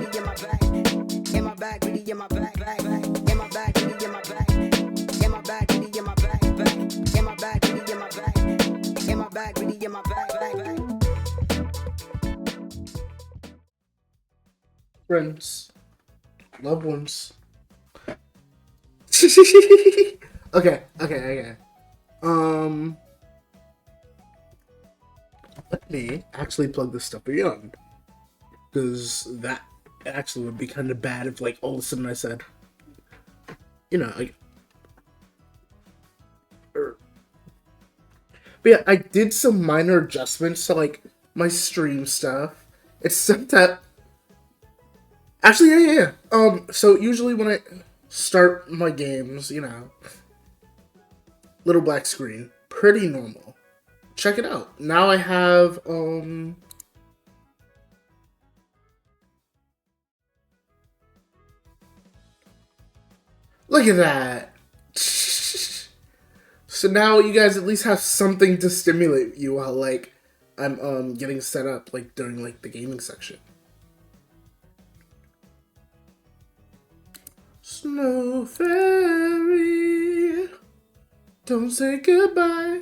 really in my bag. In my bag, really in my bag, in my bag, really in my bag. In my bag, really in my bag, in my bag, really in my bag. In my bag, really in my bag. Friends, loved ones. Okay. Let me actually plug this stuff in, because that actually would be kind of bad if, like, all of a sudden I said, like, but yeah, I did some minor adjustments to, like, my stream stuff. It's stuff that actually, yeah. So usually when I start my games, little black screen, pretty normal. Check it out. Now I have look at that. So now you guys at least have something to stimulate you while, like, I'm getting set up, like, during, like, the gaming section. Snow Fairy, don't say goodbye.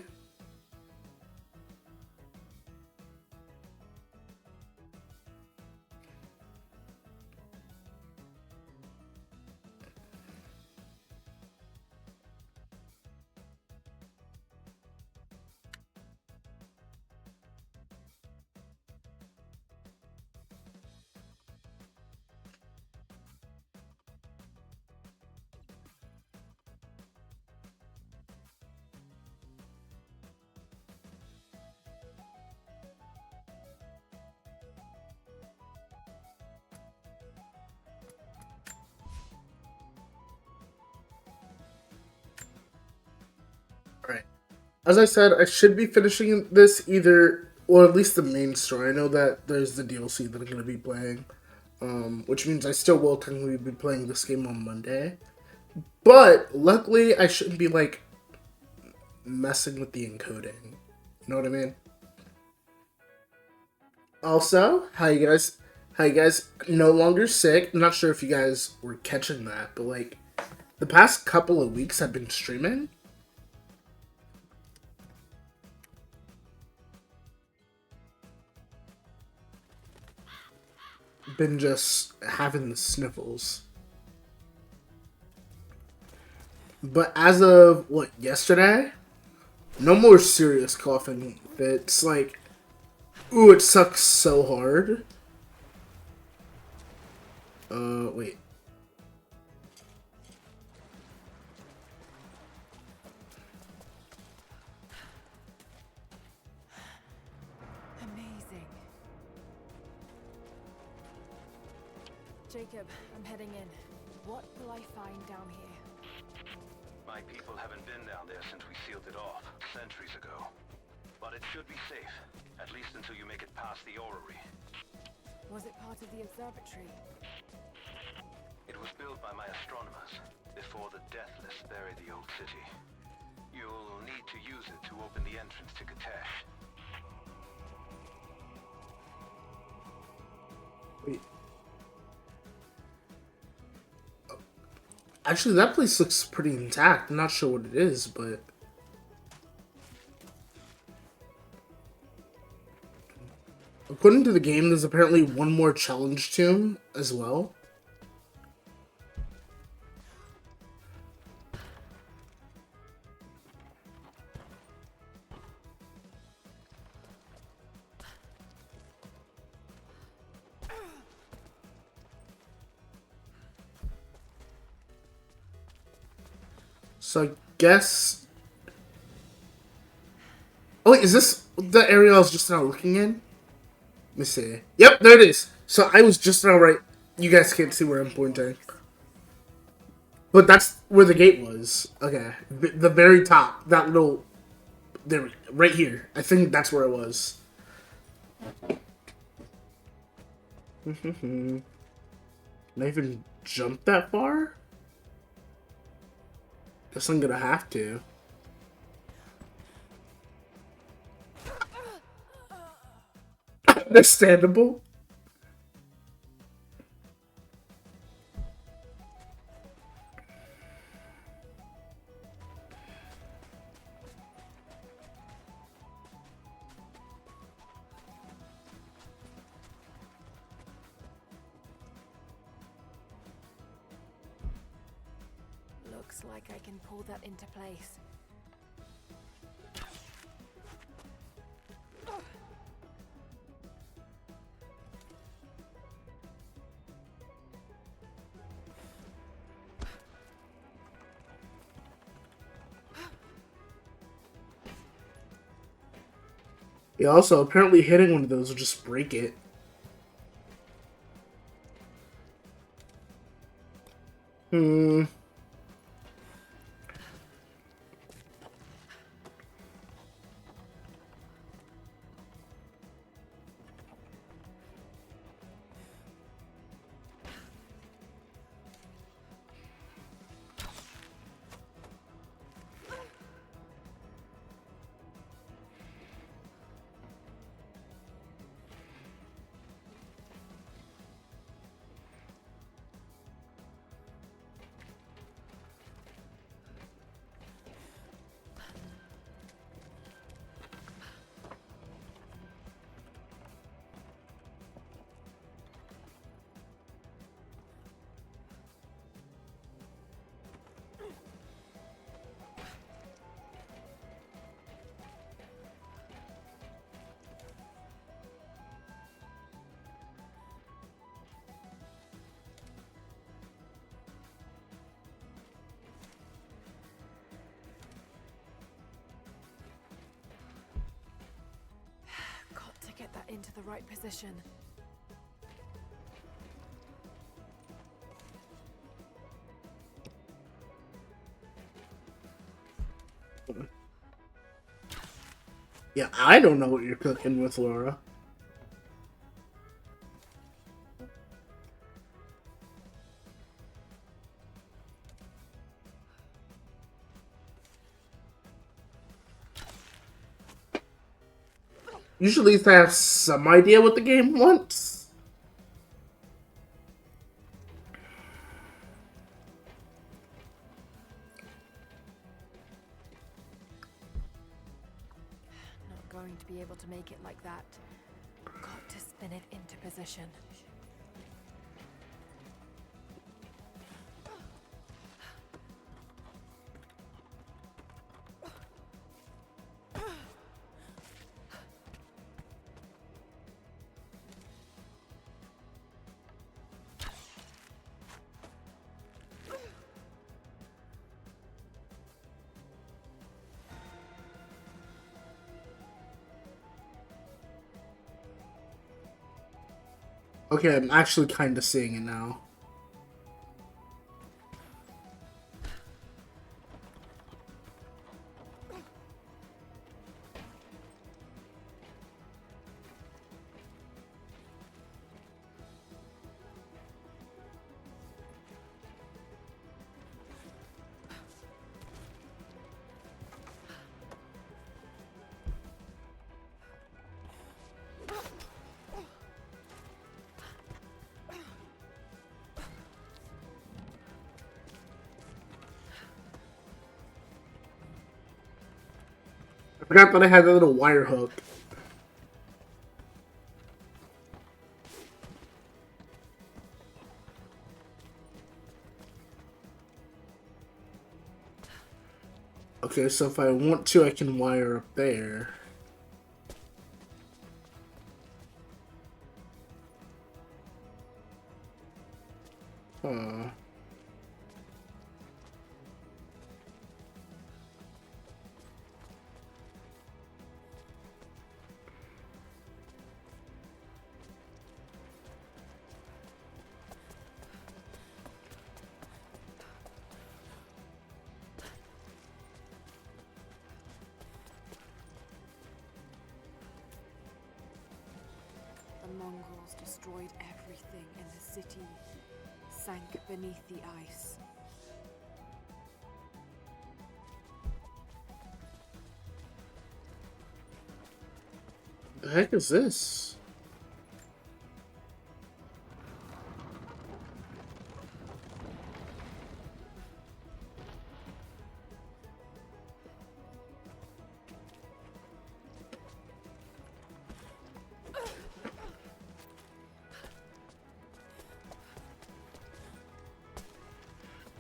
Alright. As I said, I should be finishing this either, or at least the main story. I know that there's the DLC that I'm going to be playing, which means I still will technically be playing this game on Monday. But luckily, I shouldn't be, like, messing with the encoding. You know what I mean? Also, how you guys no longer sick. I'm not sure if you guys were catching that, but, like, the past couple of weeks I've been streaming. Been just having the sniffles. But as of, yesterday? No more serious coughing fits. Like, ooh, it sucks so hard. Wait. Amazing. Jacob, I'm heading in. What will I find down here? My people haven't been down there since we sealed it off, centuries ago. But it should be safe, at least until you make it past the orrery. Was it part of the observatory? It was built by my astronomers, before the Deathless buried the old city. You'll need to use it to open the entrance to Katesh. Wait. Actually, that place looks pretty intact. I'm not sure what it is, but... according to the game, there's apparently one more challenge tomb as well. So I guess... oh wait, is this the area I was just now looking in? Let me see. Yep, there it is. So I was just now right. You guys can't see where I'm pointing. But that's where the gate was. Okay. The very top. That little... there, right here. I think that's where it was. Can I even jump that far? Guess I'm gonna have to. Understandable. Looks like I can pull that into place. Yeah, also, apparently hitting one of those will just break it. Hmm. Got to get that into the right position. Yeah, I don't know what you're cooking with, Laura. Usually I have some idea what the game wants. Not going to be able to make it like that. Got to spin it into position. Okay, I'm actually kind of seeing it now. I forgot that I had that little wire hook. Okay, so if I want to, I can wire up there. Huh. The Mongols destroyed everything in the city, sank beneath the ice. The heck is this?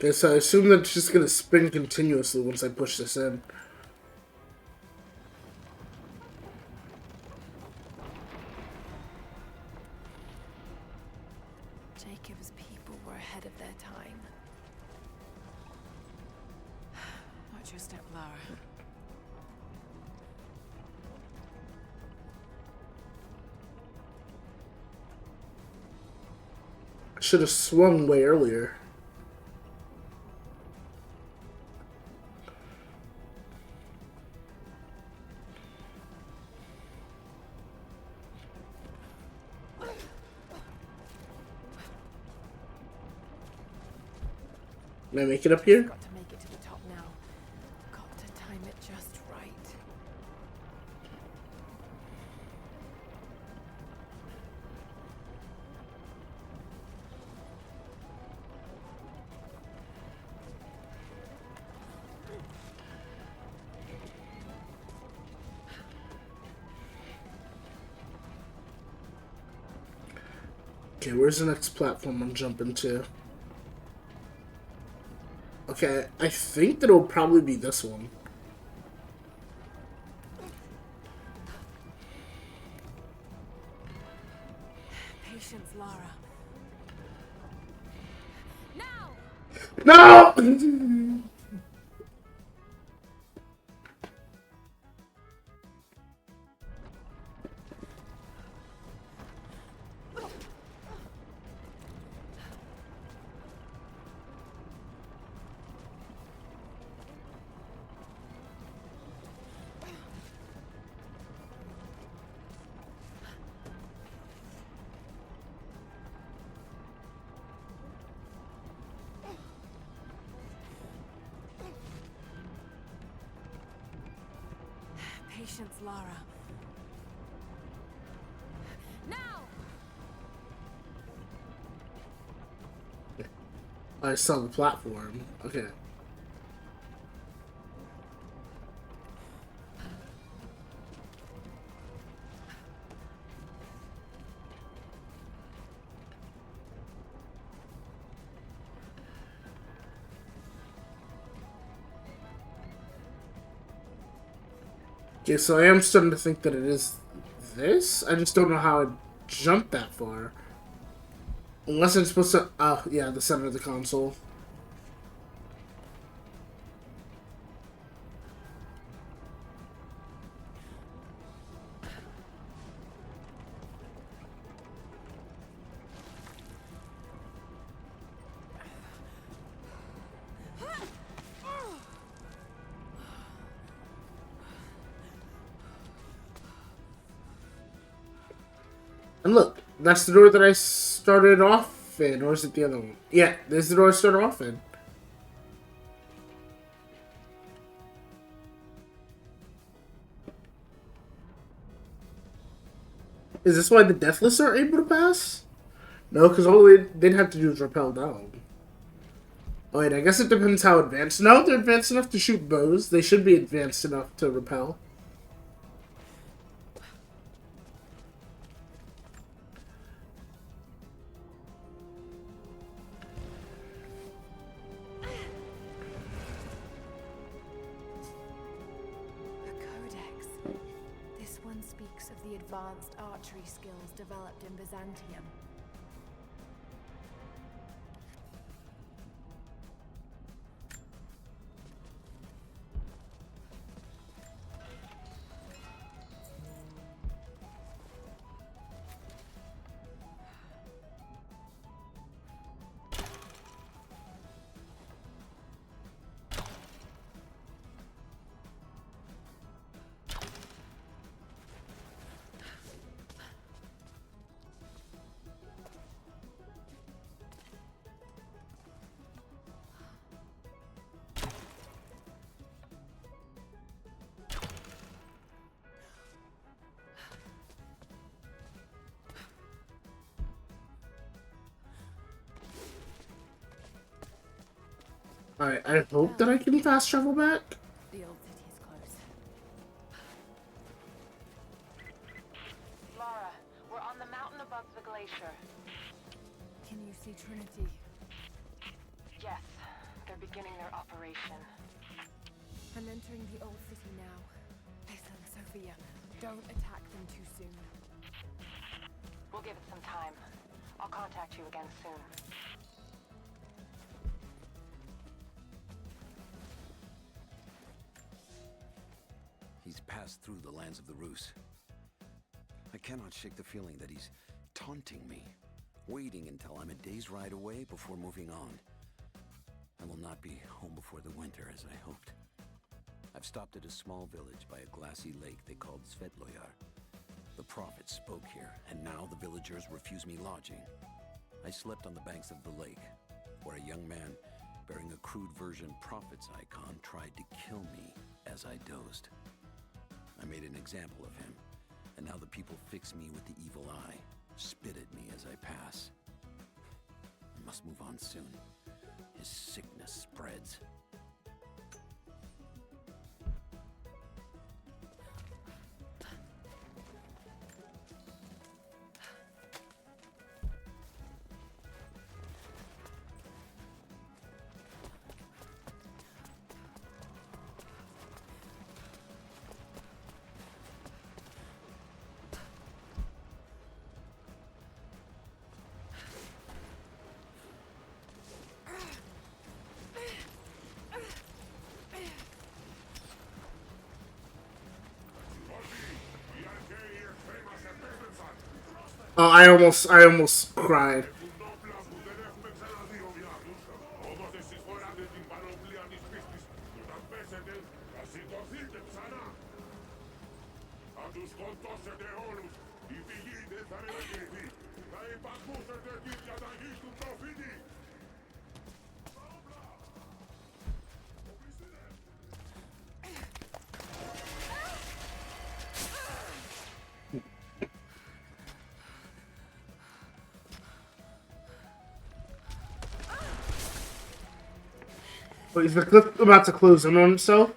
Okay, so I assume that it's just gonna spin continuously once I push this in. Jacob's people were ahead of their time. Watch your step, Lara. I should have swung way earlier. May I make it up here? Got to make it to the top now. Got to time it just right. Okay, where's the next platform I'm jumping to? Okay, I think that it'll probably be this one. Patience, Lara. Now! No! Patience, Lara. Now! I saw the platform. Okay. Okay, so I am starting to think that it is this. I just don't know how I'd jump that far. Unless I'm supposed to... Oh, yeah, the center of the console. And look, that's the door that I started off in, or is it the other one? Yeah, this is the door I started off in. Is this why the Deathless are able to pass? No, because all they'd have to do is rappel down. Oh wait, I guess it depends how advanced. No, they're advanced enough to shoot bows. They should be advanced enough to rappel. A codex. This one speaks of the advanced archery skills developed in Byzantium. Alright, I hope that I can fast travel back. The old city is close. Lara, we're on the mountain above the glacier. Can you see Trinity? Yes. they're beginning their operation. I'm entering the old city now. Listen, Sophia, don't attack them too soon. We'll give it some time. I'll contact you again soon. He's passed through the lands of the Rus. I cannot shake the feeling that he's taunting me, waiting until I'm a day's ride away before moving on. I will not be home before the winter as I hoped. I've stopped at a small village by a glassy lake they called Svetloyar. The prophet spoke here, and now the villagers refuse me lodging. I slept on the banks of the lake, where a young man bearing a crude version prophet's icon tried to kill me as I dozed. I made an example of him, and now the people fix me with the evil eye, spit at me as I pass. I must move on soon. His sickness spreads. Oh, I almost cried. But is the cliff about to close in on himself?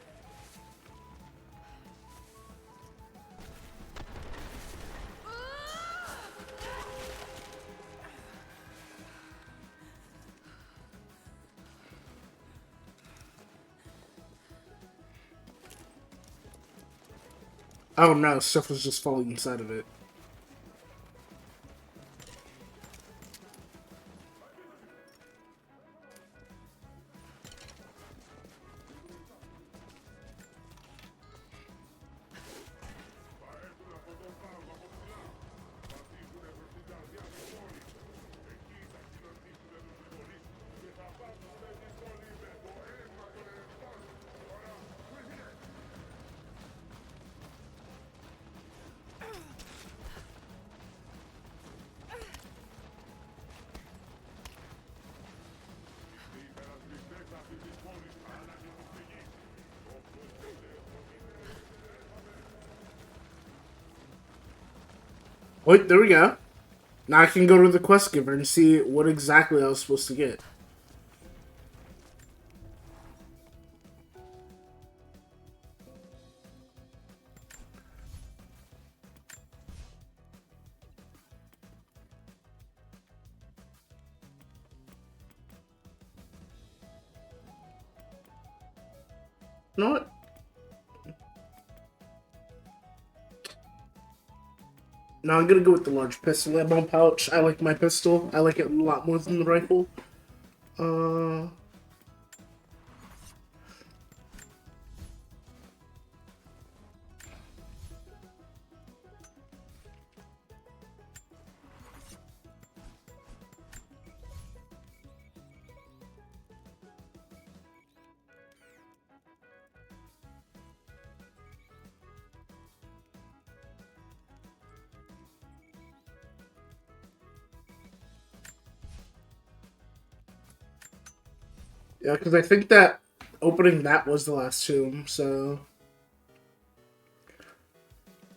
Oh no, stuff was just falling inside of it. Wait, there we go. Now I can go to the quest giver and see what exactly I was supposed to get. You know what? Now I'm gonna go with the large pistol ammo pouch. I like my pistol. I like it a lot more than the rifle. Yeah, because I think that opening that was the last tomb, so...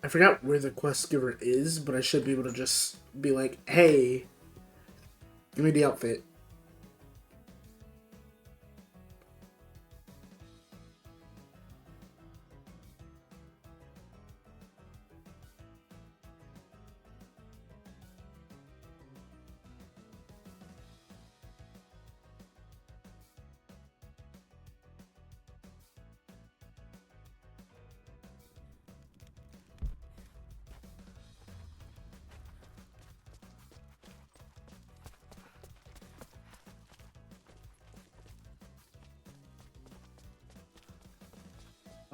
I forgot where the quest giver is, but I should be able to just be like, hey, give me the outfit.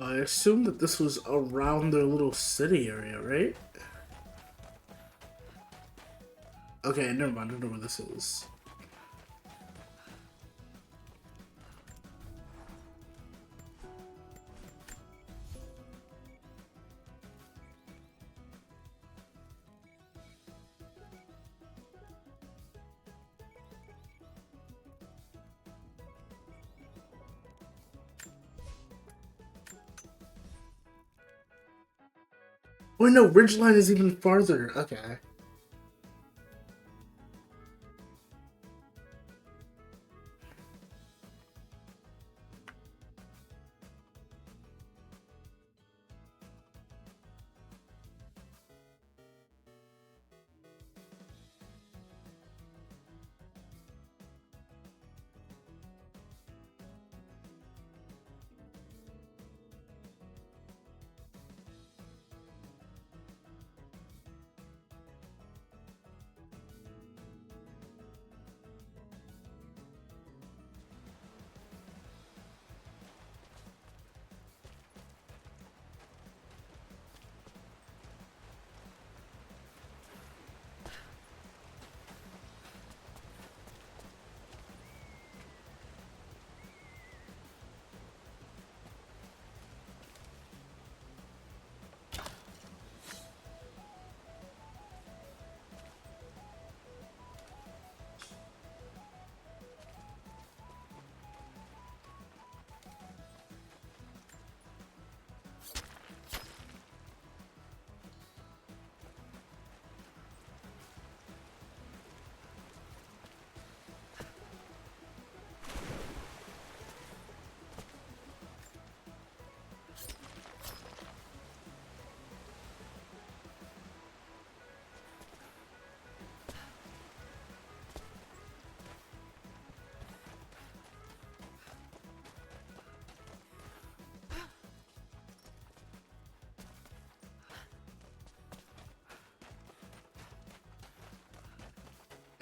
I assume that this was around their little city area, right? Okay, never mind. I don't know where this is. Oh no, Ridgeline is even farther. Okay.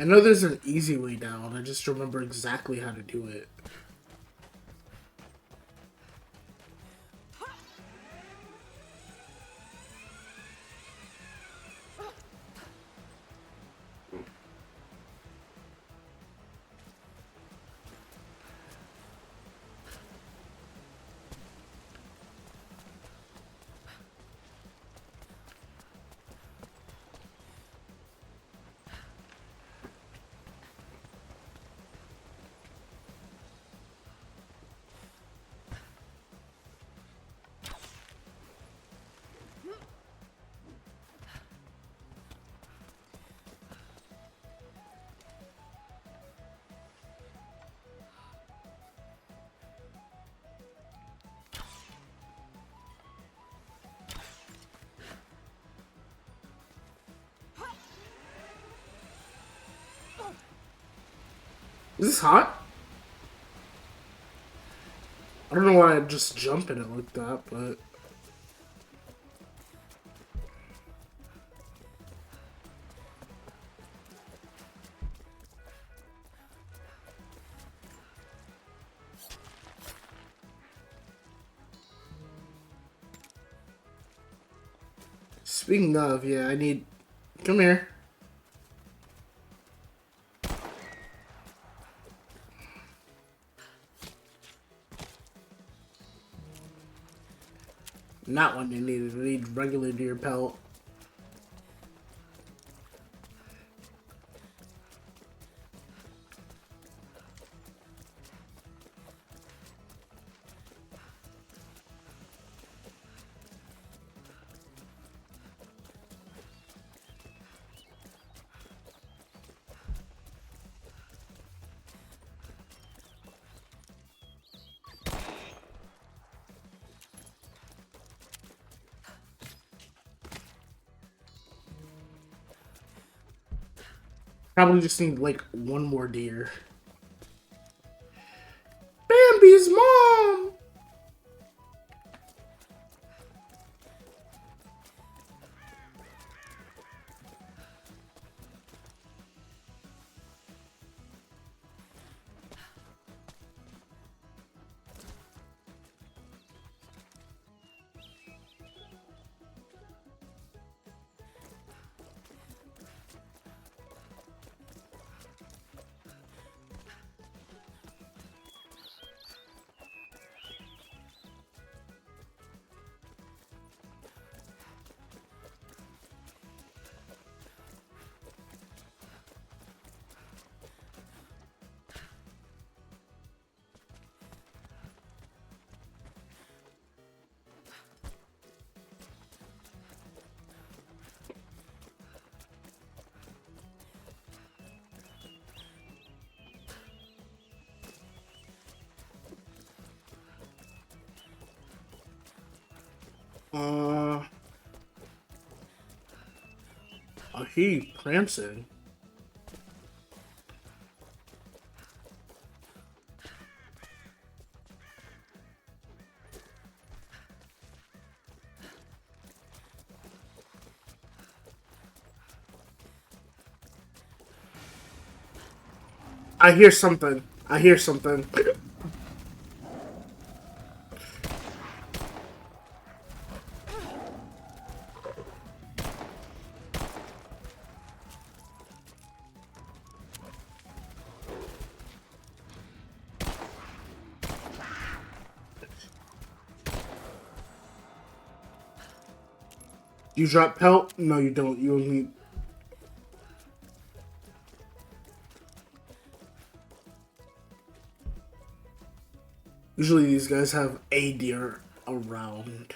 I know there's an easy way down. I just remember exactly how to do it. Is this hot? I don't know why I just jump in it like that, but... Speaking of, yeah, I need... Come here. Not one you need. I need regular deer pelt. Probably just need like one more deer. Bambi's mom! Uh, I hear you prancing. I hear something. I hear something. You drop pelt? No, you don't. You only. Usually these guys have a deer around.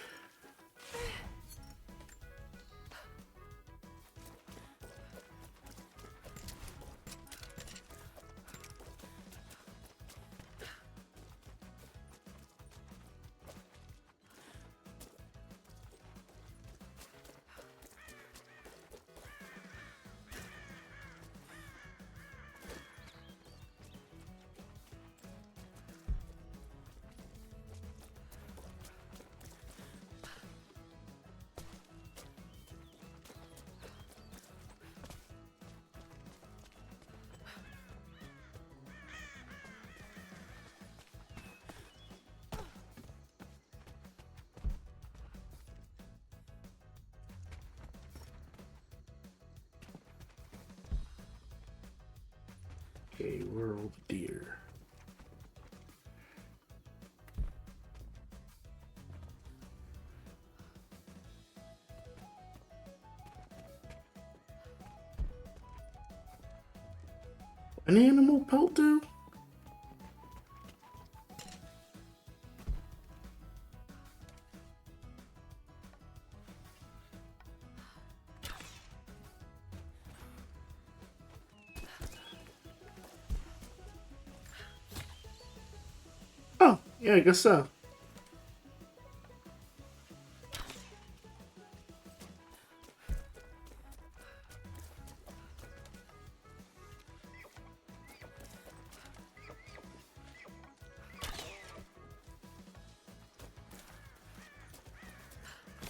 Okay, world deer. An animal pelt do? Oh, yeah, I guess so.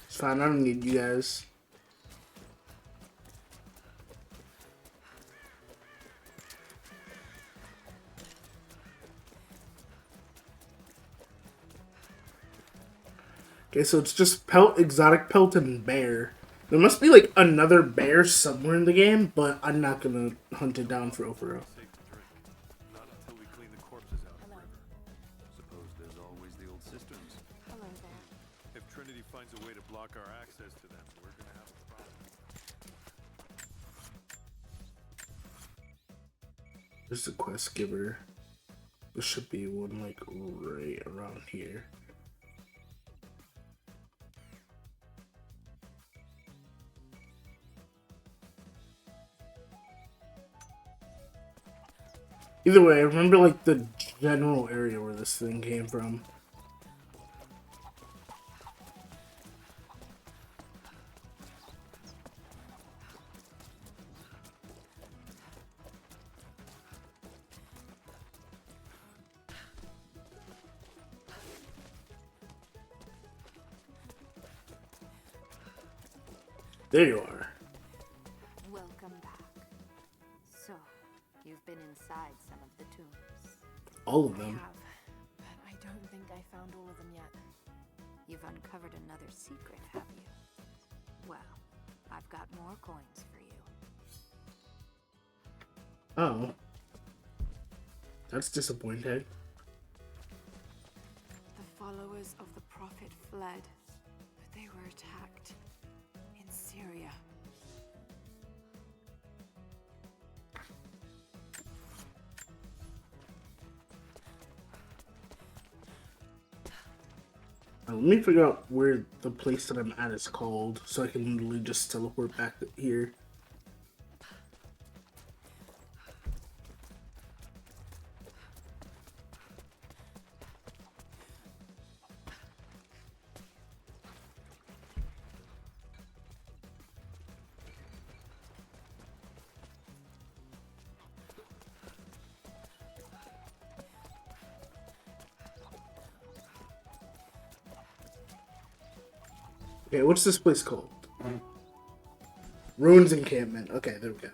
It's fine, I don't need you guys. Okay, so it's just pelt, exotic pelt, and bear. There must be like another bear somewhere in the game, but I'm not gonna hunt it down for real. Safe to drink. Not until we clean the corpses out, Hello. however. Suppose there's always the old cisterns. Hello there. If Trinity finds a way to block our access to them, we're gonna have a problem. There's the quest giver. There should be one like right around here. Either way, I remember like the general area where this thing came from. There you are. Welcome back. So, you've been inside some of the tombs. All of I them. have, but I don't think I found all of them yet. You've uncovered another secret, have you? Well, I've got more coins for you. Oh. That's disappointing. The followers of the Prophet fled, but they were attacked in Syria. Let me figure out where the place that I'm at is called, so I can literally just teleport back here. Okay, what's this place called? Ruins Encampment. Okay, there we go.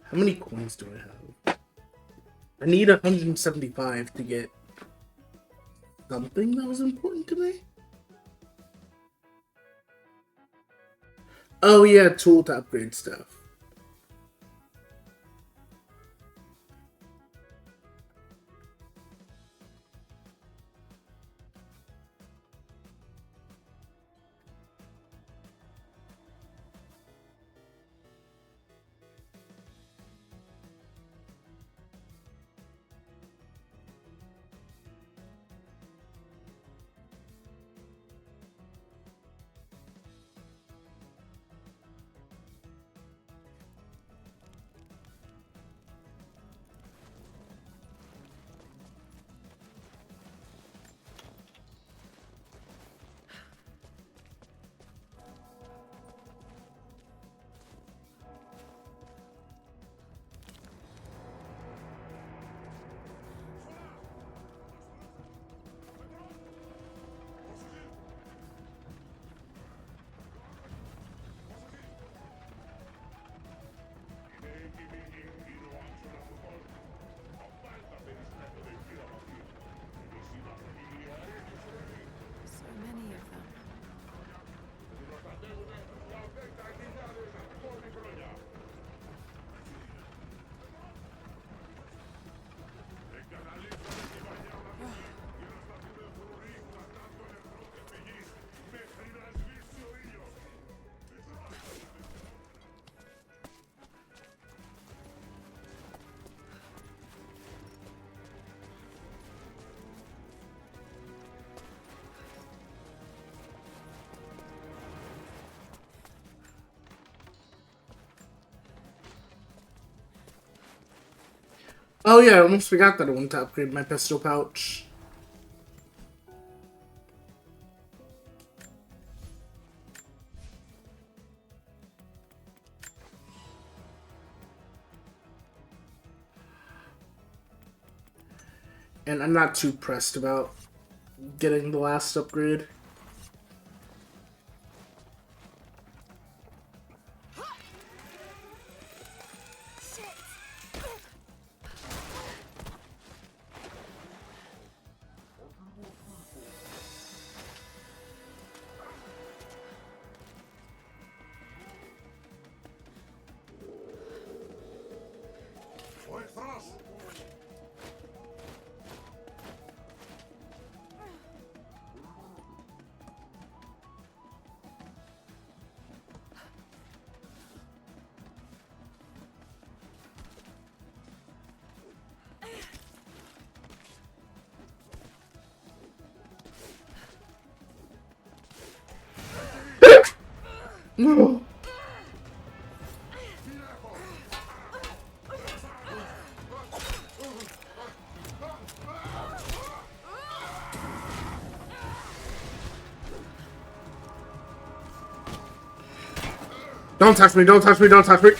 How many coins do I have? I need 175 to get something that was important to me. Oh yeah, tool to upgrade stuff. So many of them. Oh yeah, I almost forgot that I wanted to upgrade my pistol pouch. And I'm not too pressed about getting the last upgrade. No. Don't touch me, don't touch me, don't touch me.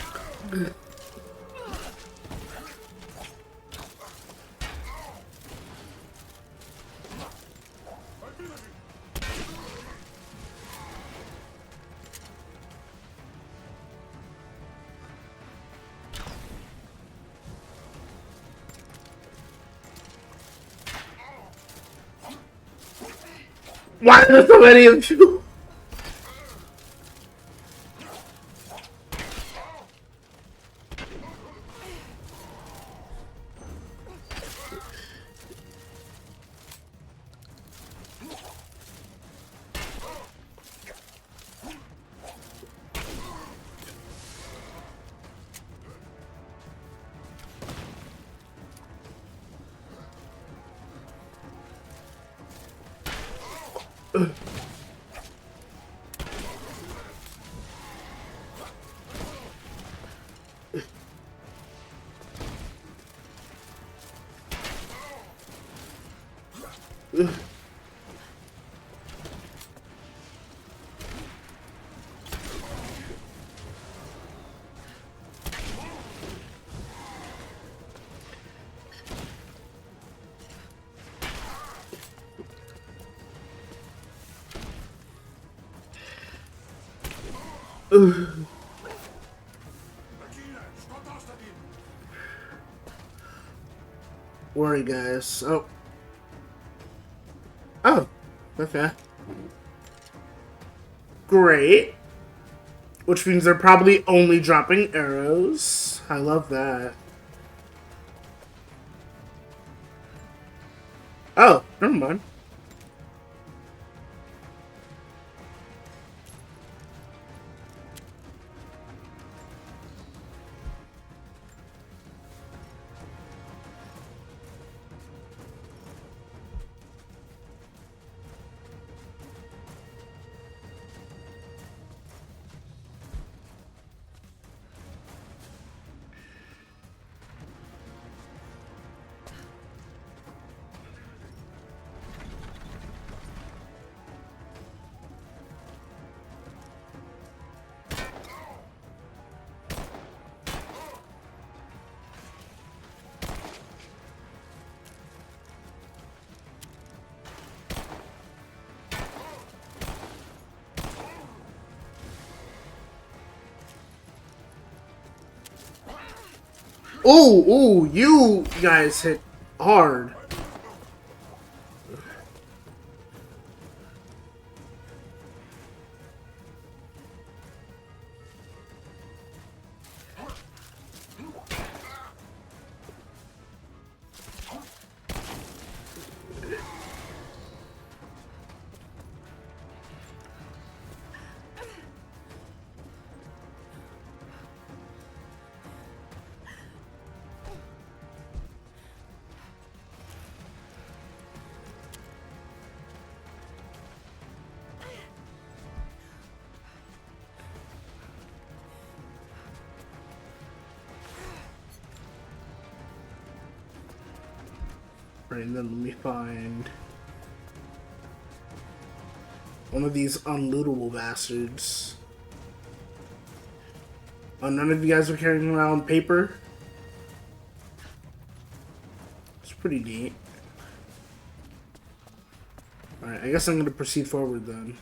Why are there so many of you? Worry, guys. Oh. Oh. Okay. Great. Which means they're probably only dropping arrows. I love that. Oh, never mind. Ooh, you guys hit hard. Right, and then let me find one of these unlootable bastards. Oh, none of you guys are carrying around paper? It's pretty neat. Alright, I guess I'm gonna proceed forward then.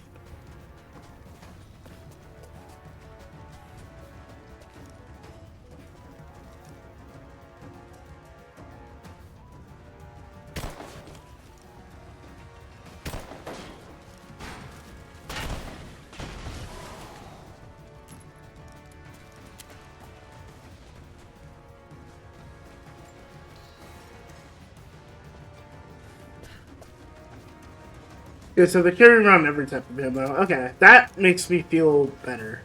Yeah, so they carry around every type of ammo. Okay, that makes me feel better.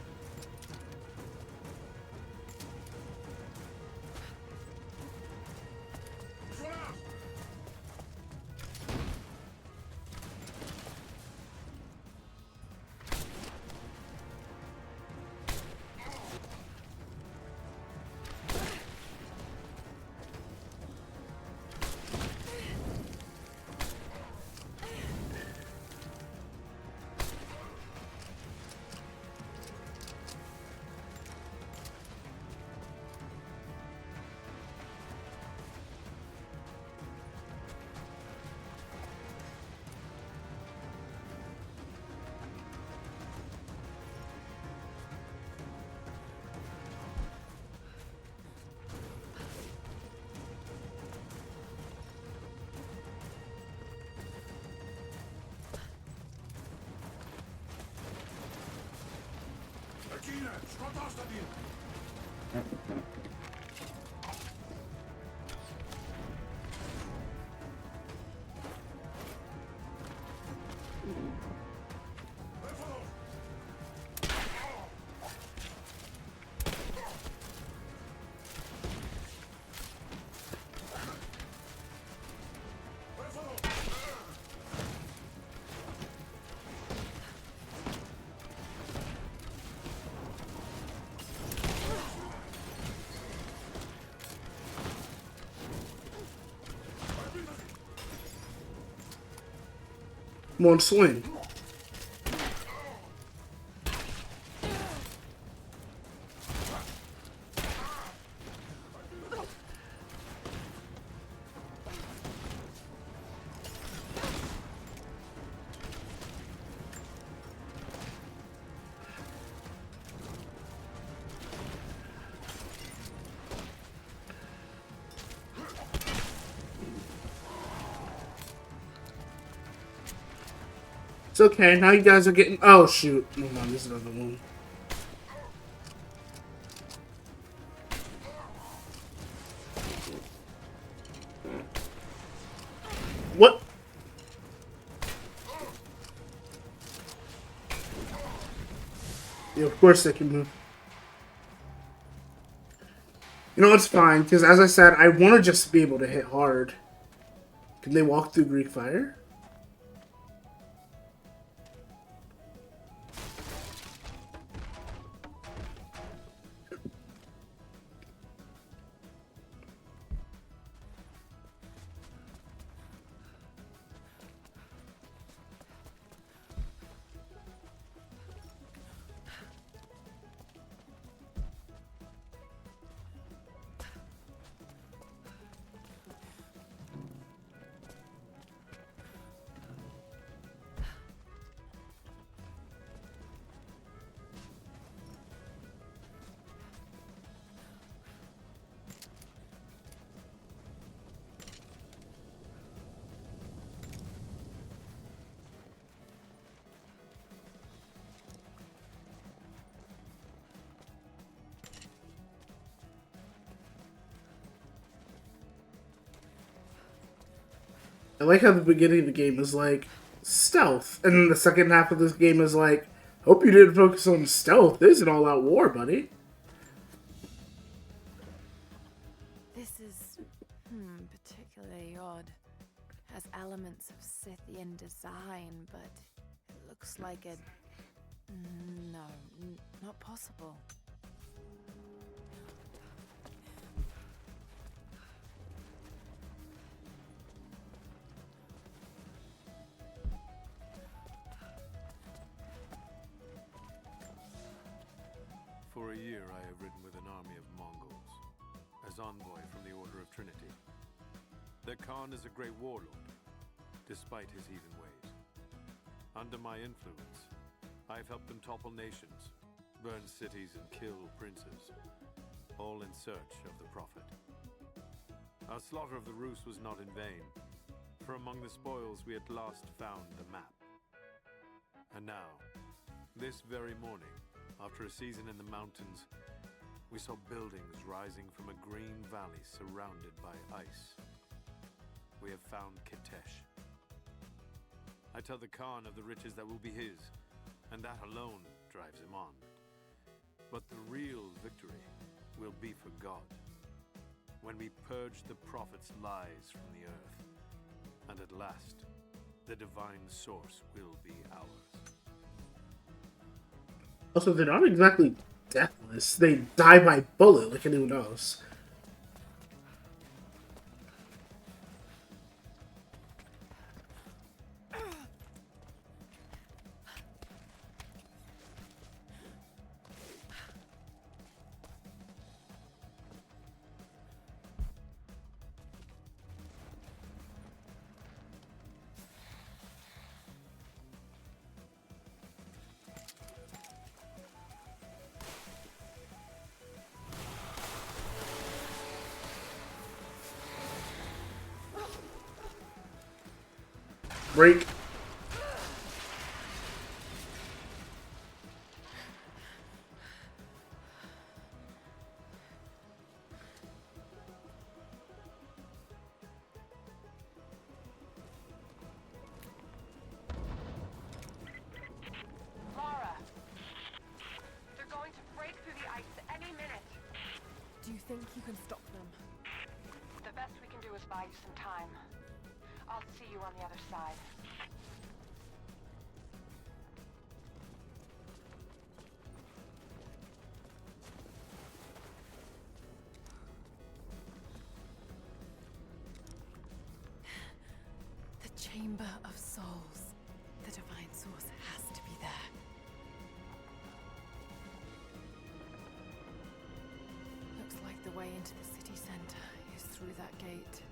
Come on, swing. It's okay. Now you guys are getting. Oh shoot! Hold on, there's another one. What? Yeah, of course they can move. You know, it's fine, because as I said, I want to just be able to hit hard. Can they walk through Greek fire? I like how the beginning of the game is like stealth, and then the second half of this game is like, hope you didn't focus on stealth. This is an all-out war, buddy. This is particularly odd. Has elements of Scythian design, but it looks like a no, not possible. For a year I have ridden with an army of Mongols, as envoy from the Order of Trinity. Their Khan is a great warlord, despite his heathen ways. Under my influence, I have helped them topple nations, burn cities and kill princes, all in search of the Prophet. Our slaughter of the Rus was not in vain, for among the spoils we at last found the map. And now, this very morning, after a season in the mountains, we saw buildings rising from a green valley surrounded by ice. We have found Kitesh. I tell the Khan of the riches that will be his, and that alone drives him on. But the real victory will be for God, when we purge the Prophet's lies from the earth, and at last, the divine source will be ours. Also, they're not exactly deathless. They die by bullet like anyone else. Break. Lara! They're going to break through the ice any minute. Do you think you can stop them? The best we can do is buy you some time. I'll see you on the other side. The Chamber of Souls. The divine source has to be there. Looks like the way into the city center is through that gate.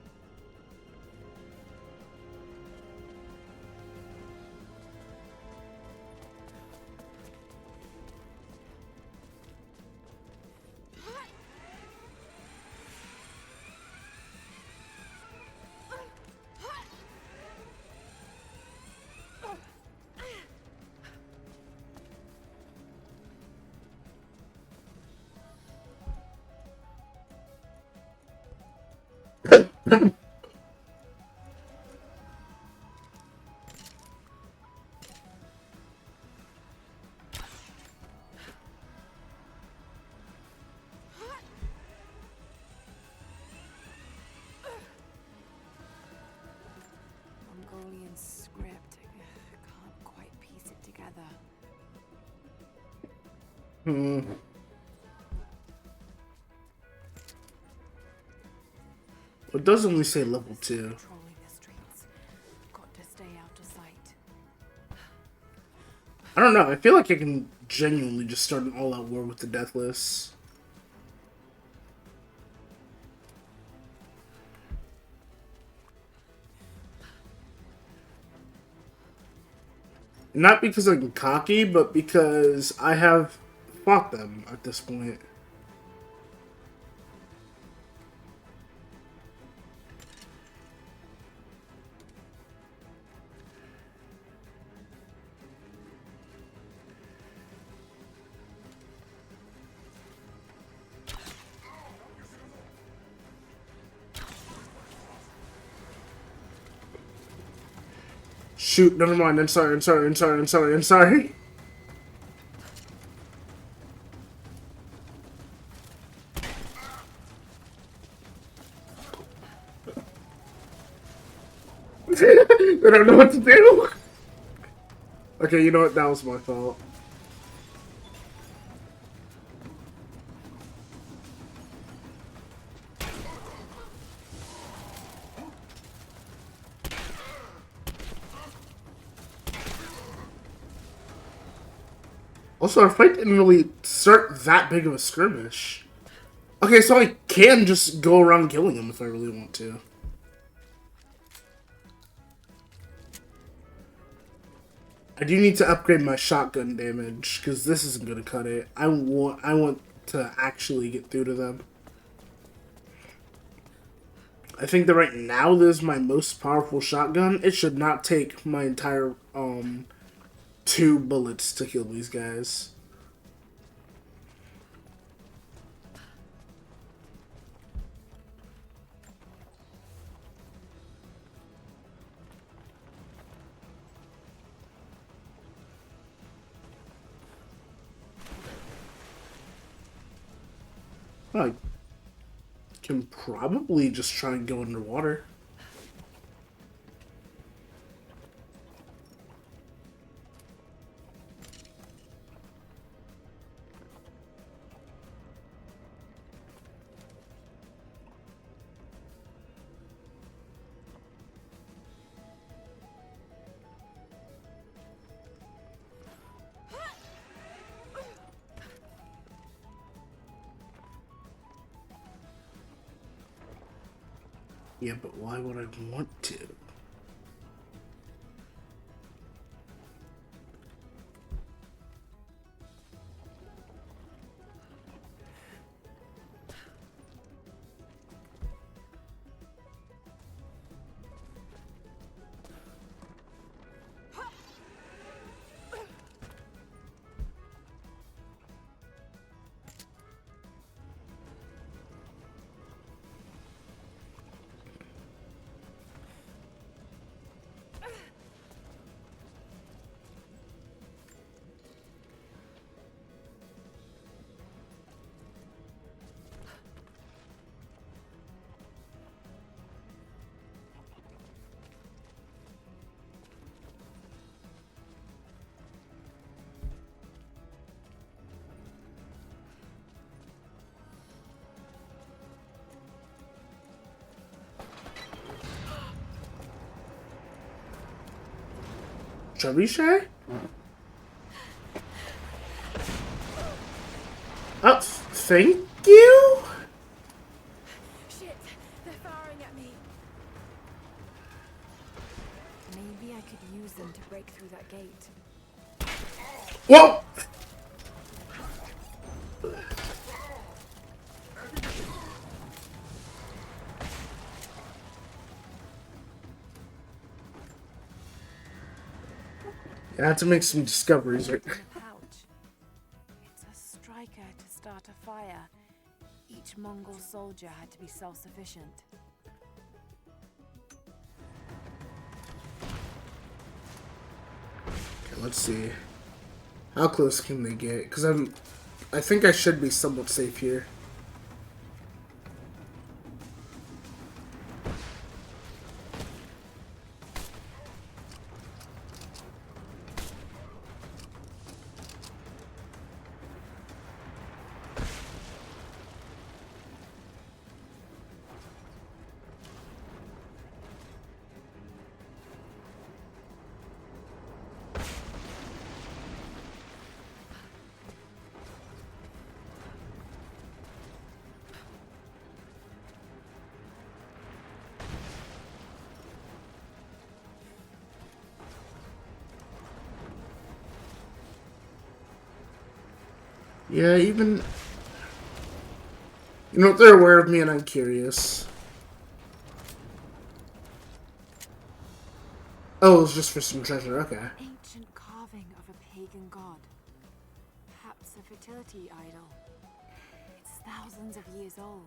Mongolian script. Can't quite piece it together. It does only say level 2. Patrolling the streets. Got to stay out of sight. I don't know. I feel like I can genuinely just start an all-out war with the Deathless. Not because I'm cocky, but because I have fought them at this point. Shoot, never mind. I'm sorry. I don't know what to do. Okay, you know what? That was my fault. Also, our fight didn't really start that big of a skirmish. Okay, so I can just go around killing him if I really want to. I do need to upgrade my shotgun damage, because this isn't going to cut it. I want to actually get through to them. I think that right now this is my most powerful shotgun. It should not take my entire 2 bullets to kill these guys. I can probably just try and go underwater. Yeah, but why would I want to? Trebuchet? Oh, thank you? Shit! They're firing at me. Maybe I could use them to break through that gate. Whoa! I had to make some discoveries right In a pouch. It's a striker to start a fire. Each Mongol soldier had to be self-sufficient. let's see. How close can they get? Because I think I should be somewhat safe here. Yeah, even... You know, they're aware of me and I'm curious. Oh, it was just for some treasure, okay. Ancient carving of a pagan god. Perhaps a fertility idol. It's thousands of years old.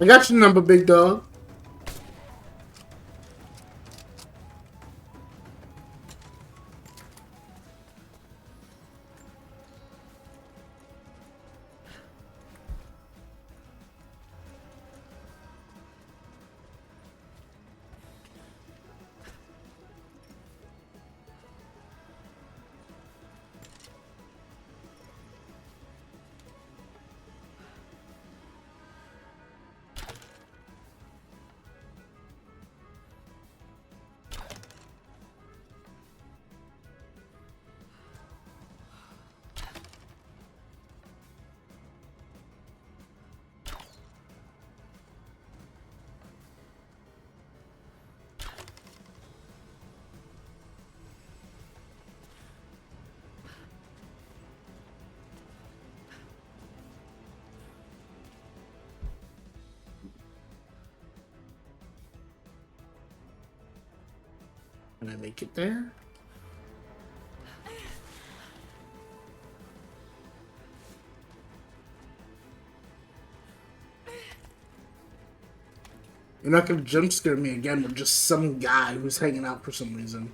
I got your number, big dog. Can I make it there? You're not gonna jump scare me again with just some guy who's hanging out for some reason.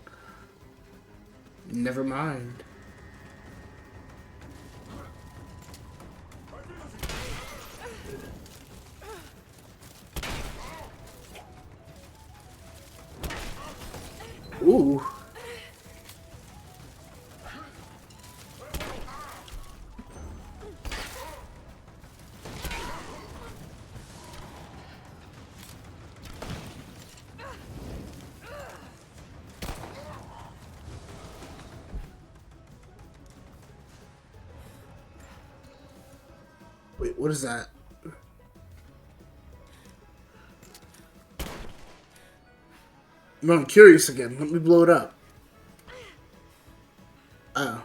Never mind. Ooh. Wait, what is that? No, I'm curious again. Let me blow it up. Oh.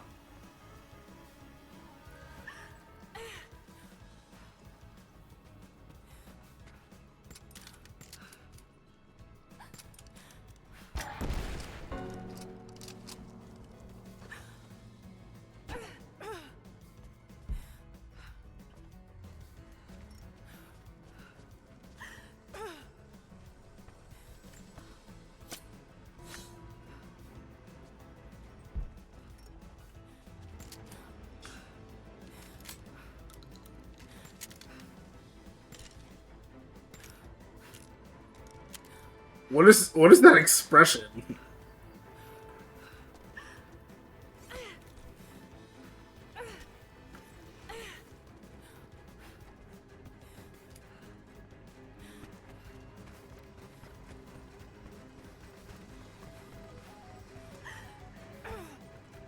What is that expression?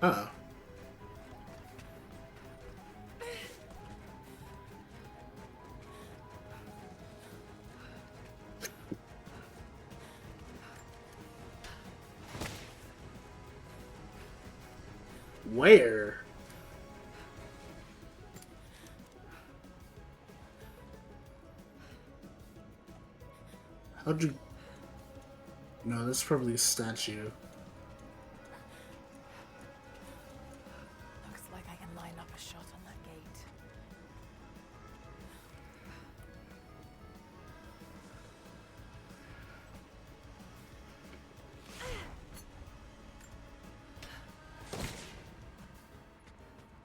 Oh. Where? How'd you... No, that's probably a statue. Looks like I can line up a shot on that gate.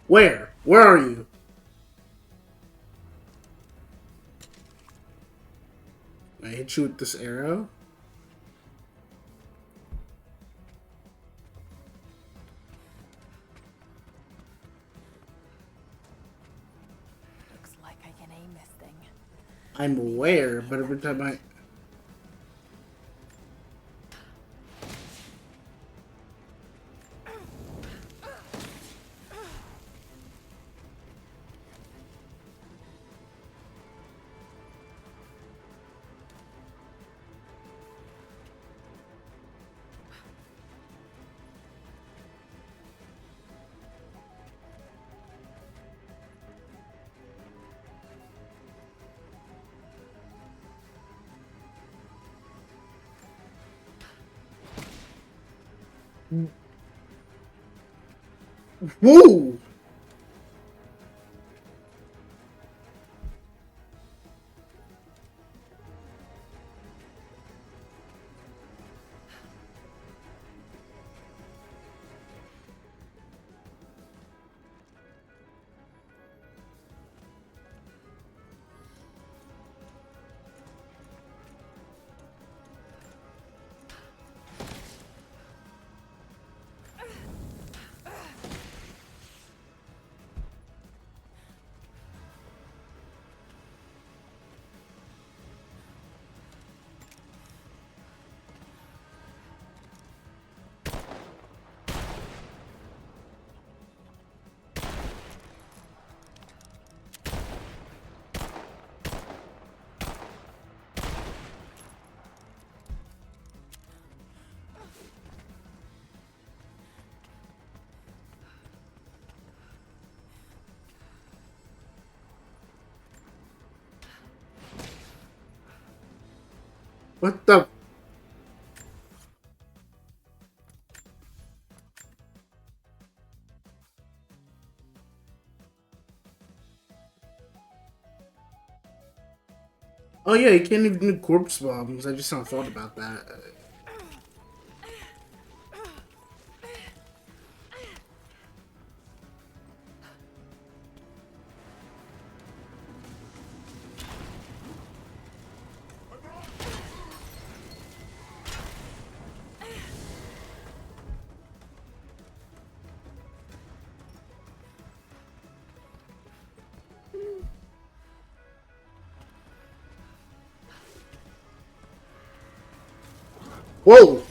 Where? Where are you? I hit you with this arrow? Looks like I can aim this thing. I'm aware, but every time I... Whoa! What the... Oh yeah, you can't even do corpse bombs. I just not thought about that. Whoa!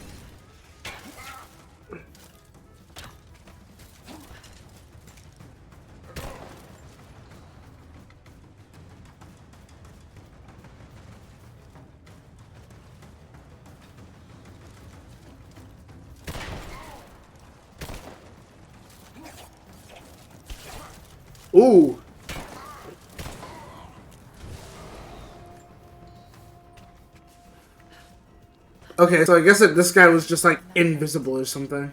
Ooh! Okay, so I guess that this guy was just like invisible or something.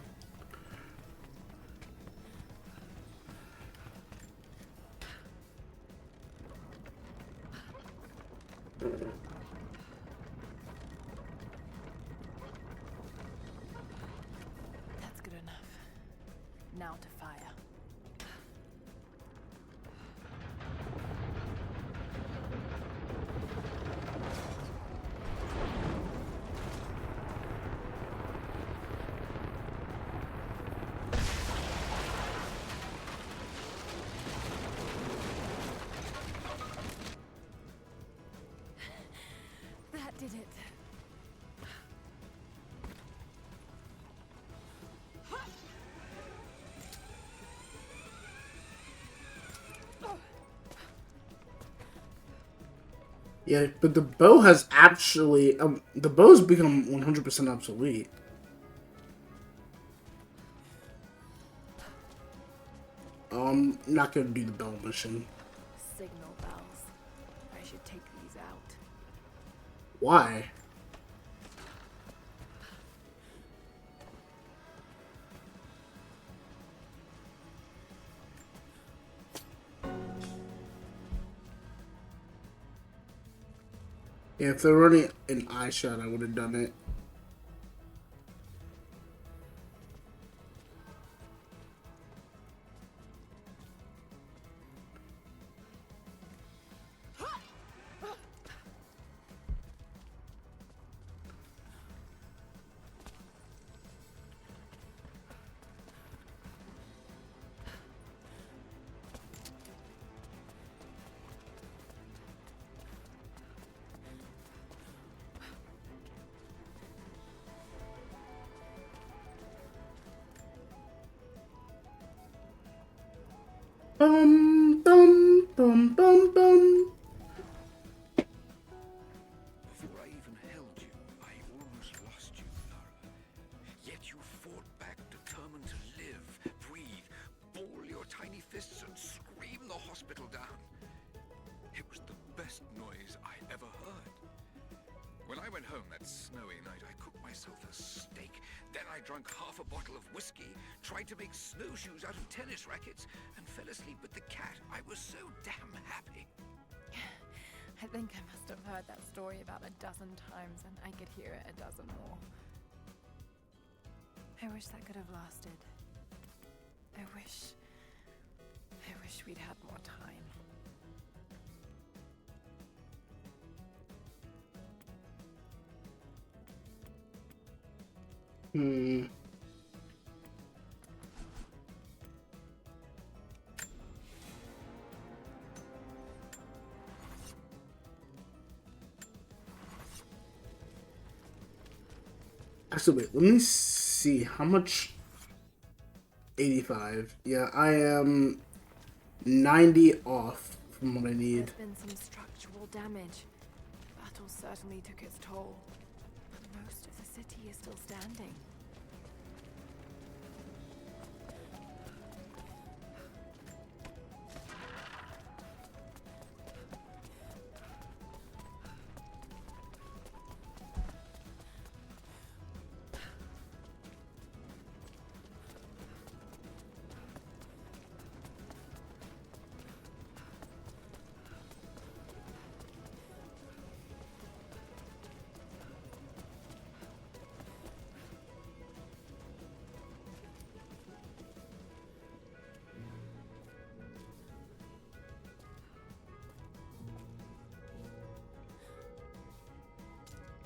That's good enough. Now to fire. Yeah, but the bow has actually the bow's become 100% obsolete. Not gonna do the bell mission. Signal bells. I should take these out. Why? Yeah, if there were only an eye shot, I would have done it. Bum, bum, bum, bum. Before I even held you, I almost lost you, Lara. Yet you fought back, determined to live, breathe, ball your tiny fists and scream the hospital down. It was the best noise I ever heard. When I went home that snowy night, I cooked myself a steak. Then I drank half a bottle of whiskey, tried to make snowshoes out of tennis rackets, and fell asleep with the cat. I was so damn happy. I think I must have heard that story about a dozen times, and I could hear it a dozen more. I wish that could have lasted. I wish we'd had more time. Actually, wait, let me see how much. 85. Yeah, I am 90 off from what I need. There's been some structural damage. The battle certainly took its toll. But most of the city is still standing.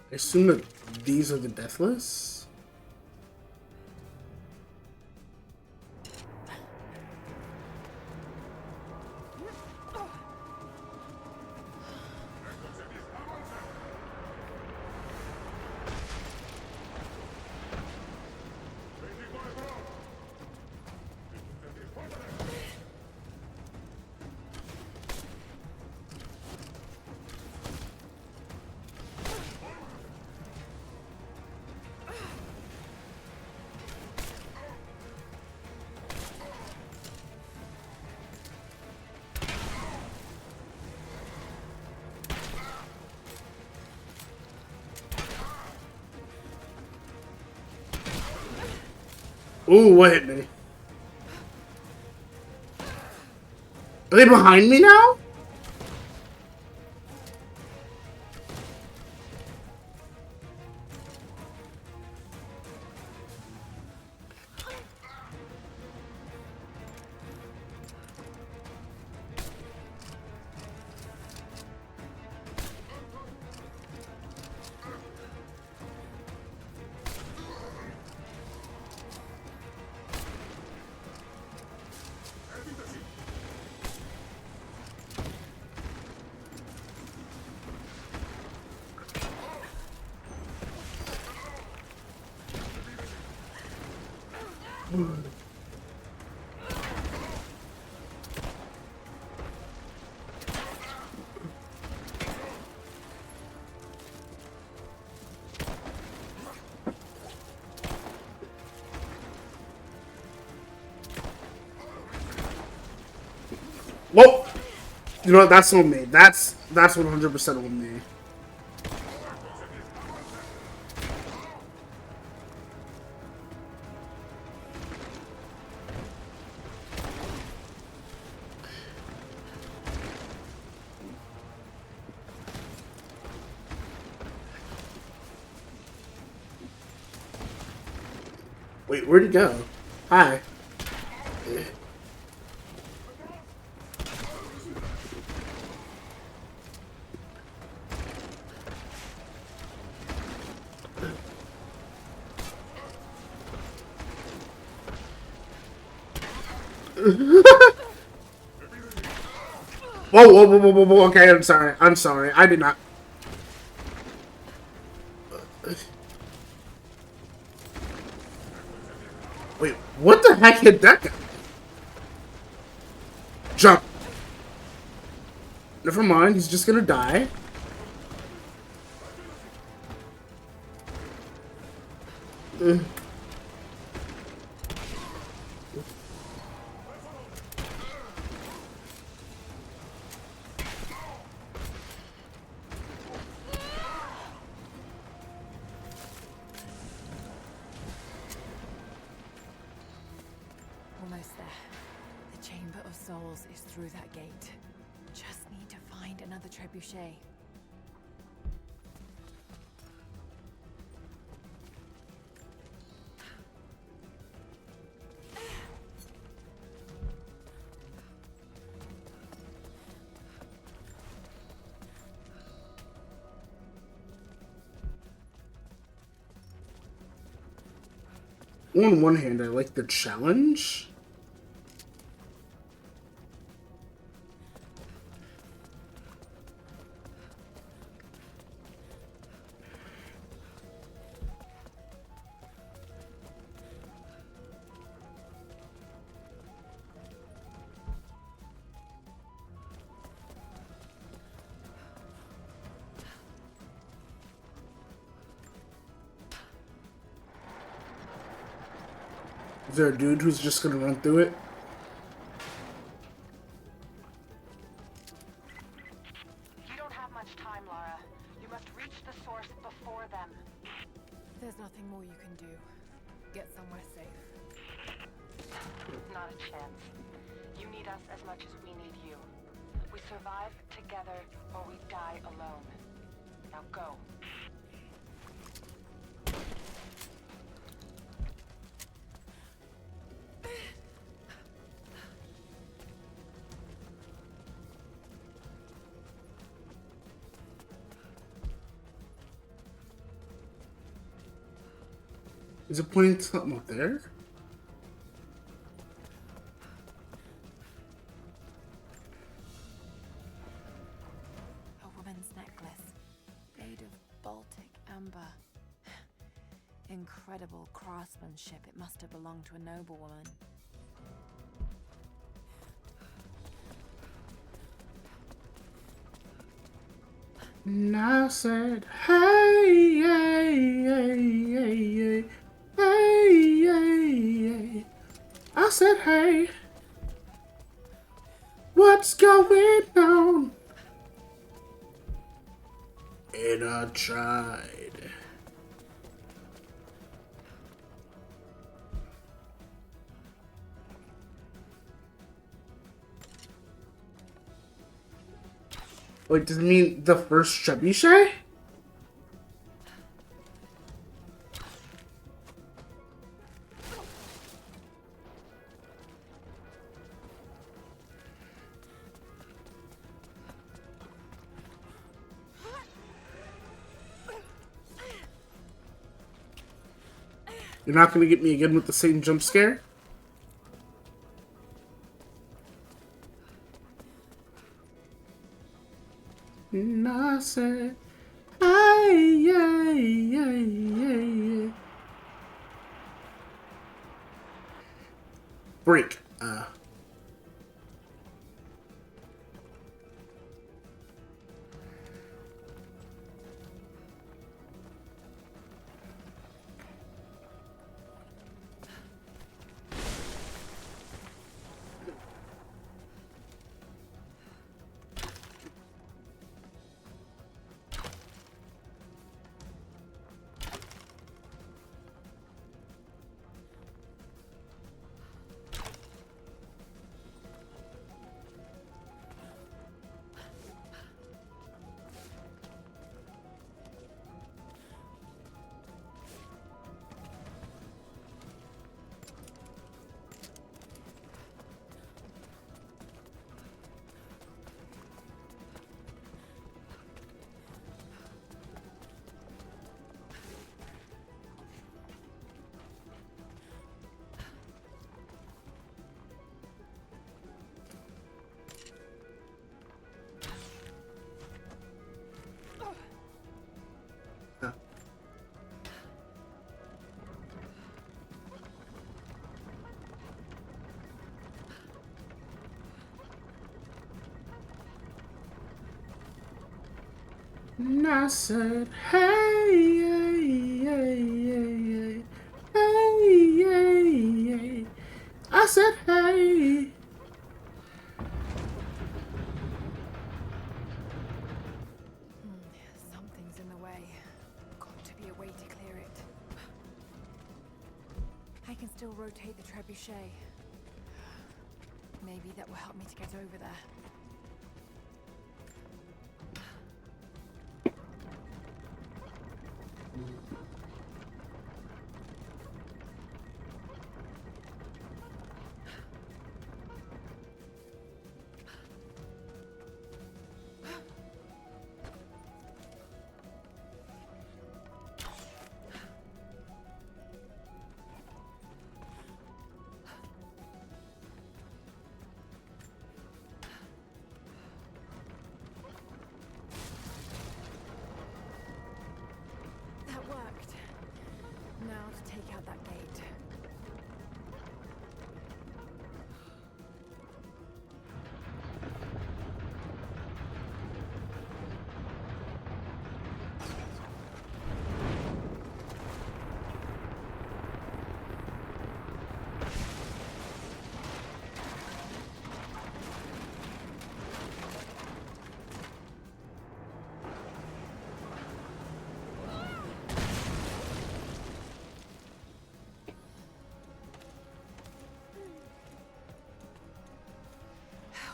I assume that these are the Deathless? Ooh, what hit me? Are they behind me now? Whoa! You know what? That's on me. That's 100% on me. Wait, where'd he go? Hi. Whoa, whoa, whoa, whoa, whoa, whoa, okay, I'm sorry. I'm sorry. I did not. Wait, what the heck hit that guy? Jump. Never mind, he's just gonna die. Almost there. The Chamber of Souls is through that gate. Just need to find another trebuchet. On one hand, I like the challenge. Is there a dude who's just gonna run through it? You don't have much time, Lara. You must reach the source before them. There's nothing more you can do. Get somewhere safe. Not a chance. You need us as much as we need you. We survive together or we die alone. Now go. Is it pointing to something up there? A woman's necklace, made of Baltic amber. Incredible craftsmanship. It must have belonged to a noblewoman. And I said, hey, hey, hey, hey, hey, hey, hey, hey. I said, hey, what's going on? And I tried. Wait, does it mean the first trebuchet? You're not gonna get me again with the same jump scare? And I said, hey, yeah, yeah, yeah, yeah. Break. And I said, hey, hey, hey, hey, hey, hey, hey. I said, hey. Something's in the way. Got to be a way to clear it. I can still rotate the trebuchet. Maybe that will help me to get over there. That worked. Now to take out that gate.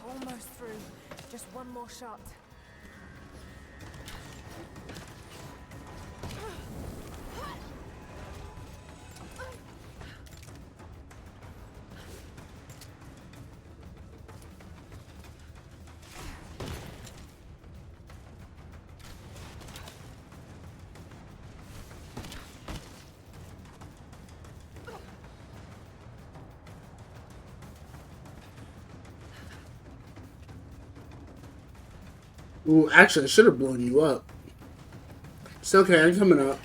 Almost through. Just one more shot. Ooh, actually, I should have blown you up. It's okay, I'm coming up.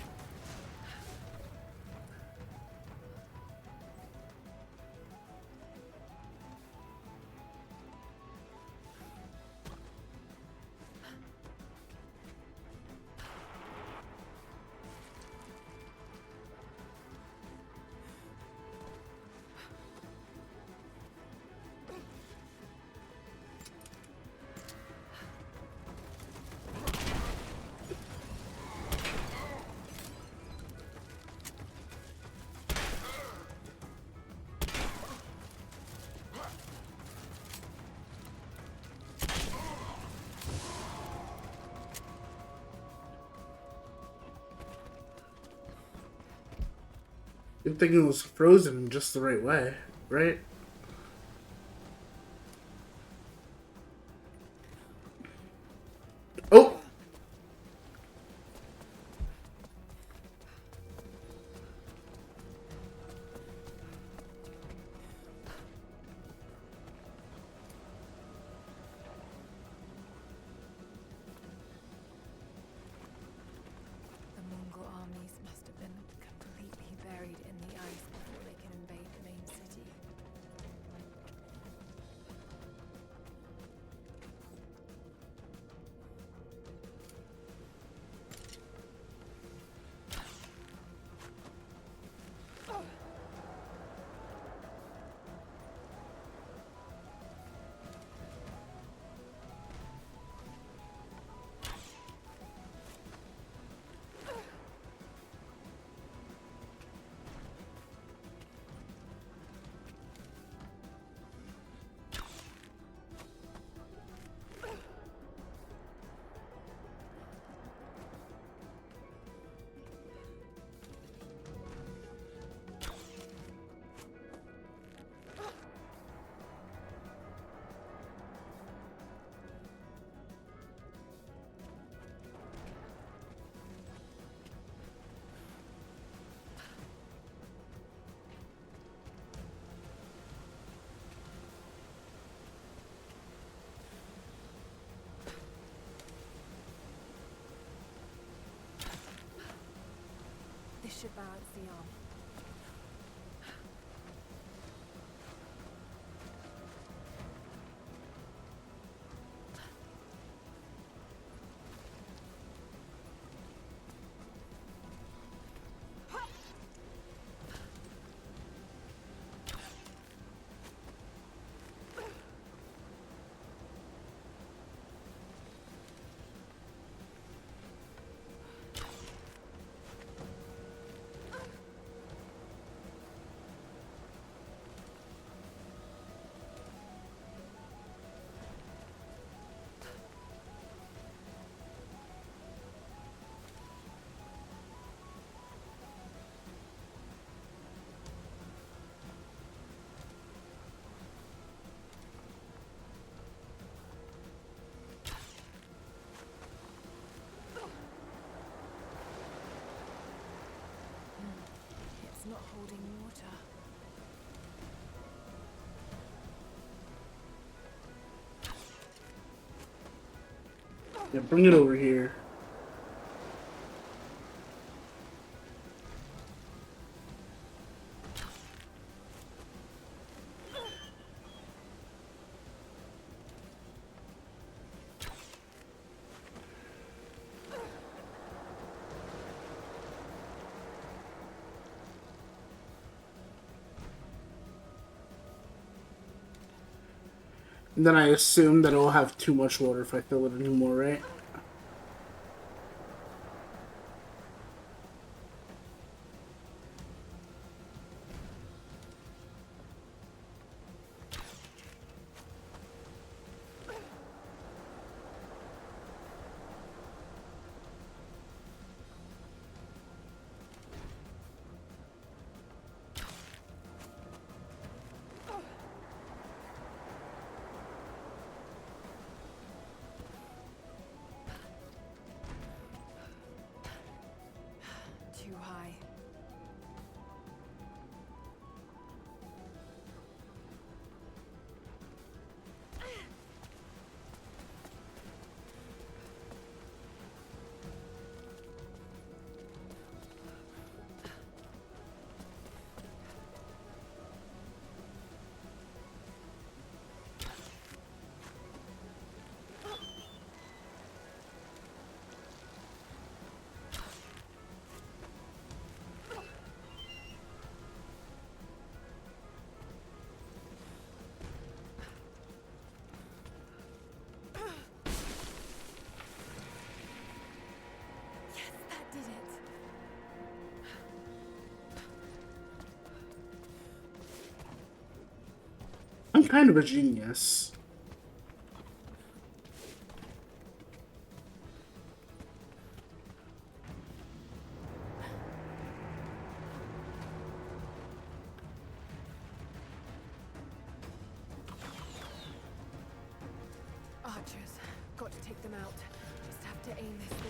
You're thinking it was frozen in just the right way, right? Oh! The Mongol armies must have been completely buried in the ice before they can invade the main city. This should balance the arm. Yeah, bring it over here. And then I assume that it'll have too much water if I fill it anymore, right? Too high. That did it. I'm kind of a genius. Archers. Got to take them out. Just have to aim this thing.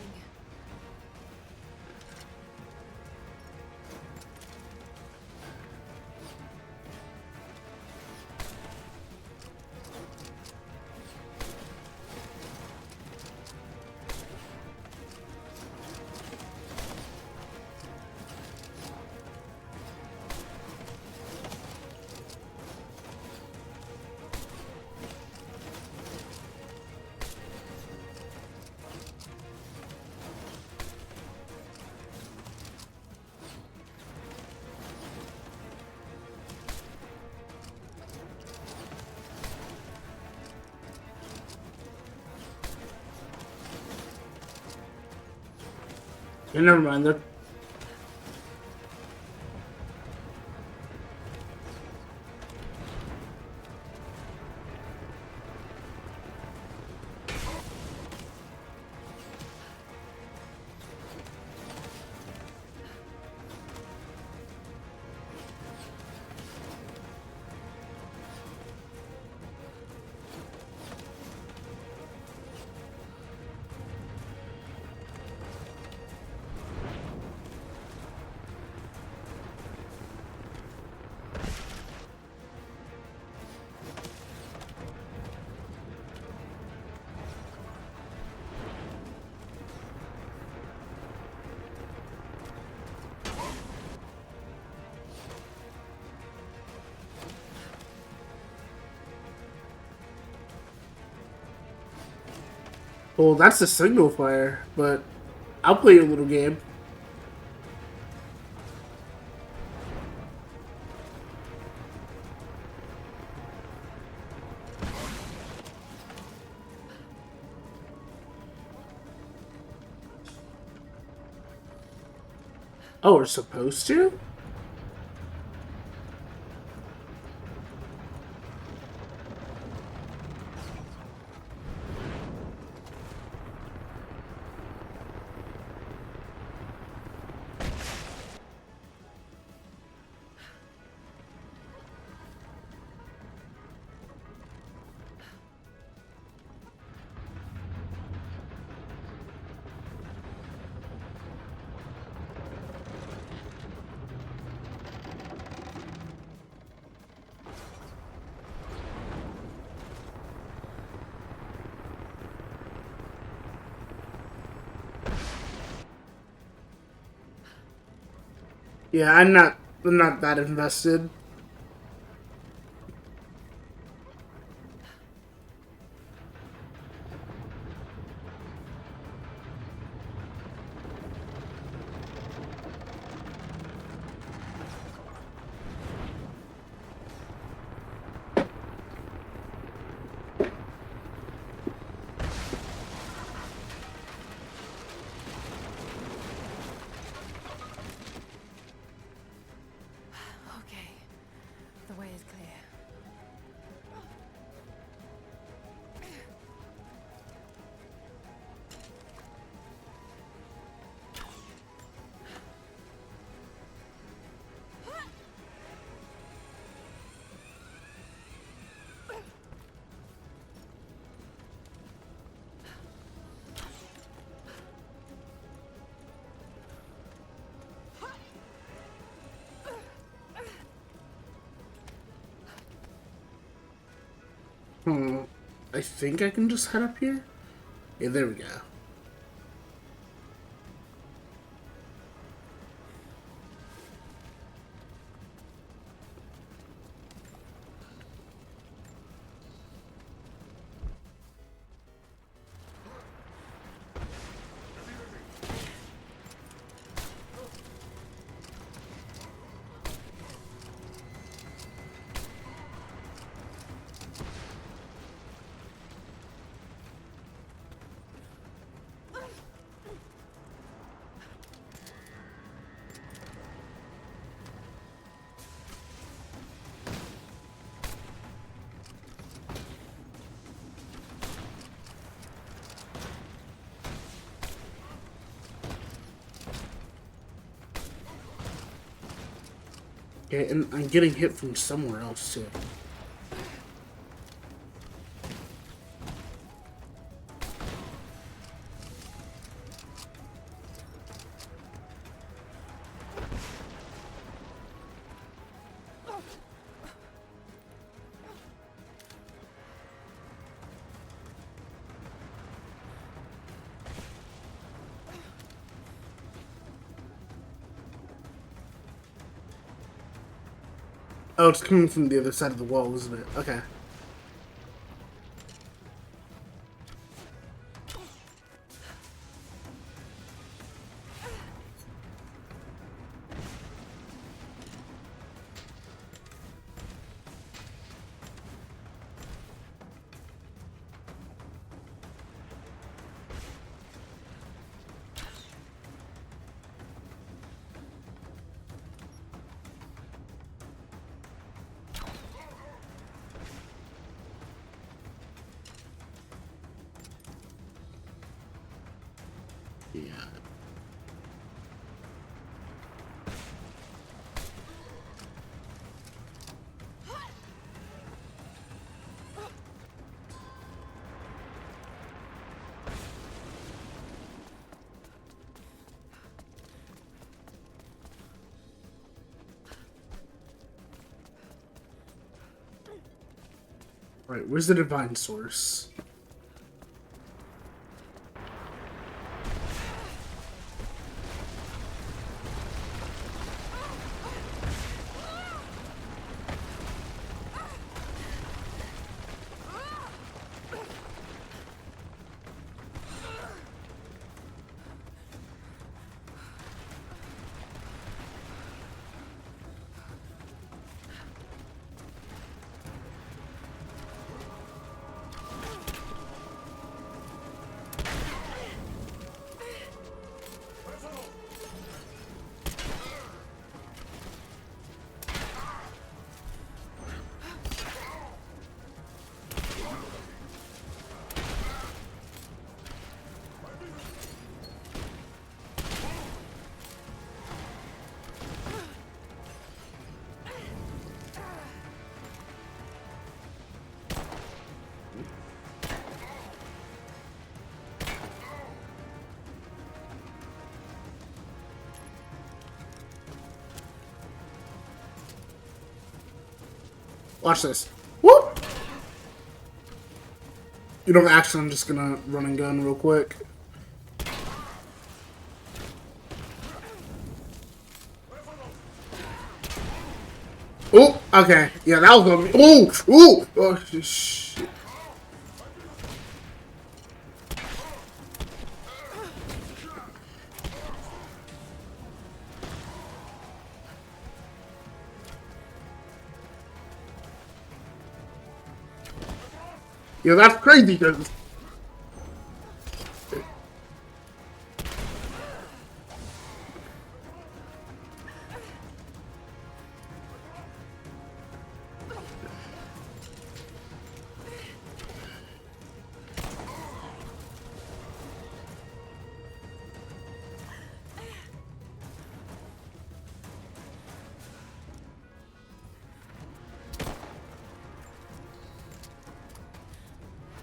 Yeah, never mind. That well, that's the signal fire, but I'll play your little game. Oh, we're supposed to? Yeah, I'm not that invested. Okay, the way is clear. I think I can just head up here. Yeah, there we go. Okay, and I'm getting hit from somewhere else too. Oh, it's coming from the other side of the wall, isn't it? Okay. Yeah. Right, where's the divine source? Watch this. Whoop! You don't actually, I'm just gonna run and gun real quick. Oh, okay. Yeah, that was gonna be. Oh, shit. Yeah, that's crazy. Cause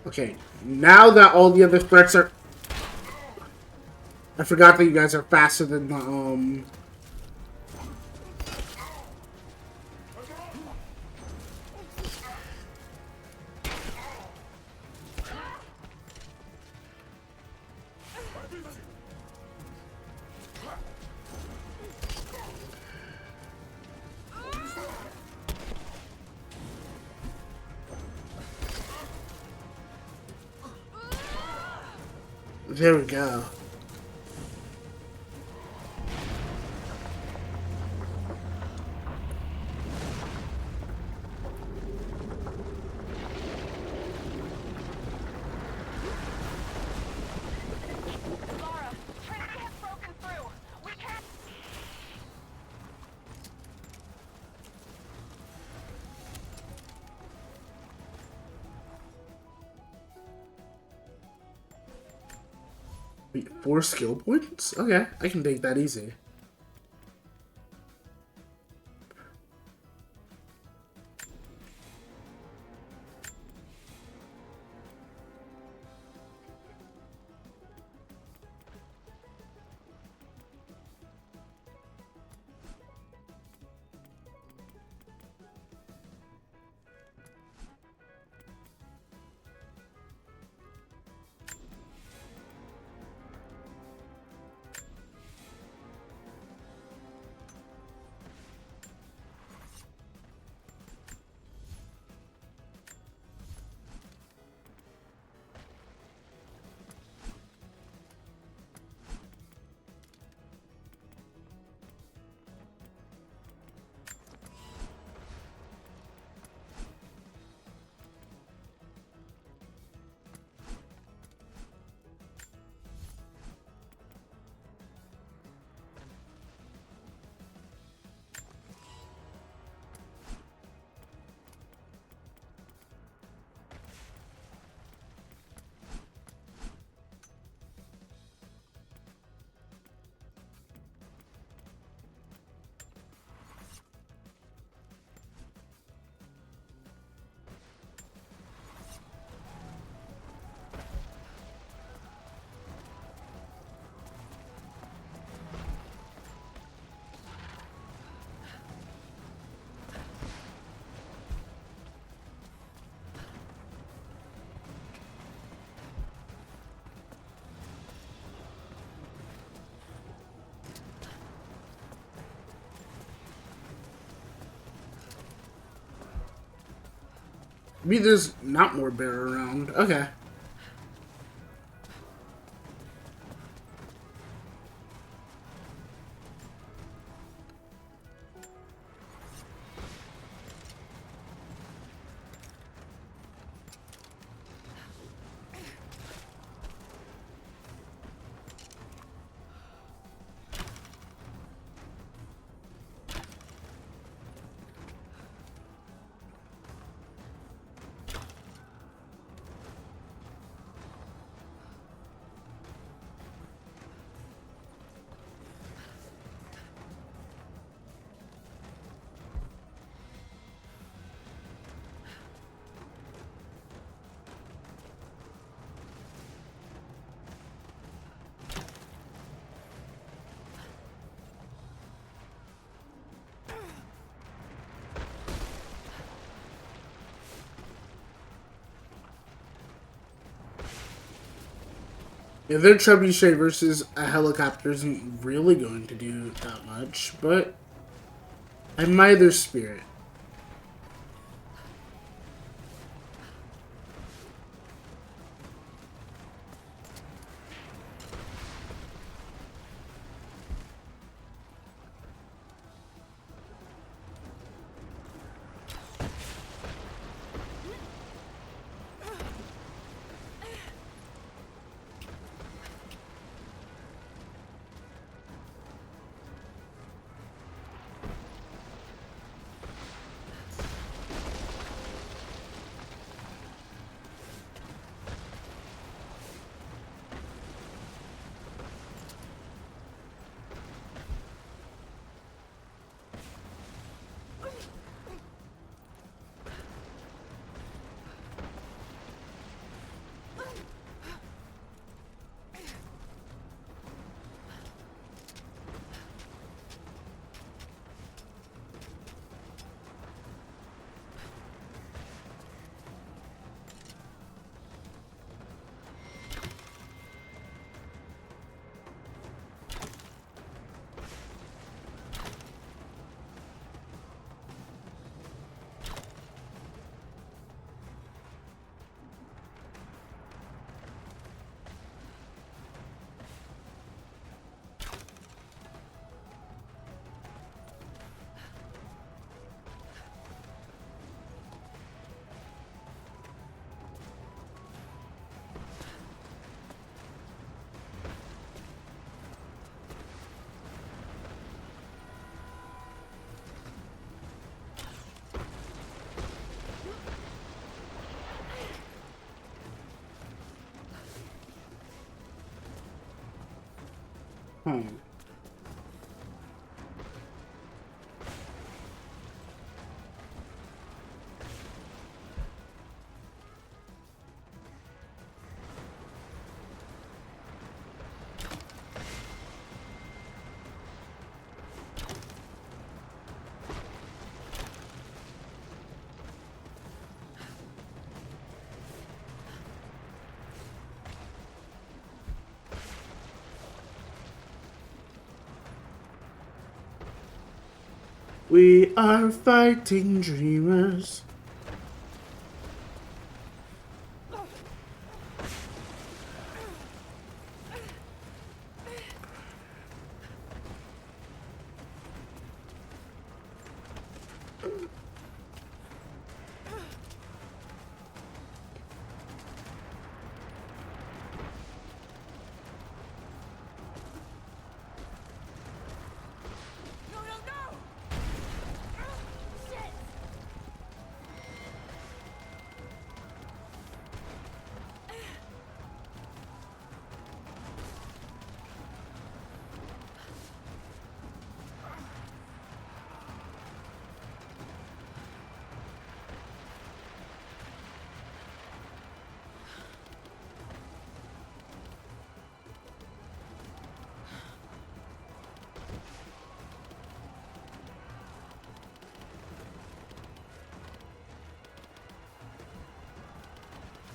okay, now that all the other threats are... I forgot that you guys are faster than the, There we go. Lara, Trinity has broken through. We can't... Wait, 4 skill points? Okay, I can take that easy. Maybe there's not more bear around. Okay. Yeah, their trebuchet versus a helicopter isn't really going to do that much, but I admire their spirit. We are fighting dreamers.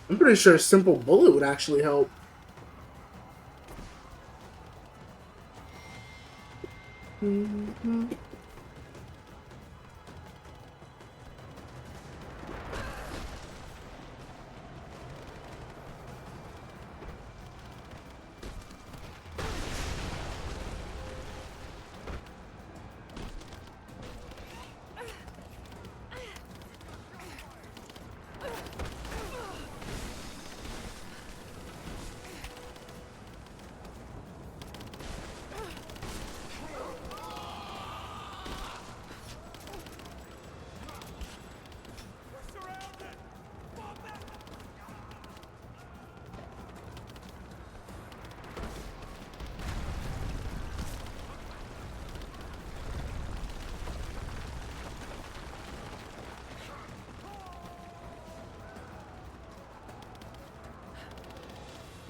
I'm pretty sure a simple bullet would actually help.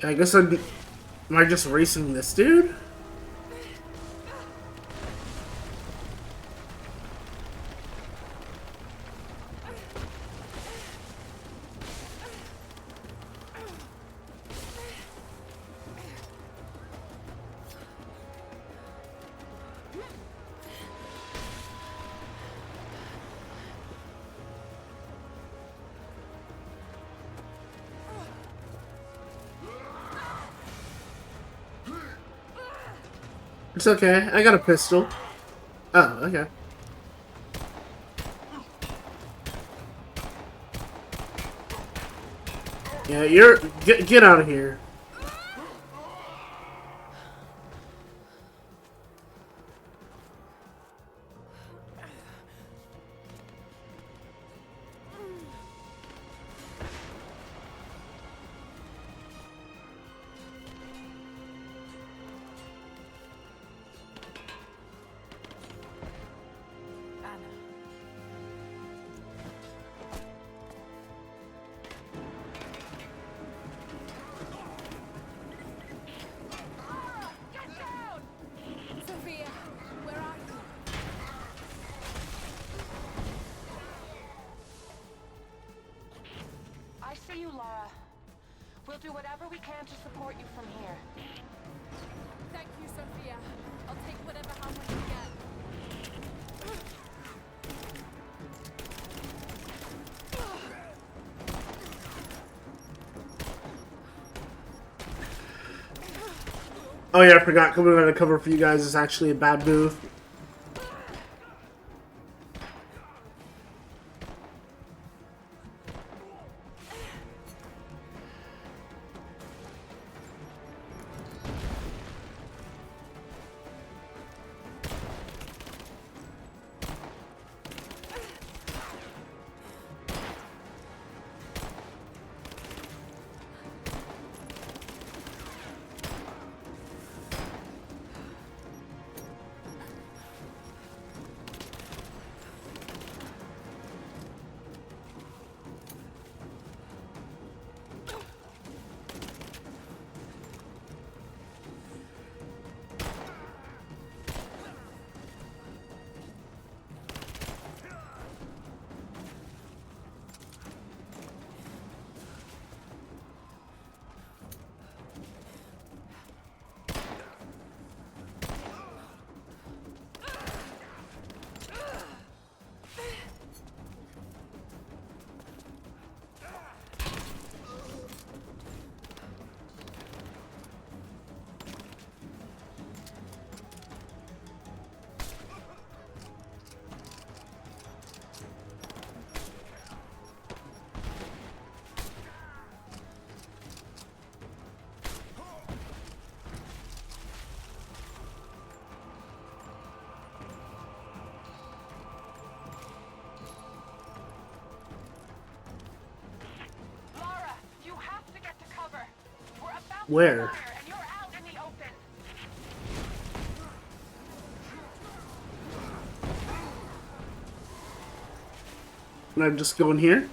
I guess am I just racing this dude? It's okay, I got a pistol. Oh, okay. Yeah, get out of here. I see you, Lara. We'll do whatever we can to support you from here. Thank you, Sophia. I'll take whatever help I can get. Oh yeah, I forgot coming on a cover for you guys is actually a bad move. Where? Fire, and you're out in the open. Can I just go in here?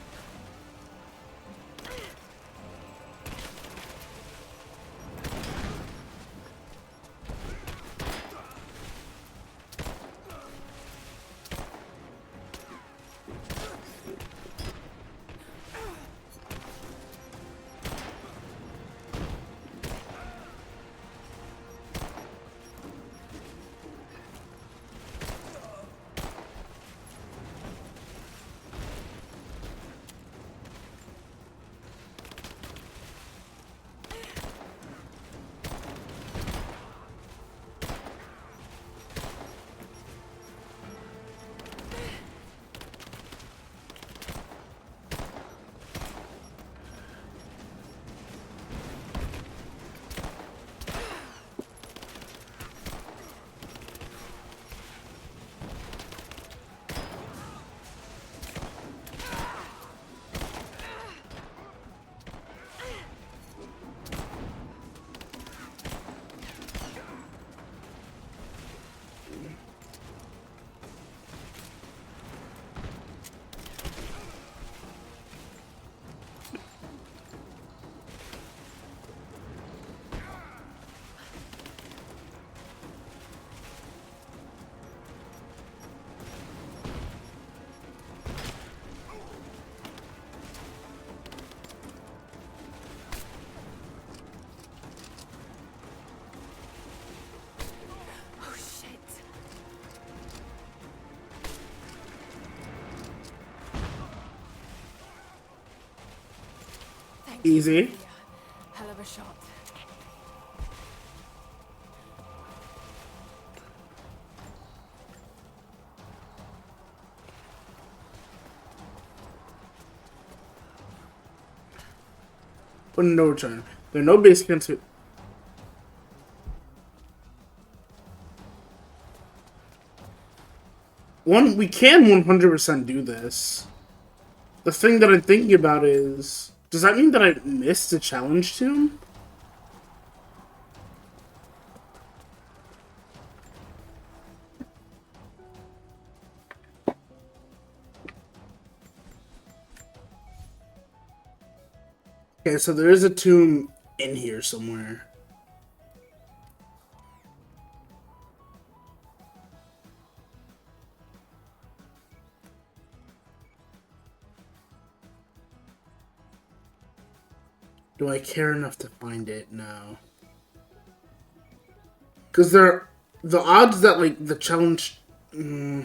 Oh shit. Thank you, Easy. Sophia. Hell of a shot. But no return. There are no base camps. We can 100% do this. The thing that I'm thinking about is, does that mean that I missed a challenge tomb? Okay, so there is a tomb in here somewhere. Do I care enough to find it? No. Because the odds that, like, the challenge... Yeah,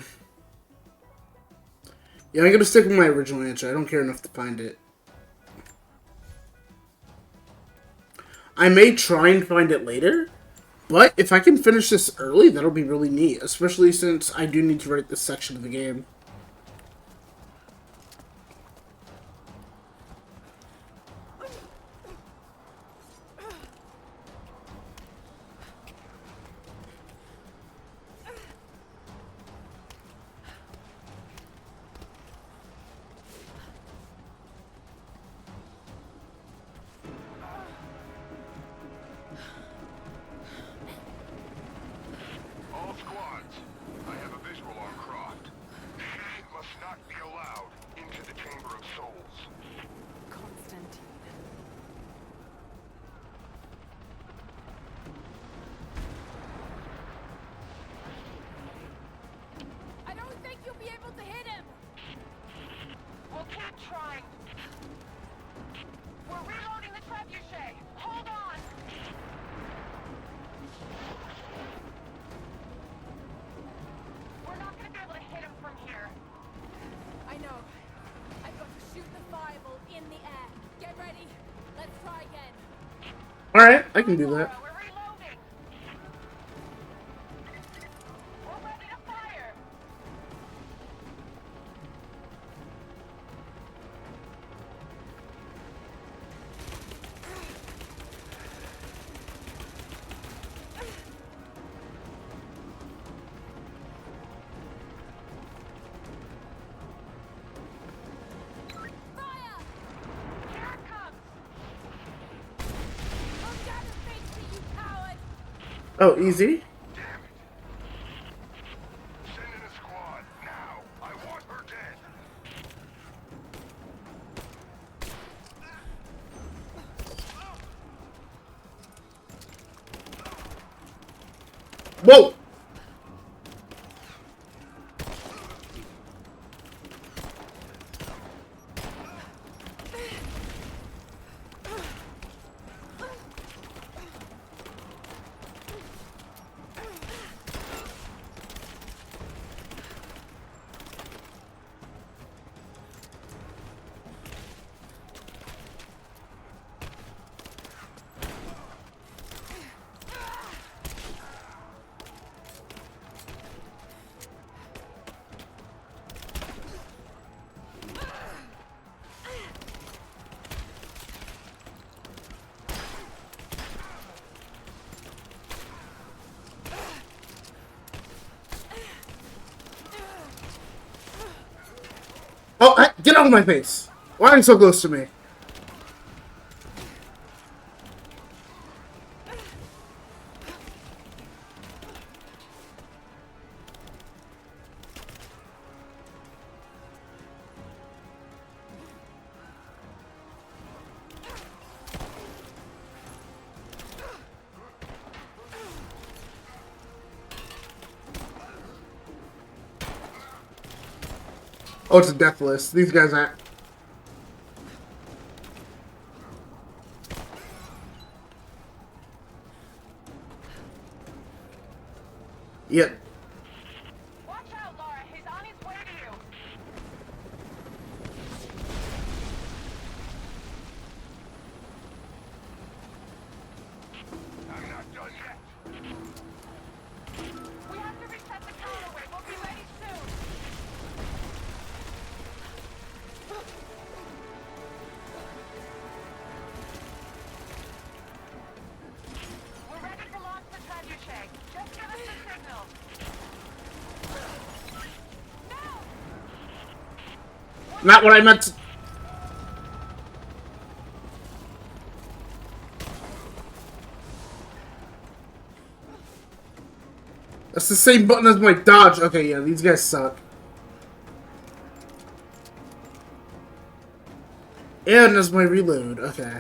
I'm gonna stick with my original answer. I don't care enough to find it. I may try and find it later, but if I can finish this early, that'll be really neat. Especially since I do need to write this section of the game. All squads, I have a visual on Croft. She must not be allowed into the Chamber of Souls. Constantine. I don't think you'll be able to hit him. We'll keep trying. We're reloading the trebuchet. Hold on. We're not gonna be able to hit him from here. I know. I've got to shoot the fireball in the air. Get ready. Let's try again. Alright, I can do that. We're reloading. We're ready to fire. Fire! Here it comes. Look at Oh, easy. Send in a squad, now. I want her dead. Whoa! Oh, get out of my face! Why are you so close to me? Oh, it's a death list. These guys aren't. Yep. Watch out, Laura. He's on his way to you. I'm not done yet. We have to reset the counterweight. We'll be ready soon. We're ready to launch the trebuchet. Just give us the signal. Not what I meant to... That's the same button as my dodge. Okay, yeah, these guys suck. And as my reload. Okay.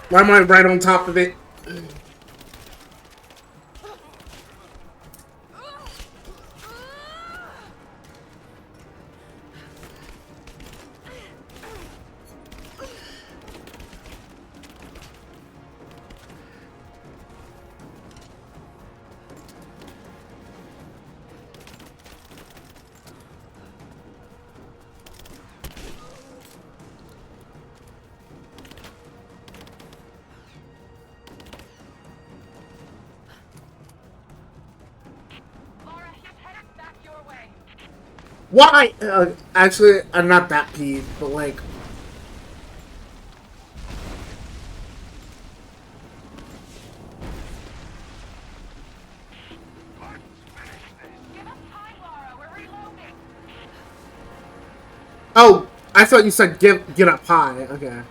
Why am I right on top of it? Laura, he's headed back your way. Why? Actually, I'm not that peeved, but like... Oh, I thought you said get up high. Okay.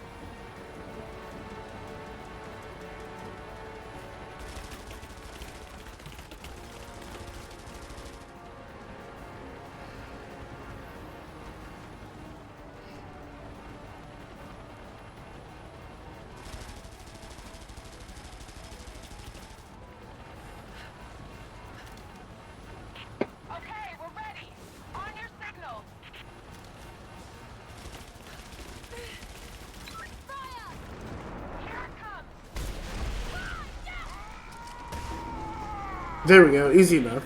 Okay, we're ready. On your signal. Here it comes. There we go. Easy enough.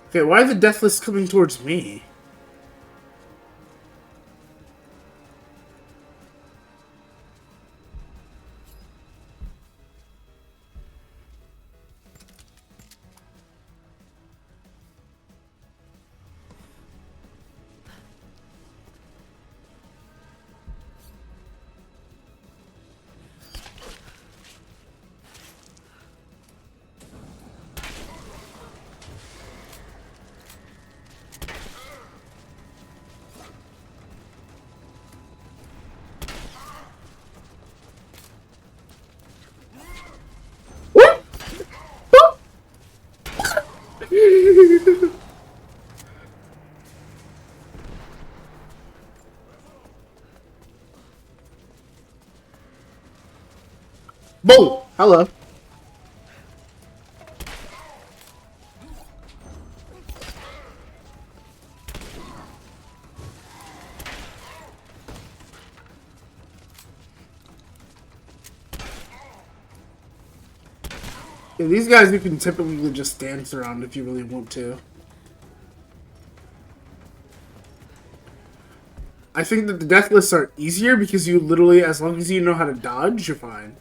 Okay, why are the Deathless coming towards me? What? Boom! Hello. Yeah, these guys you can typically just dance around if you really want to. I think that the Deathless are easier because you literally, as long as you know how to dodge, you're fine.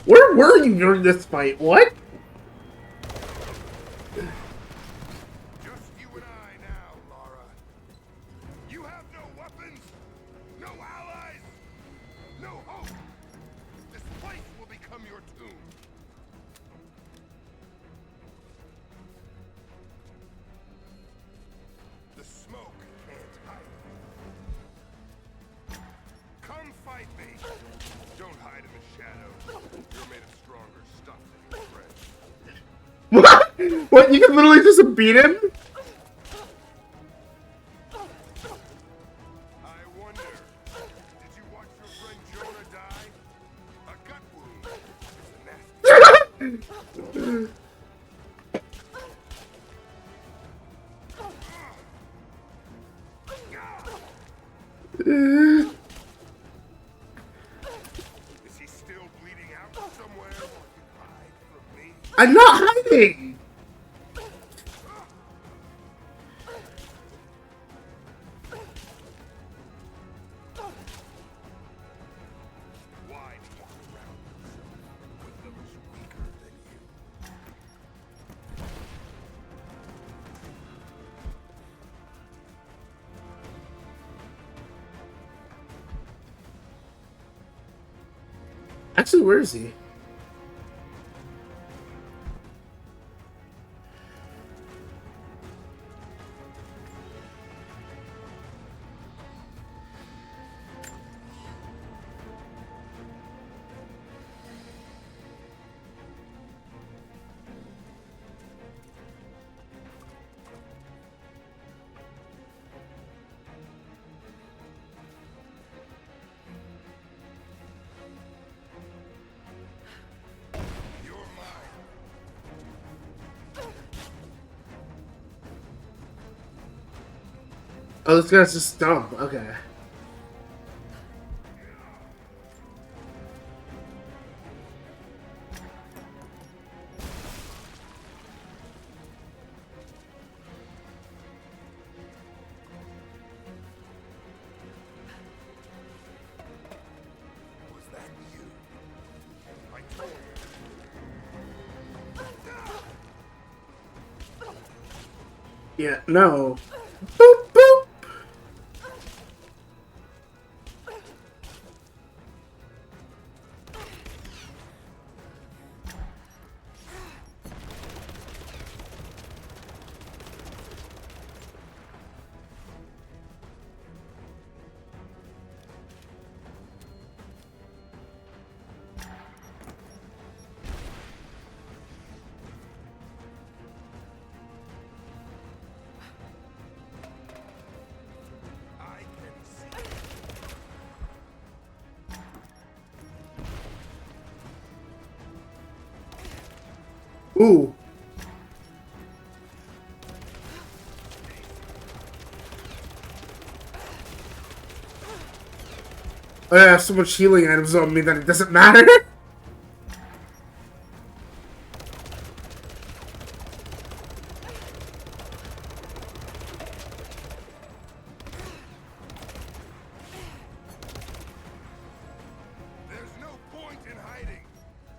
Where were you during this fight? What? Just you and I now, Lara. You have no weapons, no allies, no hope. This place will become your tomb. The smoke can't hide it. Come fight me. Don't hide in the shadows. You're made of stronger stuff than your friends. What? What? You can literally just beat him? I wonder, did you watch your friend Jonah die? A gut wound is a nasty. Is he still bleeding out somewhere? Hide from me. I'm not hiding! Why do you surround yourself with those weaker than you? Actually, where is he? You're mine. Oh, this guy's just dumb. Okay. Yeah, no. Boop, boop. I can see. Ooh. I have so much healing items on me that it doesn't matter. There's no point in hiding.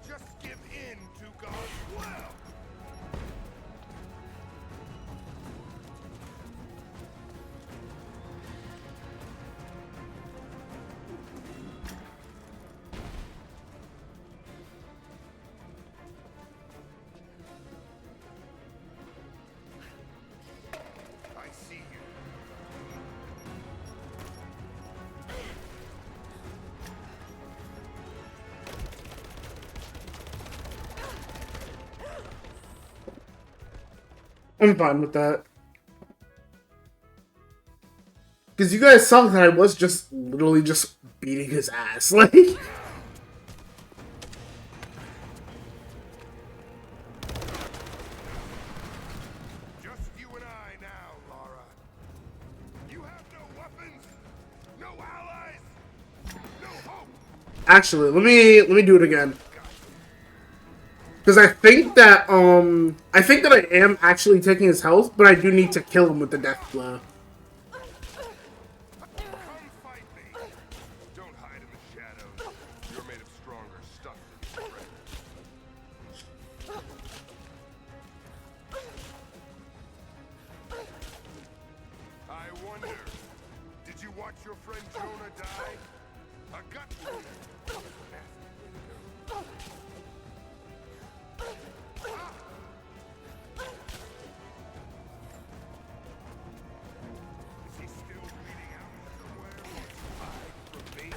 Just give in to God's will. I see you. I'm fine with that. Because you guys saw that I was just literally just beating his ass. Like, Just you and I now, Lara. You have no weapons, no allies, no hope. actually, let me do it again. Because I think that I am actually taking his health, but I do need to kill him with the death blow. Come fight me. Don't hide in the shadows. You're made of stronger stuff than your friends. I wonder, did you watch your friend Jonah die? A gut wound. Is he still bleeding out somewhere? Hide from me.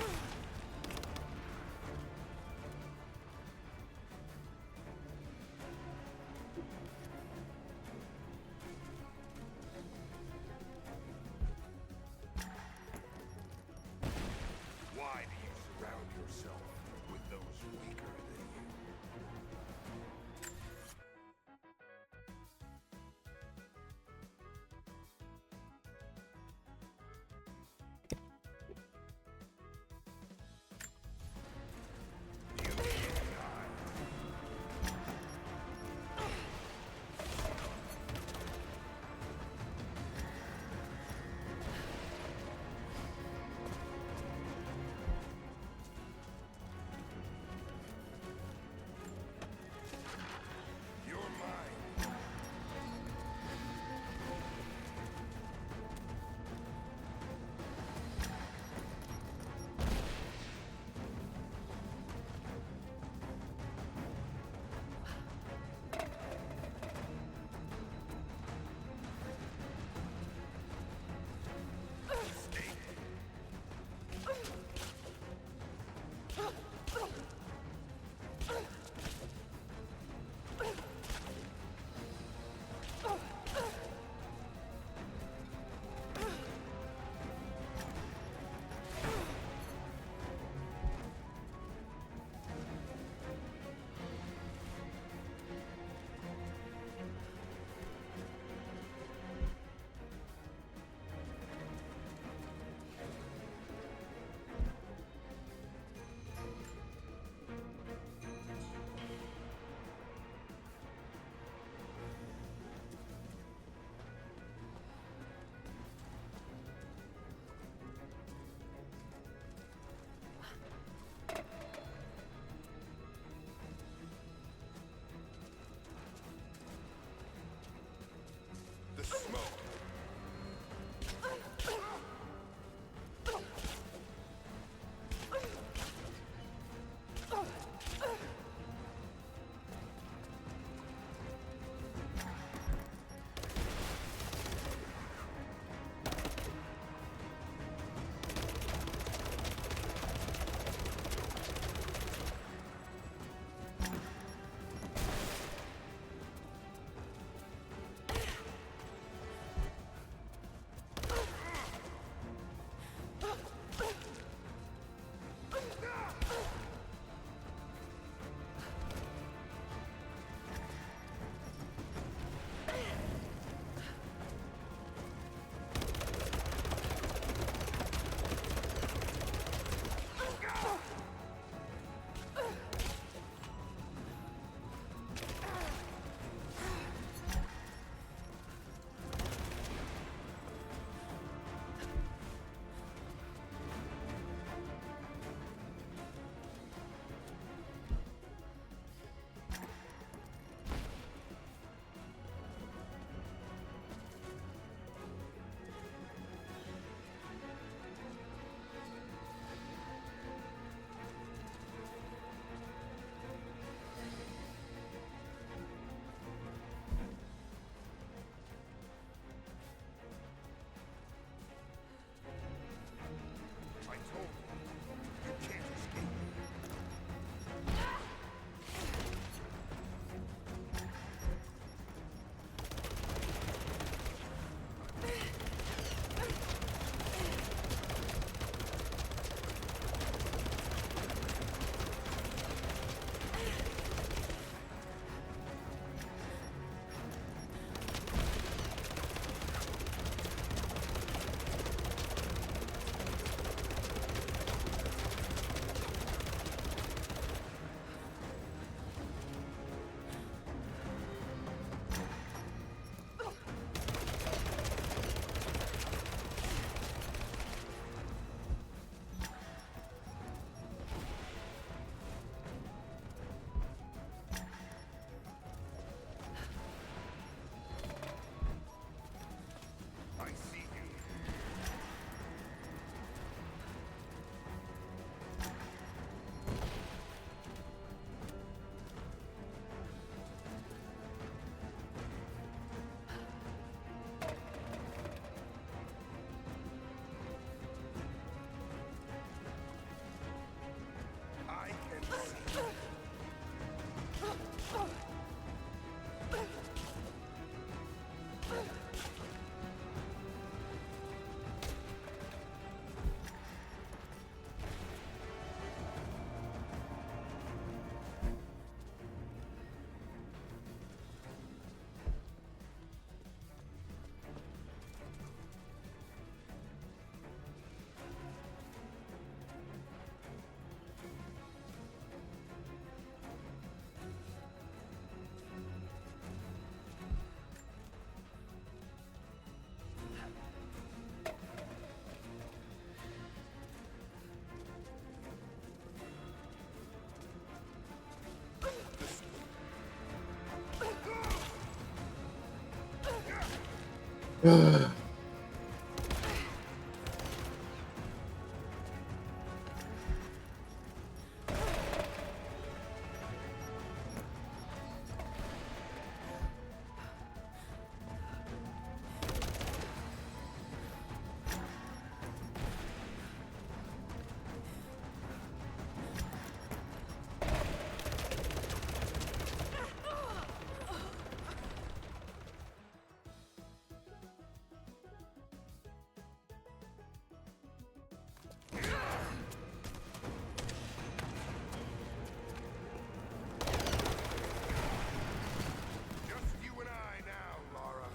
Just you and I now, Lara.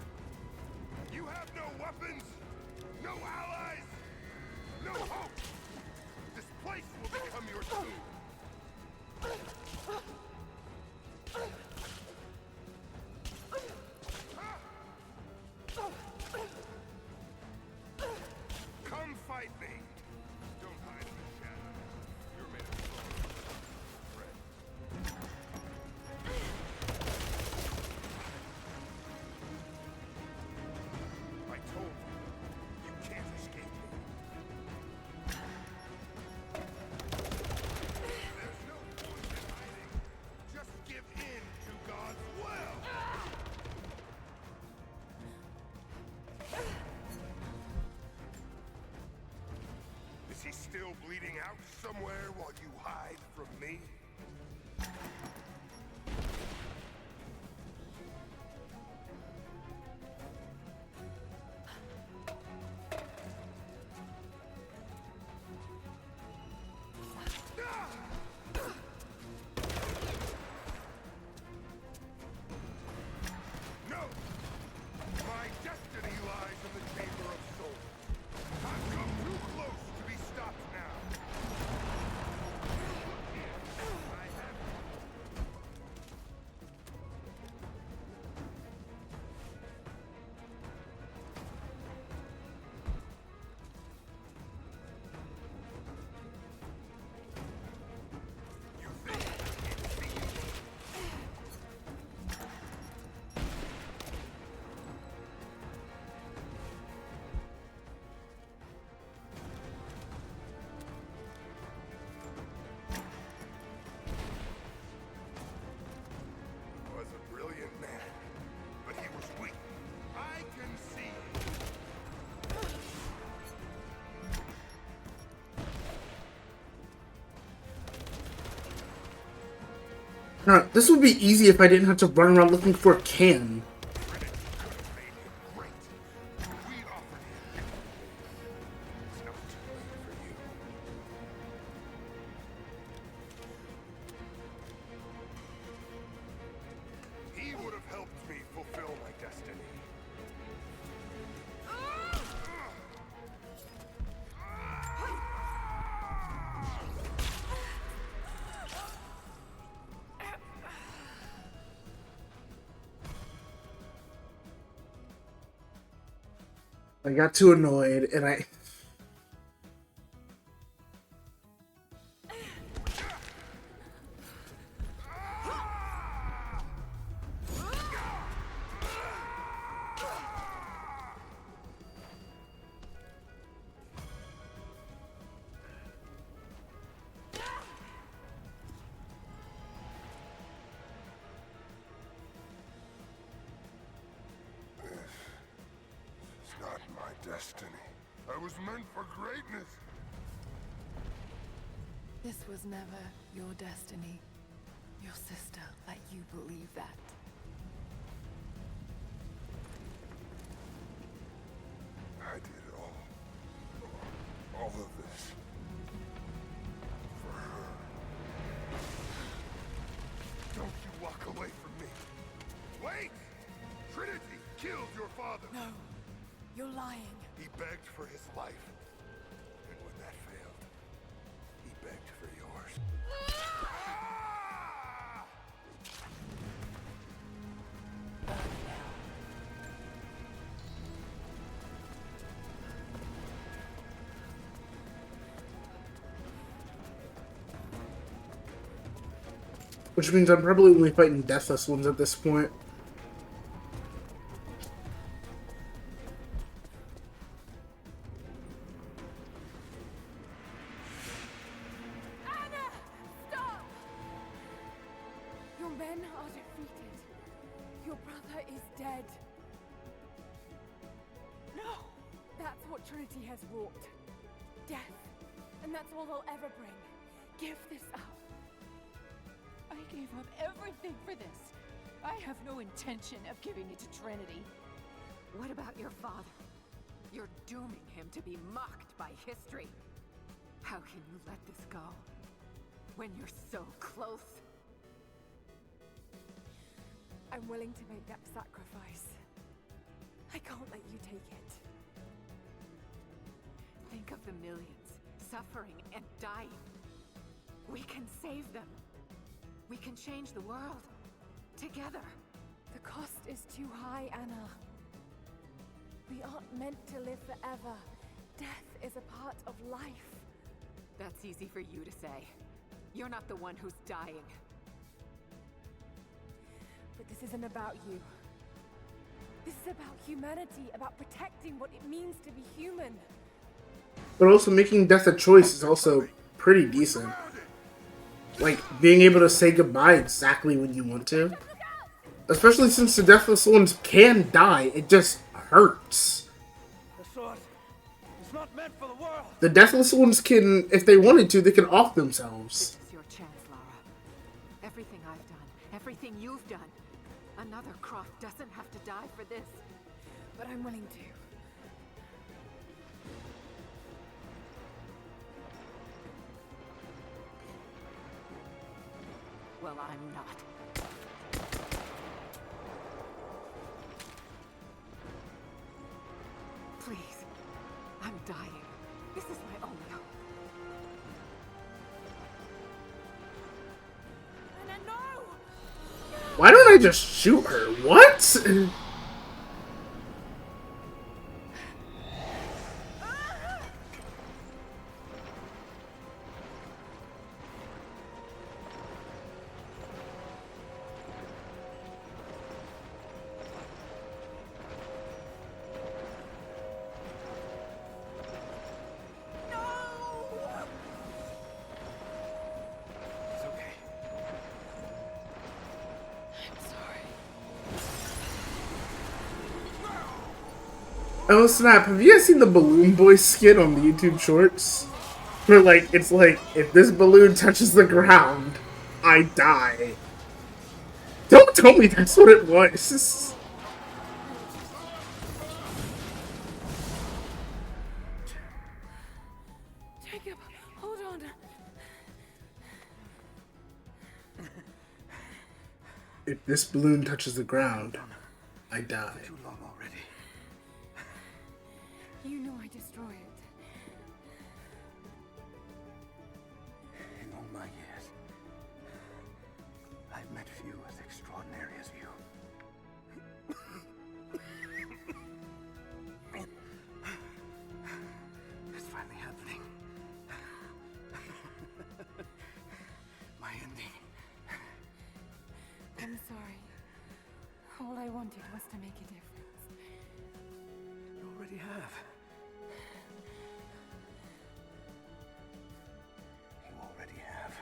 You have no weapons, no allies, no hope. This place will become your tomb. Come fight me. Don't hide in the shadows. You're made of stone. Fred. I told you, you can't escape me. There's no point in hiding. Just give in to God's will. Is he still bleeding out somewhere while you hide from me? No! My destiny lies in the Chamber of Souls. I've come too close to be stopped now. I have... You think it's easy? He was a brilliant man, but he was weak. I can see it. Now, this would be easy if I didn't have to run around looking for a can. Trinity could have made him great. We offered him. It's not too late for you. He would have helped me fulfill my destiny. I got too annoyed, and I... It's not my destiny. I was meant for greatness. This was never your destiny. Your sister let you believe that. I did all of this for her. Don't you walk away from me. Wait! Trinity killed your father. No, you're lying. He begged for his life. And when that failed, he begged for yours. Ah! Which means I'm probably only fighting deathless ones at this point. men are defeated. Your brother is dead. No! That's what Trinity has wrought. Death. And that's all they'll ever bring. Give this up. I gave up everything for this. I have no intention of giving it to Trinity. What about your father? You're dooming him to be mocked by history. How can you let this go? When you're so close? I'm willing to make that sacrifice. I can't let you take it. Think of the millions suffering and dying. We can save them. We can change the world. Together. The cost is too high, Anna. We aren't meant to live forever. Death is a part of life. That's easy for you to say. You're not the one who's dying. But this isn't about you. This is about humanity, about protecting what it means to be human. But also making death a choice is also pretty decent. Like, being able to say goodbye exactly when you want to. Especially since the Deathless Ones can die, it just hurts. The sword is not meant for the world. The Deathless Ones can, if they wanted to, they can off themselves. This is your chance, Lara. Everything I've done, everything you've done. Another Croft doesn't have to die for this. But I'm willing to. Well, I'm not. Please. I'm dying. This is my only hope. Anna, no! Why don't I just shoot her? What? Oh snap, have you guys seen the Balloon Boy skit on the YouTube Shorts? Where like, it's like, if this balloon touches the ground, I die. Don't tell me that's what it was. Jacob, hold on. If this balloon touches the ground, I die. Too long already. You know I destroy it. In all my years, I've met few as extraordinary as you. It's finally happening. My ending. I'm sorry. All I wanted was to make a difference. You already have. You already have.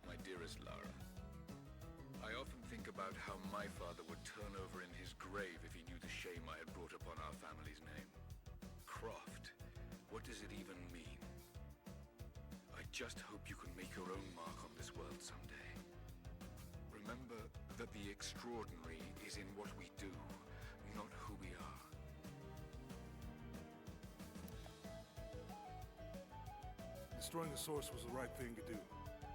My dearest Lara, I often think about how my father would turn over in his grave if he knew the shame I had brought upon our family's name. Croft, what does it even mean? I just hope you can make your own mark on this world someday. Remember that the extraordinary is in what we do, not who we are. Destroying the source was the right thing to do.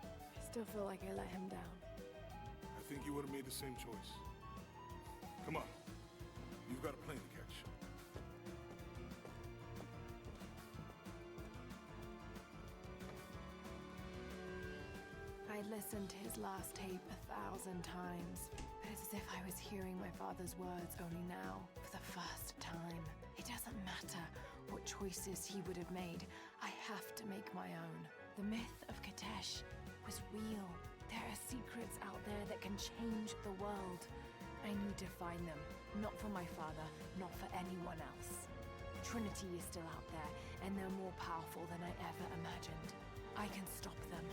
I still feel like I let him down. I think you would have made the same choice. Come on. You've got a plane to catch. I listened to his last tape 1,000 times, but it's as if I was hearing my father's words only now, for the first time. It doesn't matter what choices he would have made. I have to make my own. The myth of Katesh was real. There are secrets out there that can change the world. I need to find them. Not for my father, not for anyone else. Trinity is still out there, and they're more powerful than I ever imagined. I can stop them.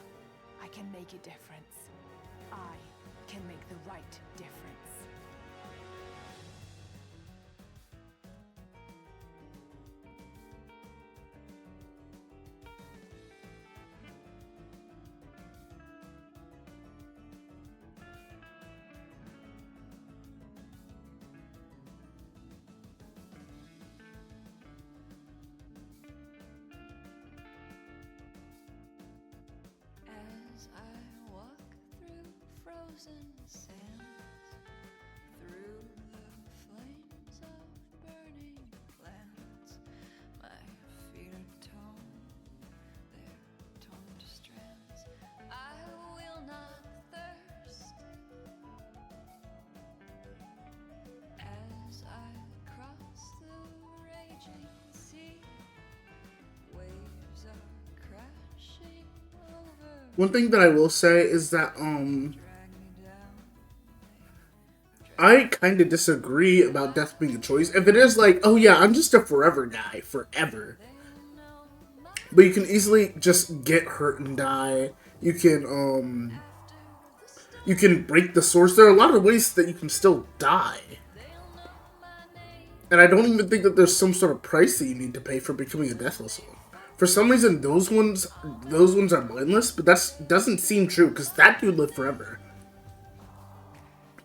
I can make a difference. I can make the right difference. As I walk through frozen sands, through the flames of burning lands, my feet are torn, they're torn to strands. I will not thirst as I cross the raging sea. Waves are crashing over. One thing that I will say is that I kind of disagree about death being a choice. If it is like, oh yeah, I'm just a forever guy, forever. But you can easily just get hurt and die. You can break the source. There are a lot of ways that you can still die. And I don't even think that there's some sort of price that you need to pay for becoming a deathless one. For some reason, those ones are mindless, but that doesn't seem true, because that dude lived forever.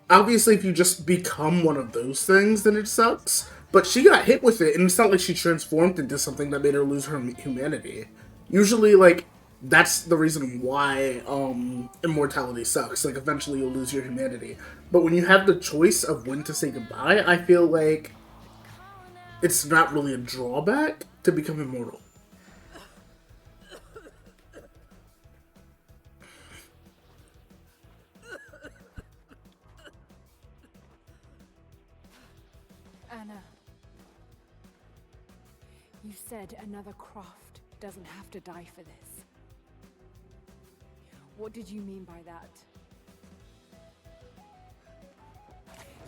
Obviously, if you just become one of those things, then it sucks. But she got hit with it, and it's not like she transformed into something that made her lose her humanity. Usually, like, that's the reason why immortality sucks. Like, eventually you'll lose your humanity. But when you have the choice of when to say goodbye, I feel like it's not really a drawback to become immortal. Anna, you said another Croft doesn't have to die for this. What did you mean by that?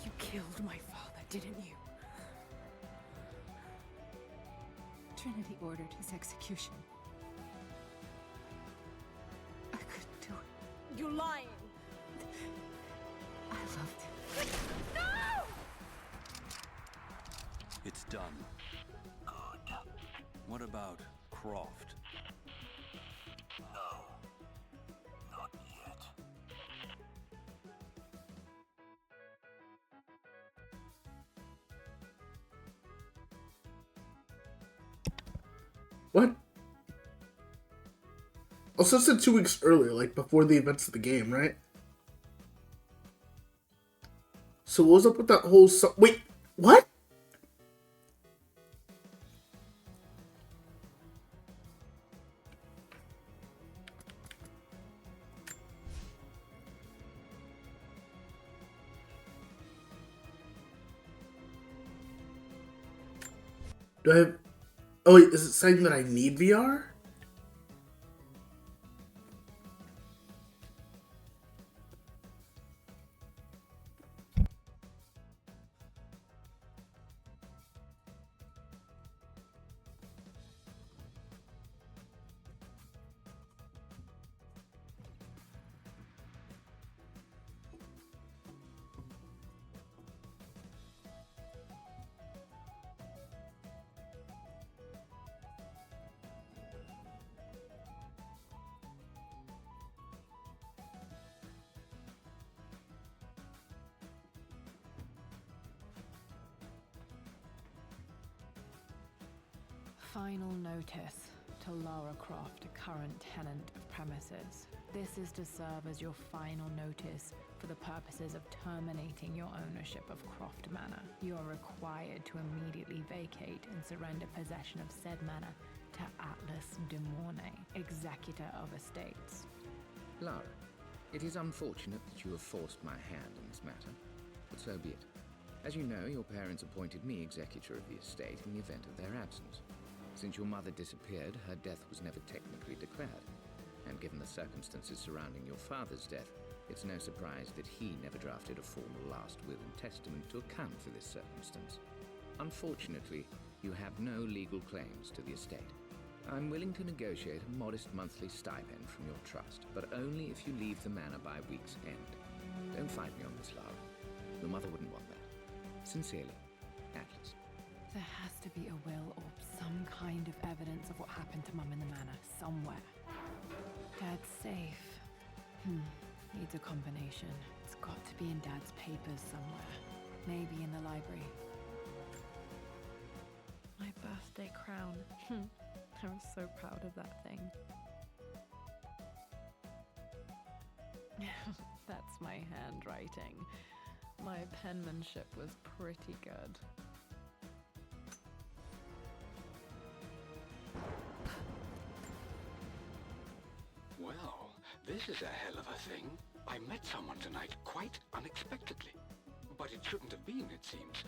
You killed my father, didn't you? Trinity ordered his execution. I couldn't do it. You're lying! I loved him. No! It's done. Good. What about Croft? No. Not yet. What? Also, it said 2 weeks earlier, like before the events of the game, right? So what was up with that whole wait, what? Do I have... Oh wait, is it saying that I need VR? Final notice to Lara Croft, current tenant of premises. This is to serve as your final notice for the purposes of terminating your ownership of Croft Manor. You are required to immediately vacate and surrender possession of said manor to Atlas de Mornay, executor of estates. Lara, it is unfortunate that you have forced my hand in this matter, but so be it. As you know, your parents appointed me executor of the estate in the event of their absence. Since your mother disappeared, her death was never technically declared. And given the circumstances surrounding your father's death, It's no surprise that he never drafted a formal last will and testament to account for this circumstance. Unfortunately, you have no legal claims to the estate. I'm willing to negotiate a modest monthly stipend from your trust, but only if you leave the manor by week's end. Don't fight me on this, Lara. Your mother wouldn't want that. Sincerely, Atlas. There has to be a will or some kind of evidence of what happened to Mum in the manor somewhere. Dad's safe. Needs a combination. It's got to be in Dad's papers somewhere. Maybe in the library. My birthday crown. I was so proud of that thing. That's my handwriting. My penmanship was pretty good. Well, this is a hell of a thing. I met someone tonight quite unexpectedly. But it shouldn't have been, it seems.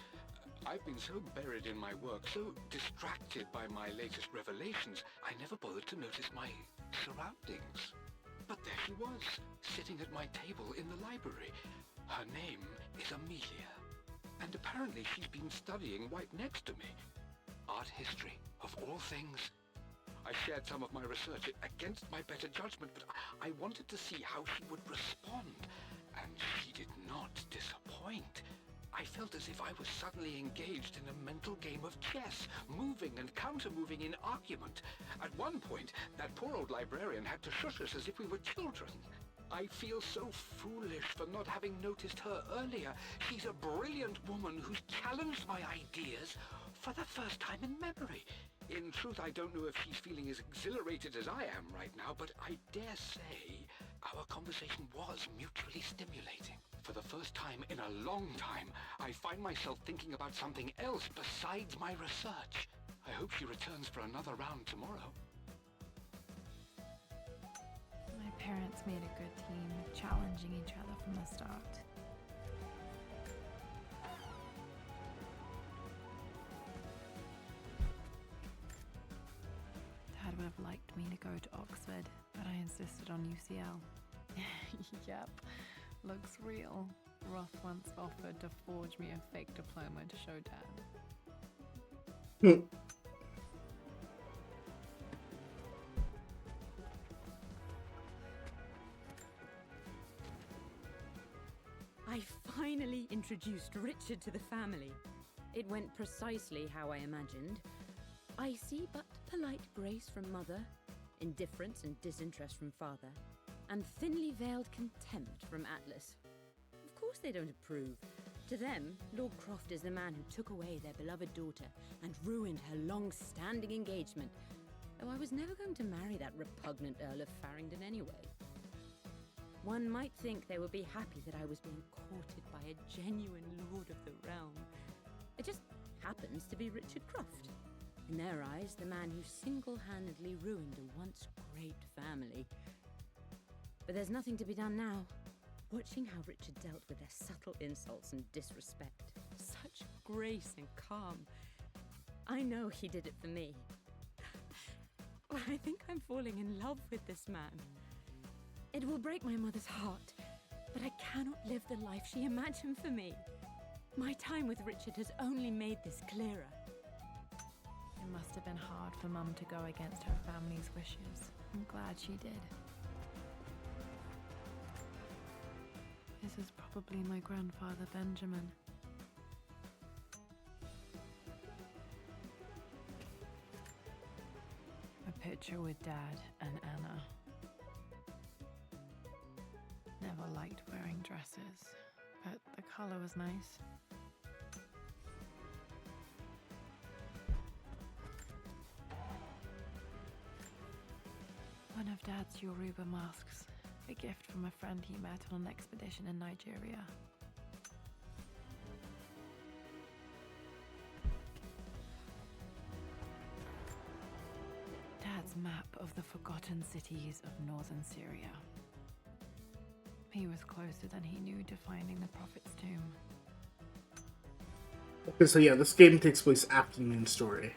I've been so buried in my work, so distracted by my latest revelations, I never bothered to notice my surroundings. But there she was, sitting at my table in the library. Her name is Amelia. And apparently she's been studying right next to me. Art history, of all things. I shared some of my research against my better judgment, but I wanted to see how she would respond. And she did not disappoint. I felt as if I was suddenly engaged in a mental game of chess, moving and counter-moving in argument. At one point, that poor old librarian had to shush us as if we were children. I feel so foolish for not having noticed her earlier. She's a brilliant woman who's challenged my ideas for the first time in memory. In truth, I don't know if she's feeling as exhilarated as I am right now, but I dare say our conversation was mutually stimulating. For the first time in a long time, I find myself thinking about something else besides my research. I hope she returns for another round tomorrow. My parents made a good team, challenging each other from the start. Dad would have liked me to go to Oxford, but I insisted on UCL. Yep, looks real. Roth once offered to forge me a fake diploma to show Dad. I finally introduced Richard to the family. It went precisely how I imagined. I see but polite grace from mother, indifference and disinterest from father, and thinly veiled contempt from Atlas. Of course they don't approve. To them, Lord Croft is the man who took away their beloved daughter and ruined her long-standing engagement, though I was never going to marry that repugnant Earl of Farringdon anyway. One might think they would be happy that I was being courted by a genuine Lord of the Realm. It just happens to be Richard Croft. In their eyes, the man who single-handedly ruined a once great family. But there's nothing to be done now. Watching how Richard dealt with their subtle insults and disrespect. Such grace and calm. I know he did it for me. I think I'm falling in love with this man. It will break my mother's heart, but I cannot live the life she imagined for me. My time with Richard has only made this clearer. It must have been hard for Mum to go against her family's wishes. I'm glad she did. This is probably my grandfather, Benjamin. A picture with Dad and Anna. Never liked wearing dresses, but the color was nice. One of Dad's Yoruba masks, a gift from a friend he met on an expedition in Nigeria. Dad's map of the forgotten cities of northern Syria. He was closer than he knew to finding the Prophet's tomb. Okay, so yeah, this game takes place after the main story.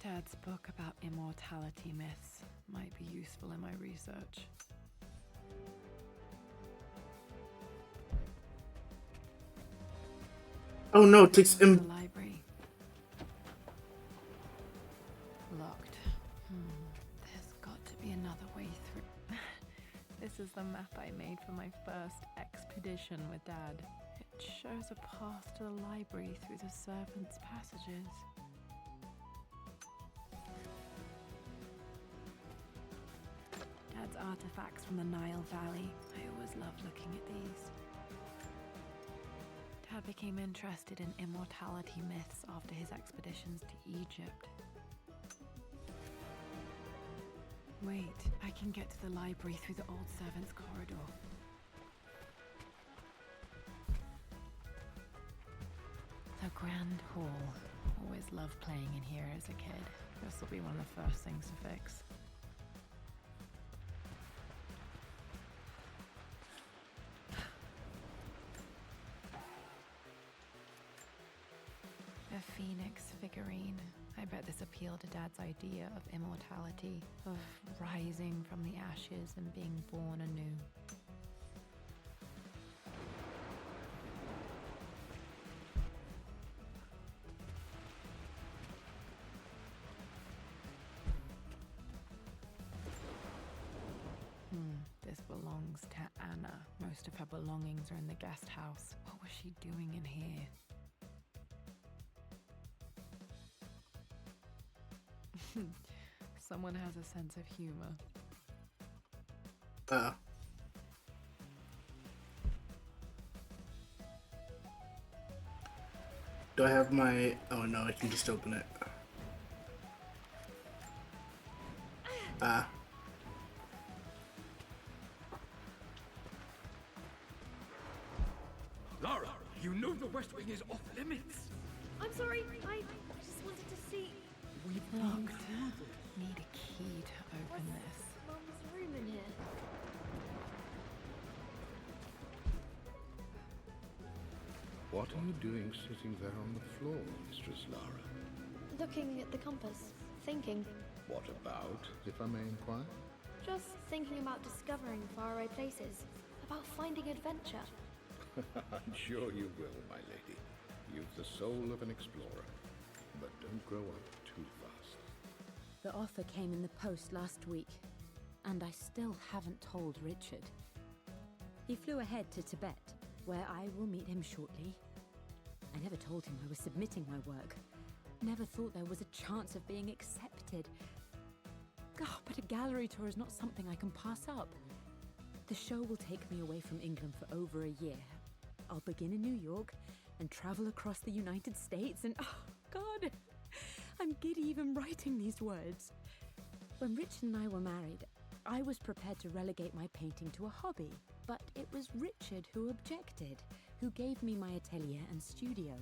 Dad's book about immortality immortality myths might be useful in my research. Oh no, it takes The library. Locked. There's got to be another way through. This is the map I made for my first expedition with Dad. It shows a path to the library through the servants' passages. Dad's artifacts from the Nile Valley. I always loved looking at these. Dad became interested in immortality myths after his expeditions to Egypt. Wait, I can get to the library through the old servants' corridor. The Grand Hall. Always loved playing in here as a kid. This will be one of the first things to fix. A phoenix figurine. I bet this appealed to Dad's idea of immortality, of rising from the ashes and being born anew. This belongs to Anna. Most of her belongings are in the guest house. What was she doing in here? Someone has a sense of humor. Do I have my... Oh no, I can just open it. Lara, you know the West Wing is off limits. I'm sorry, I just wanted to see. We've Locked. Need a key to open this. Mum's room in here. What are you doing sitting there on the floor, Mistress Lara? Looking at the compass, thinking. What about, if I may inquire? Just thinking about discovering faraway places, about finding adventure. I'm sure you will, my lady. You've the soul of an explorer. But don't grow up too fast. The offer came in the post last week, and I still haven't told Richard. He flew ahead to Tibet, where I will meet him shortly. I never told him I was submitting my work. Never thought there was a chance of being accepted. God, but a gallery tour is not something I can pass up. The show will take me away from England for over a year. I'll begin in New York and travel across the United States and, oh God, I'm giddy even writing these words. When Richard and I were married, I was prepared to relegate my painting to a hobby, but it was Richard who objected, who gave me my atelier and studio.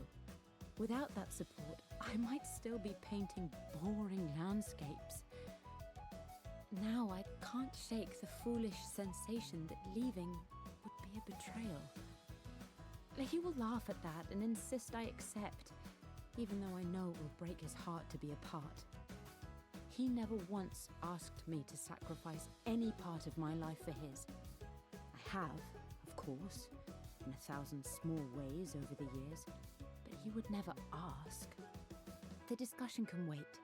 Without that support, I might still be painting boring landscapes. Now I can't shake the foolish sensation that leaving would be a betrayal. He will laugh at that and insist I accept, even though I know it will break his heart to be apart. He never once asked me to sacrifice any part of my life for his. I have, of course, in 1,000 small ways over the years, but he would never ask. The discussion can wait,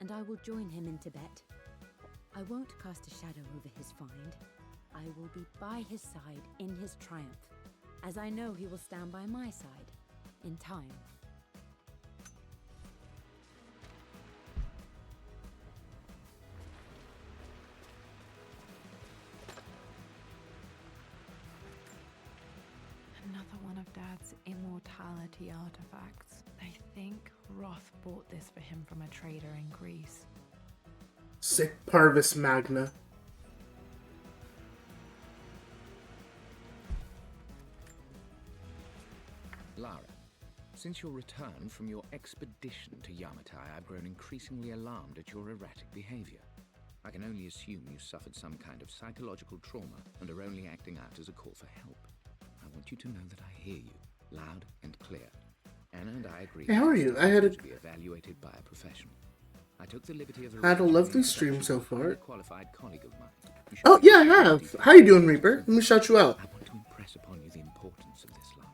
and I will join him in Tibet. I won't cast a shadow over his find. I will be by his side in his triumph, as I know he will stand by my side, in time. Another one of Dad's immortality artifacts. I think Roth bought this for him from a trader in Greece. Sic Parvis Magna. Lara, since your return from your expedition to Yamatai, I've grown increasingly alarmed at your erratic behavior. I can only assume you suffered some kind of psychological trauma and are only acting out as a call for help. I want you to know that I hear you, loud and clear. Anna and I agree. Hey, how are you? I had to be evaluated by a professional. I took the liberty of Had a arranging lovely the stream introduction so of a far. qualified colleague of mine. You should Oh, yeah, I have. How you doing, Reaper? Let me shout you out. I want to impress upon you the importance of this, Lara.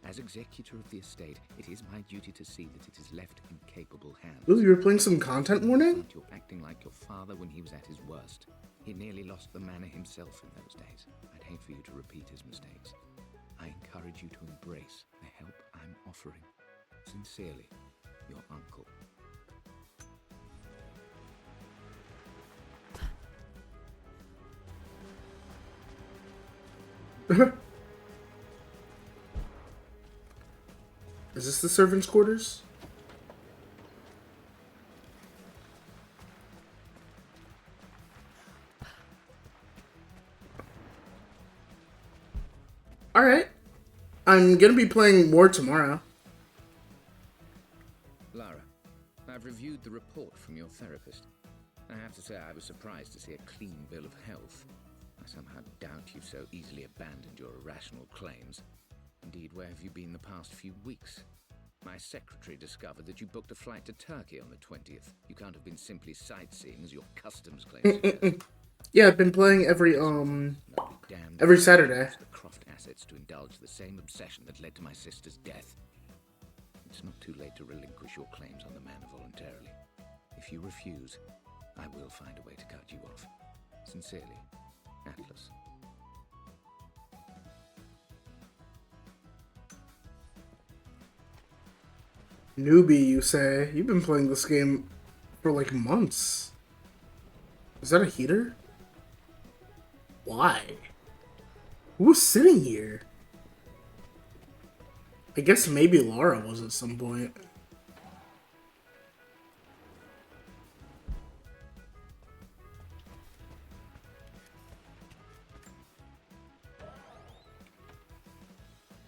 As executor of the estate, it is my duty to see that it is left in capable hands. Ooh, you were playing some content warning? You're acting like your father when he was at his worst. He nearly lost the manor himself in those days. I'd hate for you to repeat his mistakes. I encourage you to embrace the help I'm offering. Sincerely, your uncle. Is this the servants' quarters? Alright. I'm gonna be playing more tomorrow. Lara, I've reviewed the report from your therapist. I have to say I was surprised to see a clean bill of health. I somehow doubt you've so easily abandoned your irrational claims. Indeed, where have you been the past few weeks? My secretary discovered that you booked a flight to Turkey on the 20th. You can't have been simply sightseeing as your customs claims suggest. Yeah, I've been playing every Saturday. The Croft assets to indulge the same obsession that led to my sister's death. It's not too late to relinquish your claims on the manor voluntarily. If you refuse, I will find a way to cut you off. Sincerely, Atlas. Newbie, you say? You've been playing this game for like months. Is that a heater? Why? Who's sitting here? I guess maybe Lara was at some point.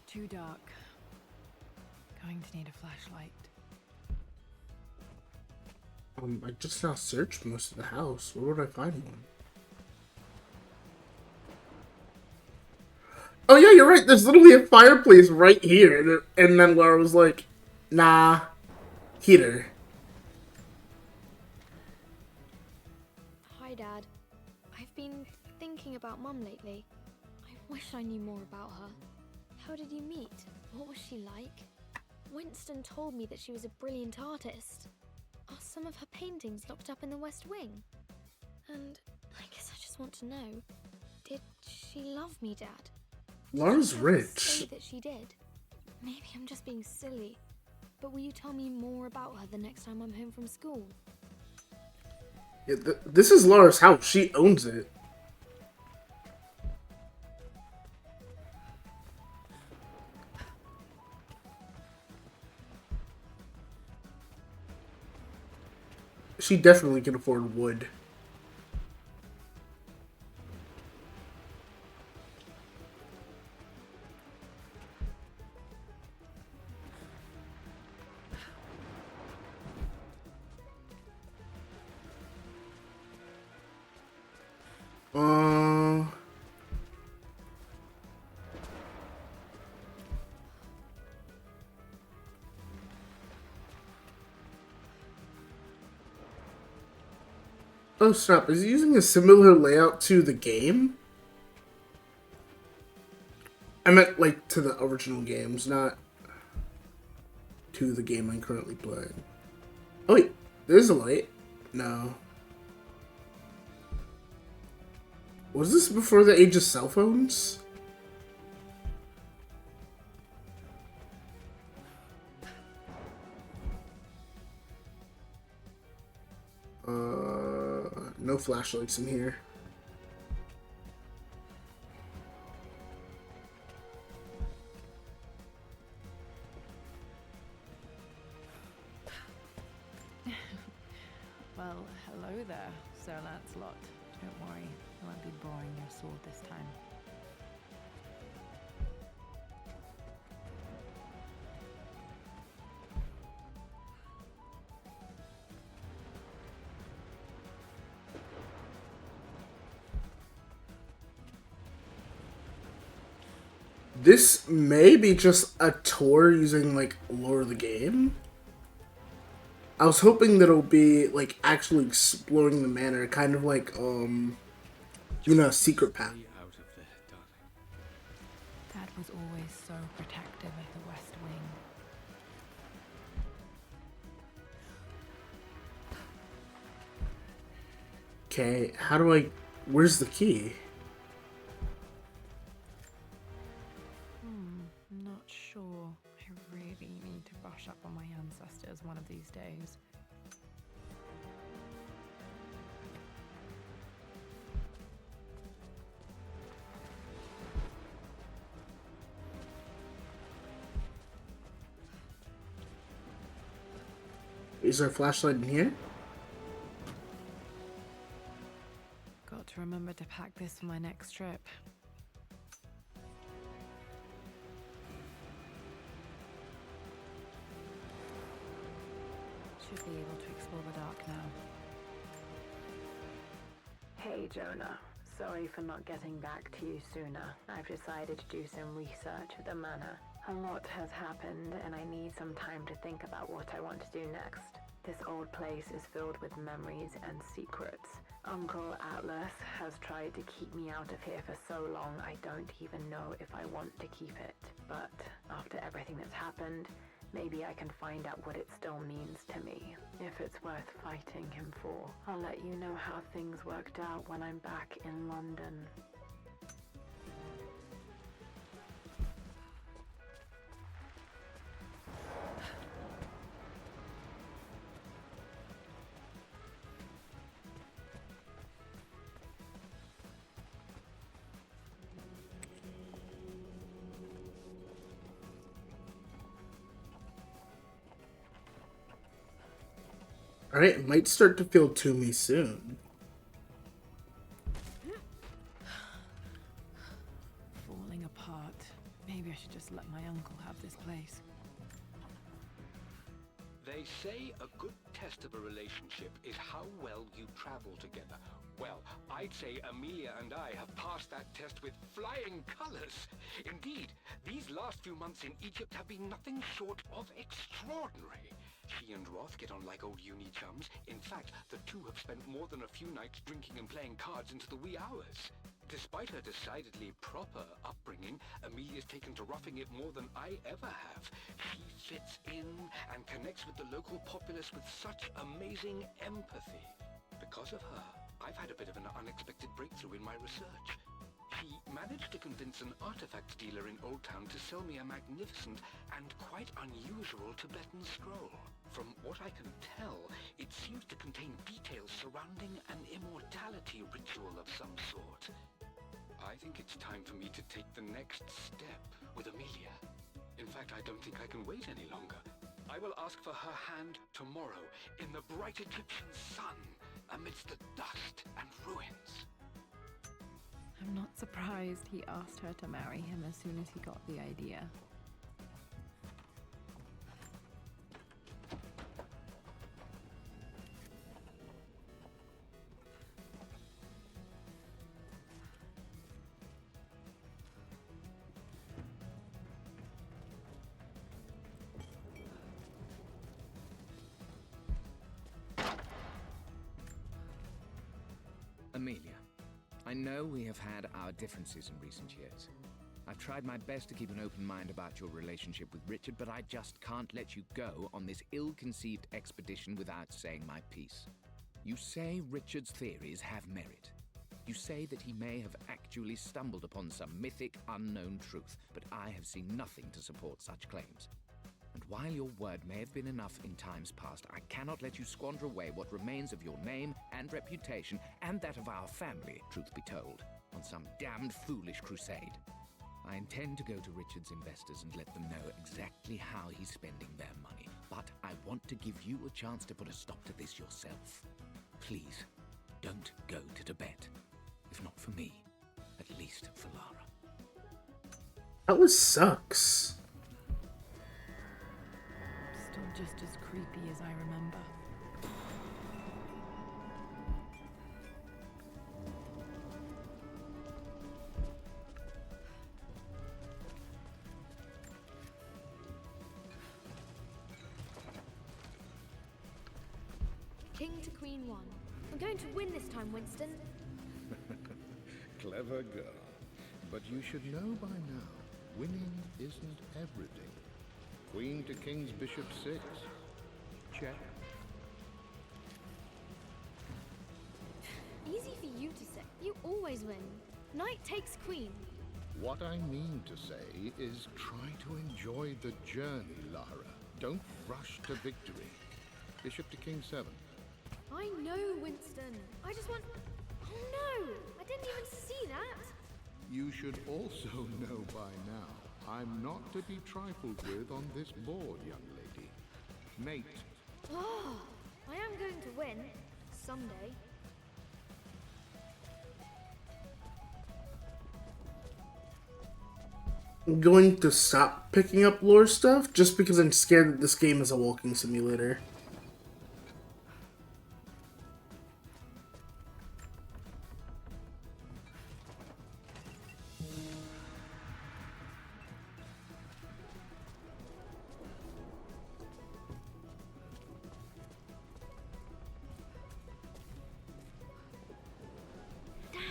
Too dark. Going to need a flashlight. I just now searched most of the house. Where would I find one? Oh yeah, you're right. There's literally a fireplace right here. And then Lara was like, nah, heater. Hi, Dad. I've been thinking about Mum lately. I wish I knew more about her. How did you meet? What was she like? Winston told me that she was a brilliant artist. Are some of her paintings locked up in the West Wing? And I guess I just want to know, did she love me, Dad? Lara's Say rich. that she did. Maybe I'm just being silly, but will you tell me more about her the next time I'm home from school? Yeah, this is Lara's house. She owns it. She definitely can afford wood. Oh snap, is he using a similar layout to the game? I meant like to the original games, not to the game I'm currently playing. Oh wait, there's a light. No. Was this before the age of cell phones? No flashlights in here. Well, hello there, Sir Lancelot. Don't worry, I won't be boring your sword this time. This may be just a tour using, like, lore of the game. I was hoping that it'll be, like, actually exploring the manor, kind of like, Secret Path. Dad was always so protective of the West Wing. Okay, how do I... Where's the key? Not sure. I really need to brush up on my ancestors one of these days. Is there a flashlight in here? Got to remember to pack this for my next trip. Should be able to explore the dark now. Hey, Jonah. Sorry for not getting back to you sooner. I've decided to do some research at the manor. A lot has happened, and I need some time to think about what I want to do next. This old place is filled with memories and secrets. Uncle Atlas has tried to keep me out of here for so long I don't even know if I want to keep it. But after everything that's happened, maybe I can find out what it still means to me. If it's worth fighting him for, I'll let you know how things worked out when I'm back in London. Alright, it might start to feel to me soon. Falling apart. Maybe I should just let my uncle have this place. They say a good test of a relationship is how well you travel together. Well, I'd say Amelia and I have passed that test with flying colors. Indeed, these last few months in Egypt have been nothing short of extraordinary. She and Roth get on like old uni chums. In fact, the two have spent more than a few nights drinking and playing cards into the wee hours. Despite her decidedly proper upbringing, Amelia's taken to roughing it more than I ever have. She fits in and connects with the local populace with such amazing empathy. Because of her, I've had a bit of an unexpected breakthrough in my research. She managed to convince an artifact dealer in Old Town to sell me a magnificent and quite unusual Tibetan scroll. From what I can tell, it seems to contain details surrounding an immortality ritual of some sort. I think it's time for me to take the next step with Amelia. In fact, I don't think I can wait any longer. I will ask for her hand tomorrow in the bright Egyptian sun amidst the dust and ruins. I'm not surprised he asked her to marry him as soon as he got the idea. Amelia, I know we have had our differences in recent years. I've tried my best to keep an open mind about your relationship with Richard, but I just can't let you go on this ill-conceived expedition without saying my piece. You say Richard's theories have merit. You say that he may have actually stumbled upon some mythic, unknown truth, but I have seen nothing to support such claims. And while your word may have been enough in times past, I cannot let you squander away what remains of your name and reputation, and that of our family, truth be told, on some damned foolish crusade. I intend to go to Richard's investors and let them know exactly how he's spending their money, but I want to give you a chance to put a stop to this yourself. Please, don't go to Tibet. If not for me, at least for Lara. That was sucks. Still just as creepy as I remember. King to Queen 1. I'm going to win this time, Winston. Clever girl. But you should know by now, winning isn't everything. Queen to King's Bishop 6. Check. Easy for you to say. You always win. Knight takes Queen. What I mean to say is try to enjoy the journey, Lara. Don't rush to victory. Bishop to King 7. I know, Winston. I just want... Oh no! I didn't even see that! You should also know by now, I'm not to be trifled with on this board, young lady. Mate. Oh, I am going to win. Someday. I'm going to stop picking up lore stuff just because I'm scared that this game is a walking simulator. Dad,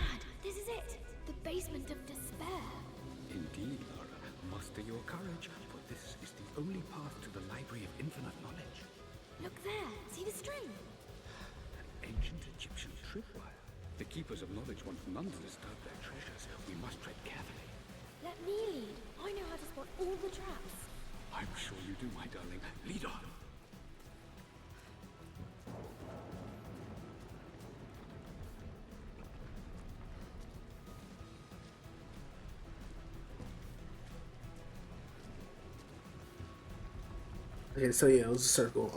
this is it! The basement of despair. Indeed, Lara. Muster your courage, for this is the only path to the Library of Infinite Knowledge. Look there. See the string? An ancient Egyptian tripwire. The Keepers of Knowledge want none to disturb their treasures. We must tread carefully. Let me lead. I know how to spot all the traps. I'm sure you do, my darling. Lead on. Okay, so yeah, it was a circle.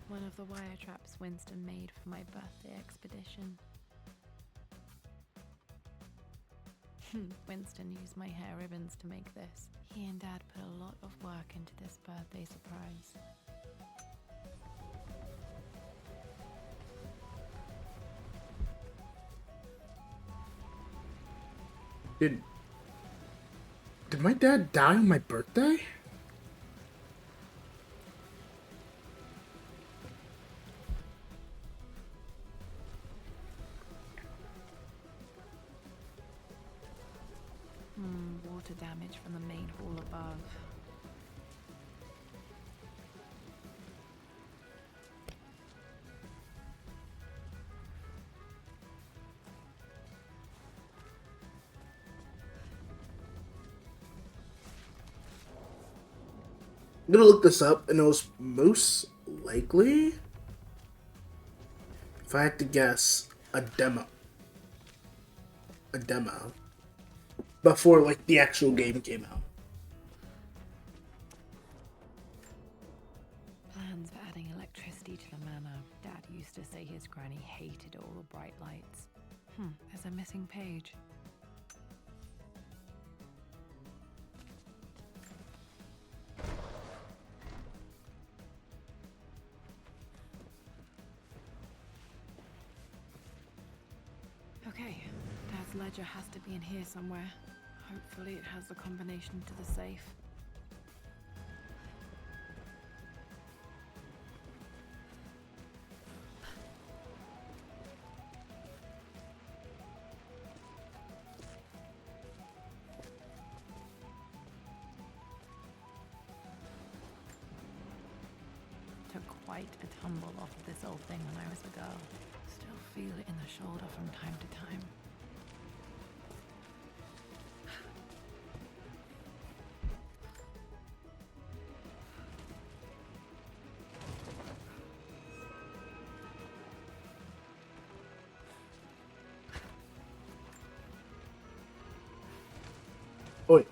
One of the wire traps Winston made for my birthday expedition. Winston used my hair ribbons to make this. He and Dad put a lot of work into this birthday surprise. Did my dad die on my birthday? Water damage from the main hall above. I'm gonna look this up, and it was most likely, if I had to guess, a demo. A demo. Before, like, the actual game came out. Plans for adding electricity to the manor. Dad used to say his granny hated all the bright lights. There's a missing page. Okay, Dad's ledger has to be in here somewhere. Hopefully it has the combination to the safe. Took quite a tumble off of this old thing when I was a girl. Still feel it in the shoulder from time to time. Oi.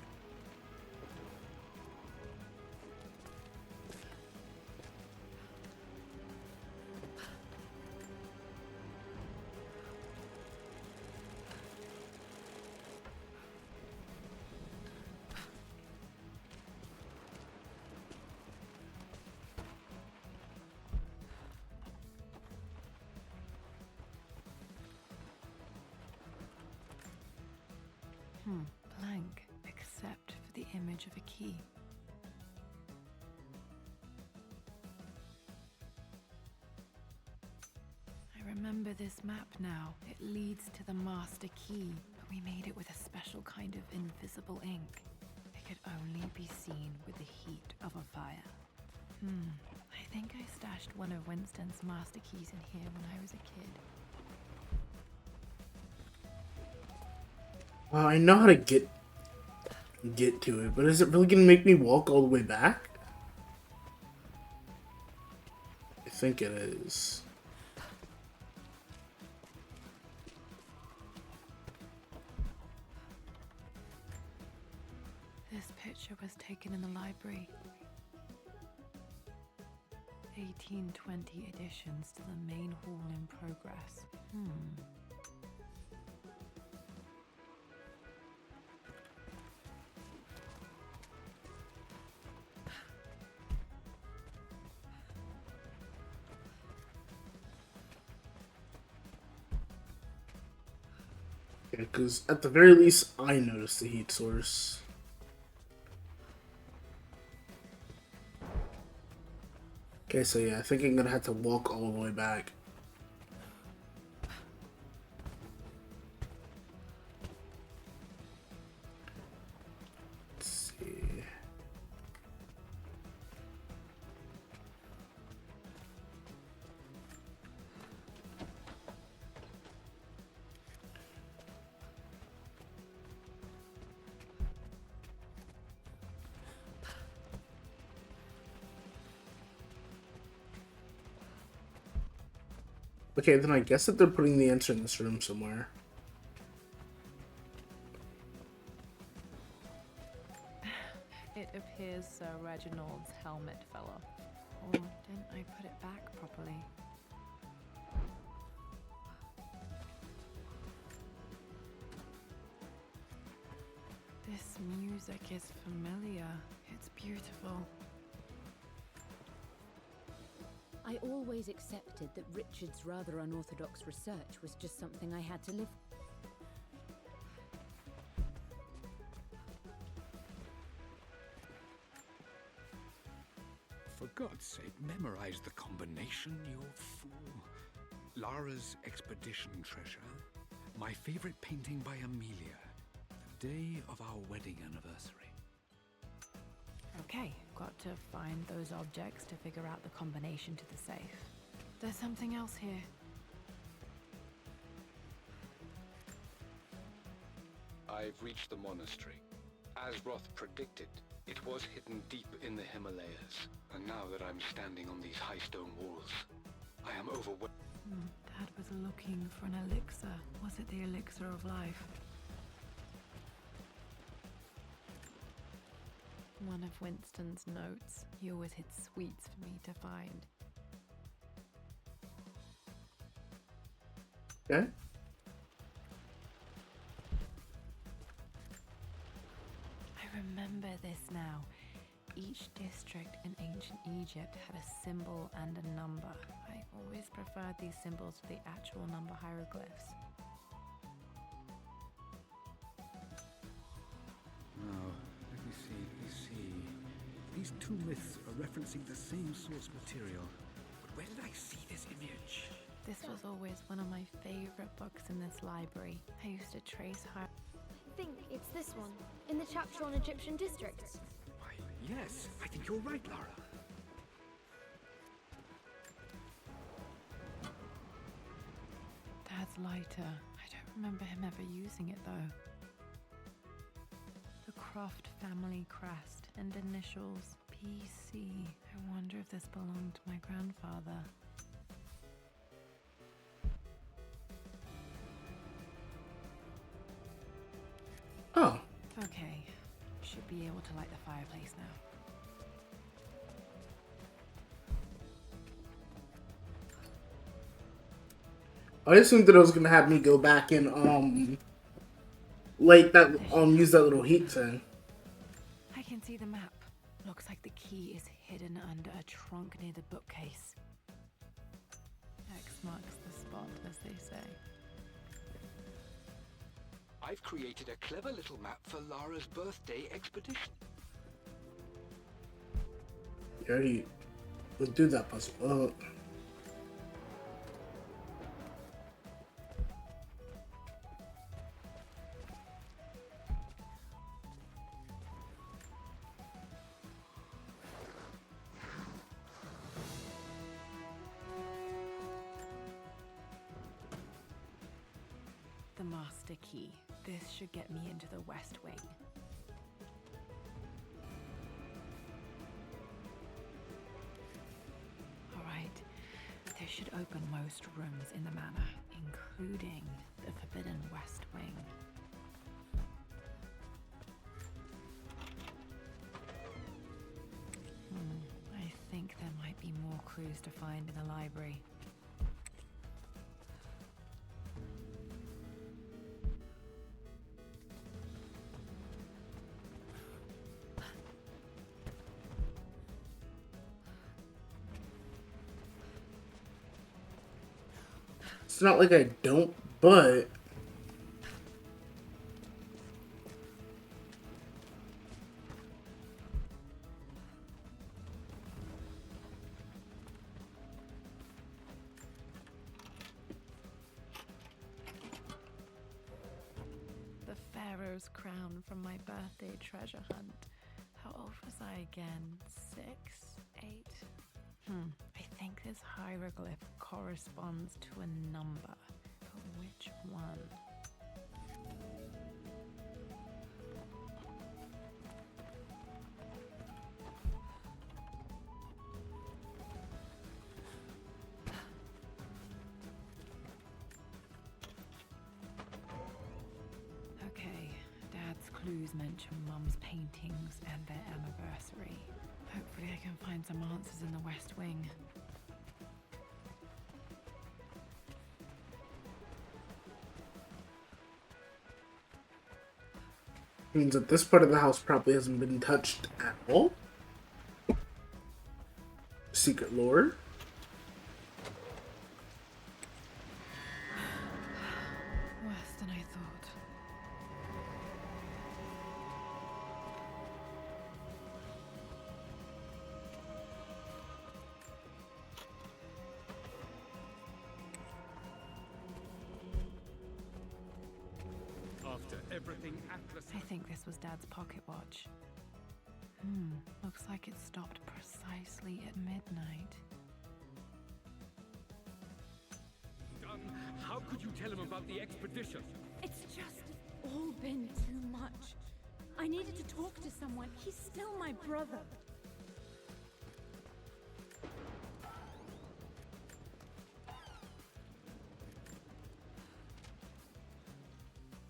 Blank, except for the image of a key. I remember this map now. It leads to the master key, but we made it with a special kind of invisible ink. It could only be seen with the heat of a fire. I think I stashed one of Winston's master keys in here when I was a kid. Well, I know how to get to it, but is it really gonna make me walk all the way back? I think it is. This picture was taken in the library. 1820 additions to the main hall in progress. Yeah, because at the very least, I noticed the heat source. Okay, so yeah, I think I'm gonna have to walk all the way back. Let's see. Okay, then I guess that they're putting the answer in this room somewhere. It appears Sir Reginald's helmet fell off. Or didn't I put it back properly? This music is familiar. It's beautiful. I always accepted that Richard's rather unorthodox research was just something I had to live. For God's sake, memorize the combination, you fool. Lara's expedition treasure. My favorite painting by Amelia. The day of our wedding anniversary. Okay, got to find those objects to figure out the combination to the safe. There's something else here. I've reached the monastery. As Roth predicted, it was hidden deep in the Himalayas. And now that I'm standing on these high stone walls, I am overwhelmed. Dad was looking for an elixir. Was it the elixir of life? One of Winston's notes. He always hid sweets for me to find. Okay. I remember this now. Each district in ancient Egypt had a symbol and a number. I always preferred these symbols to the actual number hieroglyphs. Now, let me see. These two myths are referencing the same source material. But where did I see this image? This was always one of my favorite books in this library. I used to trace her. I think it's this one, in the chapter on Egyptian districts. Why, yes, I think you're right, Lara. Dad's lighter. I don't remember him ever using it though. The Croft family crest and initials PC. I wonder if this belonged to my grandfather. Oh. Okay. Should be able to light the fireplace now. I assumed that it was gonna have me go back and like that use that little heat thing. I can see the map. Looks like the key is hidden under a trunk near the bookcase. X marks the spot, as they say. I I've created a clever little map for Lara's birthday expedition. You already went through that puzzle. The master key. This should get me into the West Wing. Alright, this should open most rooms in the manor, including the Forbidden West Wing. I think there might be more clues to find in the library. It's not like I don't, but The Pharaoh's crown from my birthday treasure hunt. How old was I again? 6? 8? I think this hieroglyph corresponds to a number. But which one? Okay, Dad's clues mention Mum's paintings and their anniversary. Hopefully I can find some answers in the West Wing. means that this part of the house probably hasn't been touched at all. Secret lore. Worse than I thought. After everything Atlas... I think this was Dad's pocket watch. Looks like it stopped precisely at midnight. How could you tell him about the expedition? It's just all been too much. I needed to talk to someone. He's still my brother.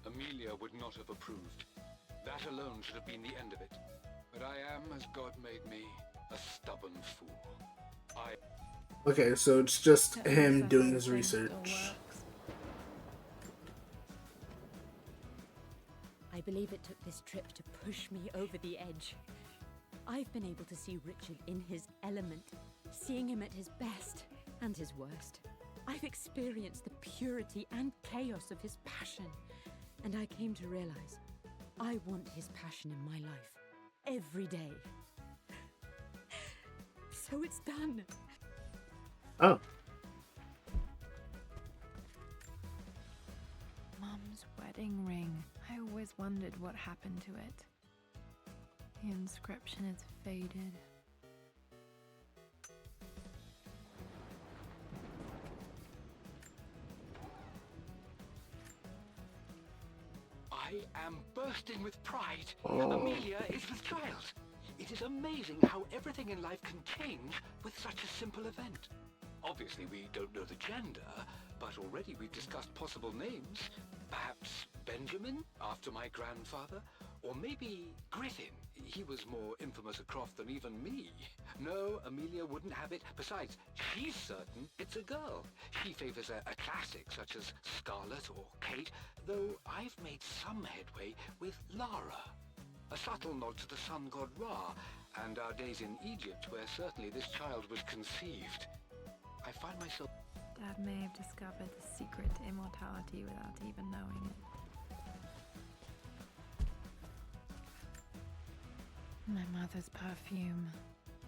Amelia would not have approved. That alone should have been the end of it. But I am, as God made me, a stubborn fool. Okay, so it's just him doing his research. I believe it took this trip to push me over the edge. I've been able to see Richard in his element, seeing him at his best and his worst. I've experienced the purity and chaos of his passion, and I came to realize I want his passion in my life every day. So it's done. Oh. Mum's wedding ring. I always wondered what happened to it. The inscription is faded. I am bursting with pride. Oh. Amelia is with child. It is amazing how everything in life can change with such a simple event. Obviously, we don't know the gender, but already we've discussed possible names. Perhaps Benjamin, after my grandfather, or maybe Griffin. He was more infamous at Croft than even me. No, Amelia wouldn't have it. Besides, she's certain it's a girl. She favors a classic such as Scarlet or Kate, though I've made some headway with Lara. A subtle nod to the sun god Ra, and our days in Egypt where certainly this child was conceived. I find myself... Dad may have discovered the secret to immortality without even knowing it. My mother's perfume.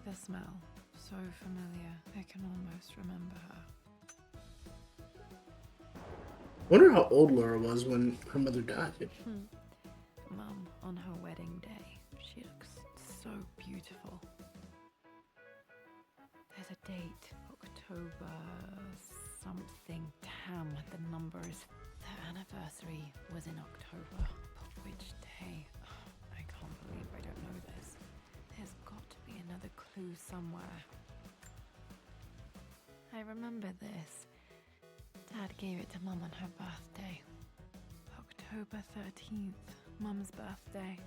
The smell. So familiar. I can almost remember her. Wonder how old Laura was when her mother died. Mum, on her wedding day, she looks so beautiful. There's a date, October something. Damn, the numbers. Their anniversary was in October. But which day? I can't believe I don't know this. There's got to be another clue somewhere. I remember this. Dad gave it to Mum on her birthday. October 13th, Mum's birthday.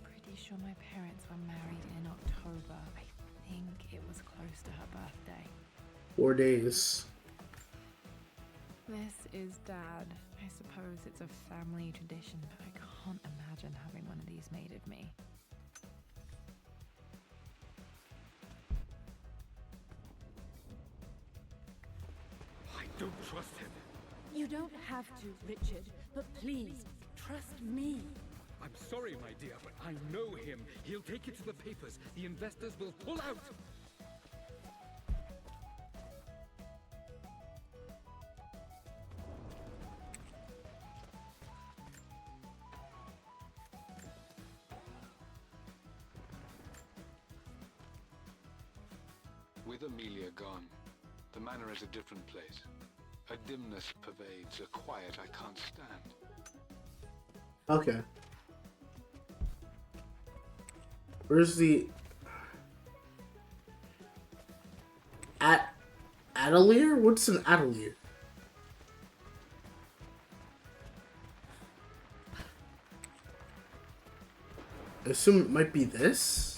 Pretty sure my parents were married in October. I think it was close to her birthday. 4 days. This is Dad. I suppose it's a family tradition, but I can't imagine having one of these made of me. I don't trust him. You don't have to, Richard, but please, trust me. I'm sorry, my dear, but I know him. He'll take it to the papers. The investors will pull out. With Amelia gone, the manor is a different place. A dimness pervades, a quiet I can't stand. Okay. Where's the... Atelier? What's an atelier? I assume it might be this?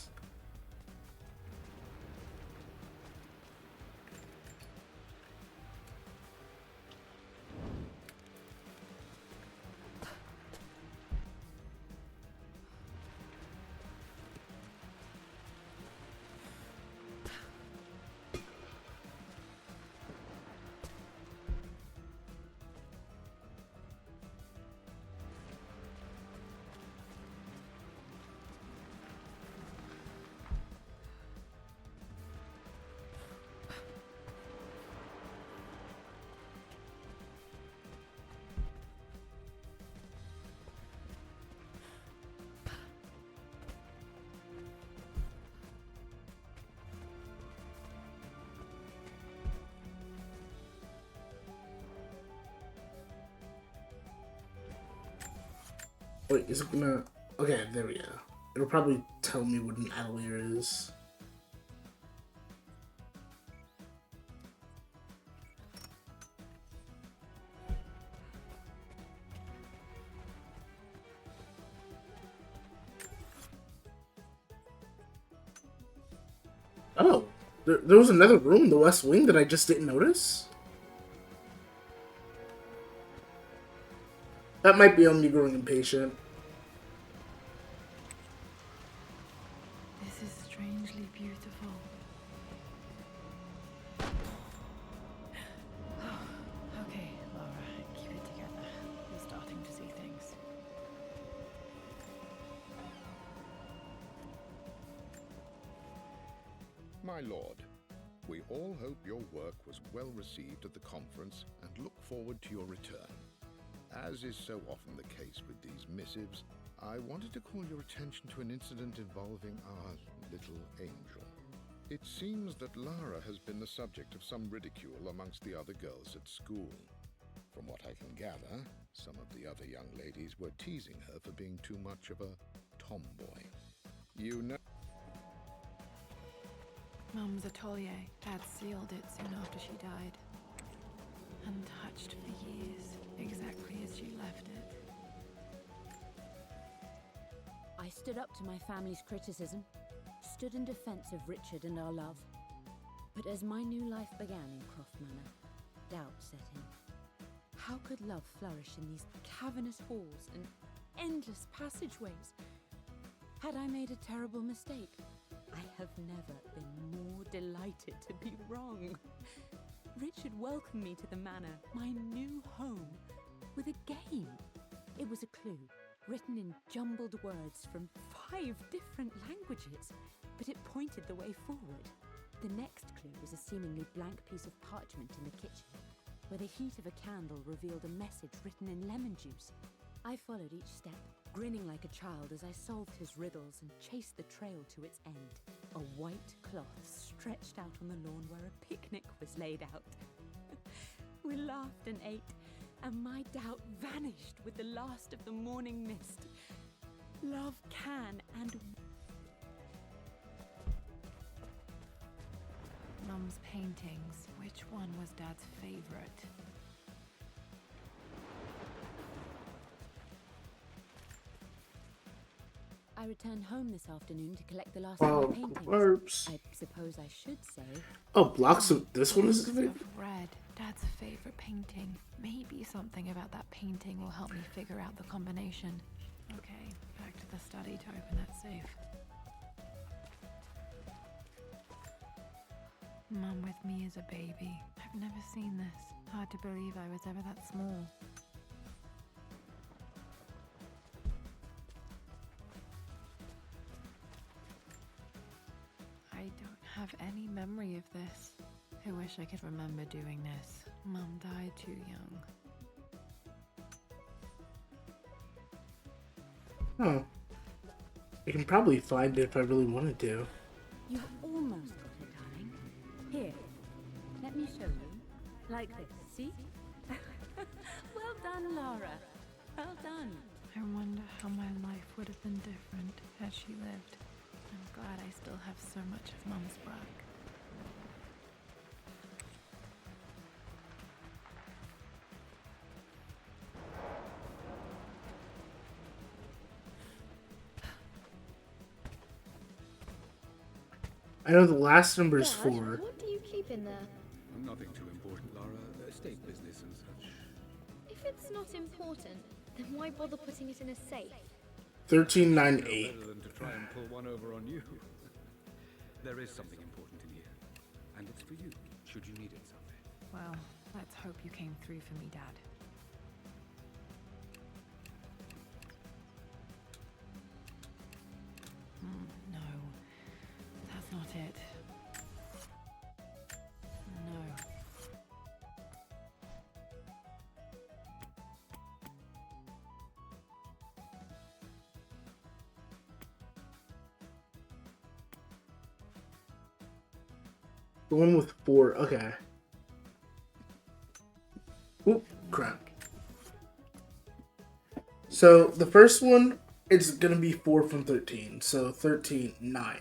Wait, is it gonna... Okay, there we go. It'll probably tell me what an atelier is. Oh, there was another room in the West Wing that I just didn't notice? That might be on me growing impatient. This is strangely beautiful. Okay, Laura, keep it together. We're starting to see things. My lord, we all hope your work was well received at the conference and look forward to your return. As is so often the case with these missives, I wanted to call your attention to an incident involving our little angel. It seems that Lara has been the subject of some ridicule amongst the other girls at school. From what I can gather, some of the other young ladies were teasing her for being too much of a tomboy. You know... Mum's atelier. Dad sealed it soon after she died. Untouched for years, exactly as she left it. I stood up to my family's criticism, stood in defense of Richard and our love. But as my new life began in Croft Manor, doubt set in. How could love flourish in these cavernous halls and endless passageways? Had I made a terrible mistake? I have never been more delighted to be wrong. Richard welcomed me to the manor, my new home, with a game. It was a clue, written in jumbled words from 5 different languages, but it pointed the way forward. The next clue was a seemingly blank piece of parchment in the kitchen, where the heat of a candle revealed a message written in lemon juice. I followed each step, grinning like a child as I solved his riddles and chased the trail to its end. A white cloth stretched out on the lawn where a picnic was laid out. We laughed and ate, and my doubt vanished with the last of the morning mist. Love can and... Mum's paintings. Which one was Dad's favorite? I returned home this afternoon to collect the last of Oh, my paintings. Whoops. I suppose I should say... Oh, blocks of this one is his favorite? Red. Dad's favorite painting. Maybe something about that painting will help me figure out the combination. Okay, back to the study to open that safe. Mum with me as a baby. I've never seen this. Hard to believe I was ever that small. I don't have any memory of this. I wish I could remember doing this. Mum died too young. Oh. I can probably find it if I really wanted to. You almost got it, darling. Here, let me show you. Like this, see? Well done, Laura. Well done. I wonder how my life would have been different had she lived. I'm glad I still have so much of Mum's work. I know the last number is Dad, 4. what do you keep in there? Nothing too important, Lara. Estate business and such. If it's not important, then why bother putting it in a safe? 1398. Better than to try and pull one over on you. There is something important in here, and it's for you, should you need it someday. Well, let's hope you came through for me, Dad. No. That's not it. No. The one with 4. Okay. Oop, crap. So the first one, it's gonna be 4 from 13. So 13, 9.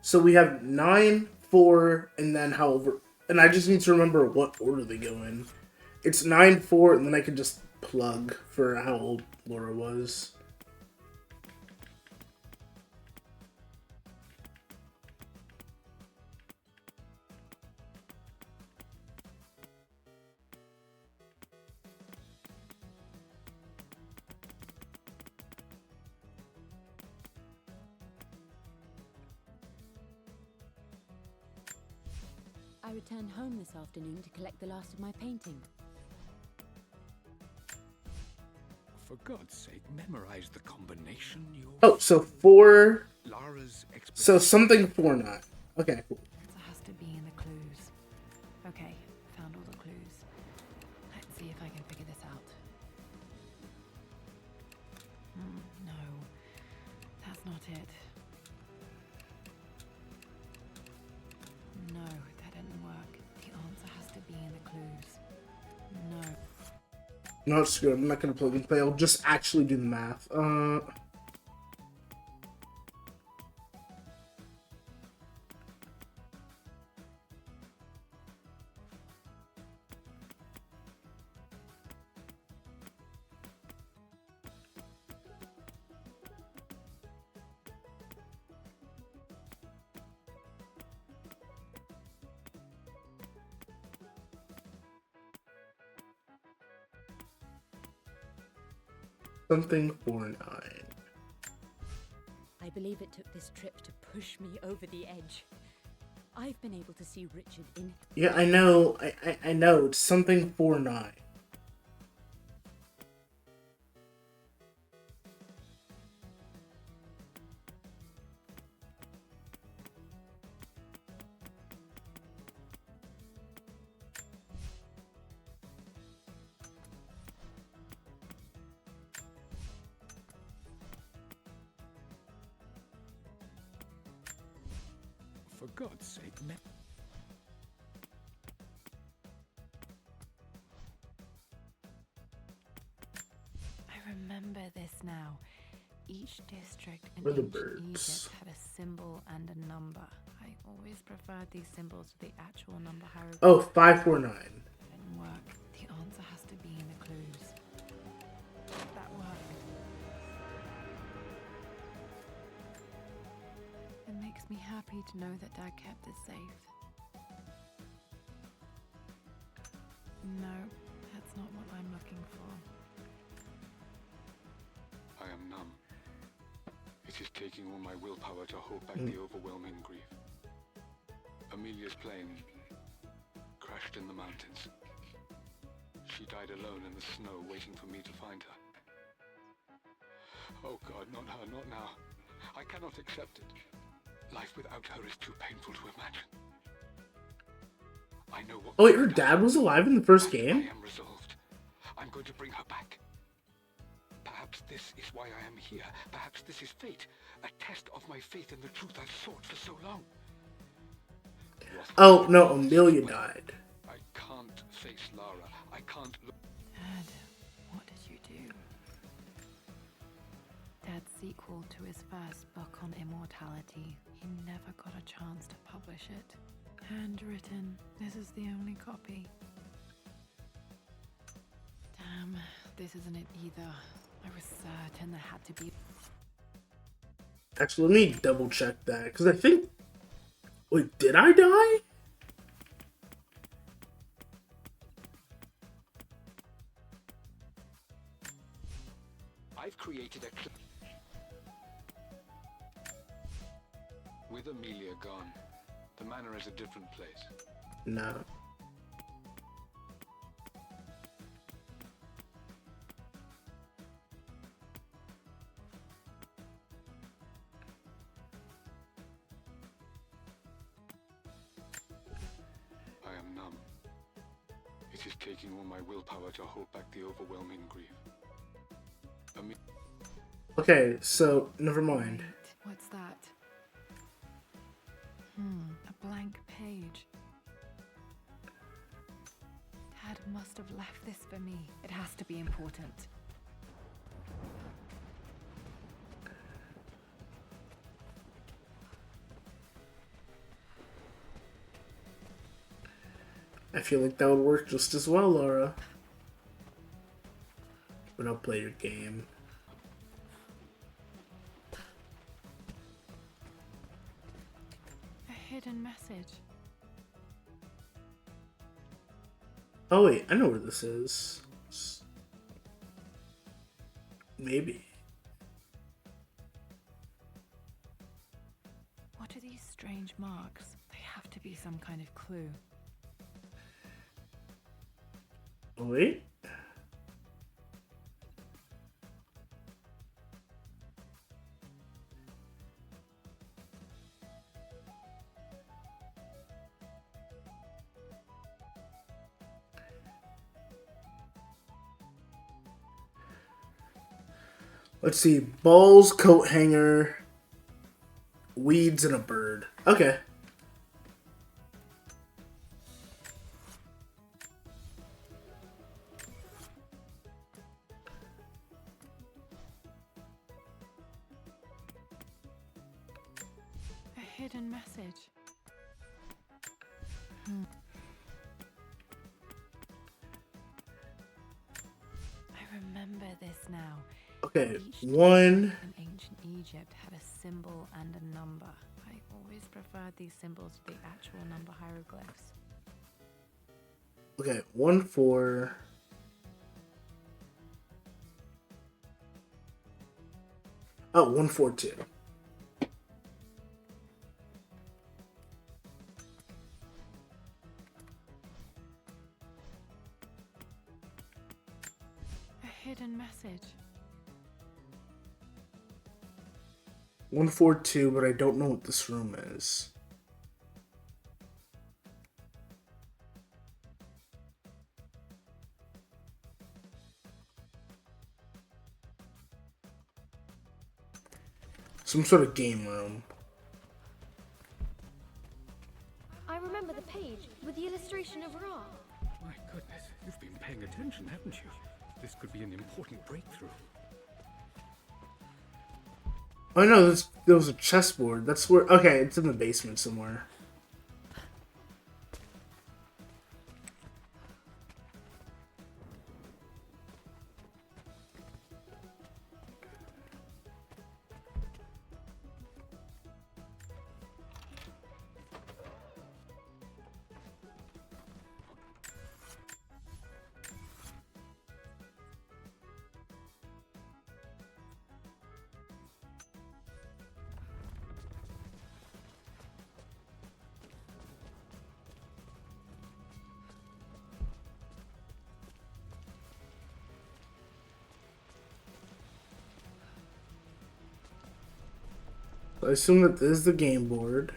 So we have 9, 4, and then however, and I just need to remember what order they go in. It's 9, 4, and then I can just plug for how old Laura was. I returned home this afternoon to collect the last of my painting. For God's sake, memorize the combination you're... Oh, so 4. Lara's So something 4, 9. Okay, cool. It has to be in the clues. Okay, found all the clues. Let's see if I can figure this out. No, that's not it. No, that didn't work. The answer has to be in the clues. No. No, it's good. I'm not gonna plug and play. I'll just actually do the math. Something 4, 9. I believe it took this trip to push me over the edge. I've been able to see Richard in... Yeah, I know. I know. It's something 4, 9. For God's sake, I remember this now. Each district in Where the ancient birds? Egypt had a symbol and a number. I always preferred these symbols to the actual number hieroglyph. Oh, 549. Didn't work. The answer has to be in the clues. That worked. It makes me happy to know that Dad kept it safe. No, that's not what I'm looking for. I am numb. It is taking all my willpower to hold back the overwhelming grief. Amelia's plane crashed in the mountains. She died alone in the snow, waiting for me to find her. Oh God, not her, not now. I cannot accept it. Life without her is too painful to imagine. I know what... Oh wait, her dad was alive in the first game? I am resolved. I'm going to bring her back. Perhaps this is why I am here. Perhaps this is fate. A test of my faith in the truth I've sought for so long. Oh, no, Amelia died. I can't face Lara. I can't look... Dad, what did you do? Dad's sequel to his first book on immortality. He never got a chance to publish it. Handwritten. This is the only copy. Damn, this isn't it either. I was certain there had to be... Actually, let me double check that, because I think... Wait, did I die? I've created a... With Amelia gone, the manor is a different place. No. I am numb. It is taking all my willpower to hold back the overwhelming grief. Okay, so, never mind. What's that? A blank page. Dad must have left this for me. It has to be important. I feel like that would work just as well, Laura. But I'll play your game. A hidden message. Oh wait, I know where this is. Maybe. What are these strange marks? They have to be some kind of clue. Oh wait. Let's see. Balls, coat hanger, weeds, and a bird. Okay. A hidden message. I remember this now. Okay, Each one. district in ancient Egypt had a symbol and a number. I always preferred these symbols to the actual number hieroglyphs. Okay, 1 4. Oh, 1 4 2. A hidden message. 1 4 2, but I don't know what this room is. Some sort of game room. with the illustration of Ra. My goodness, you've been paying attention, haven't you? This could be an important breakthrough. Oh no, there was a chessboard. That's where. Okay, it's in the basement somewhere. I assume that this is the game board.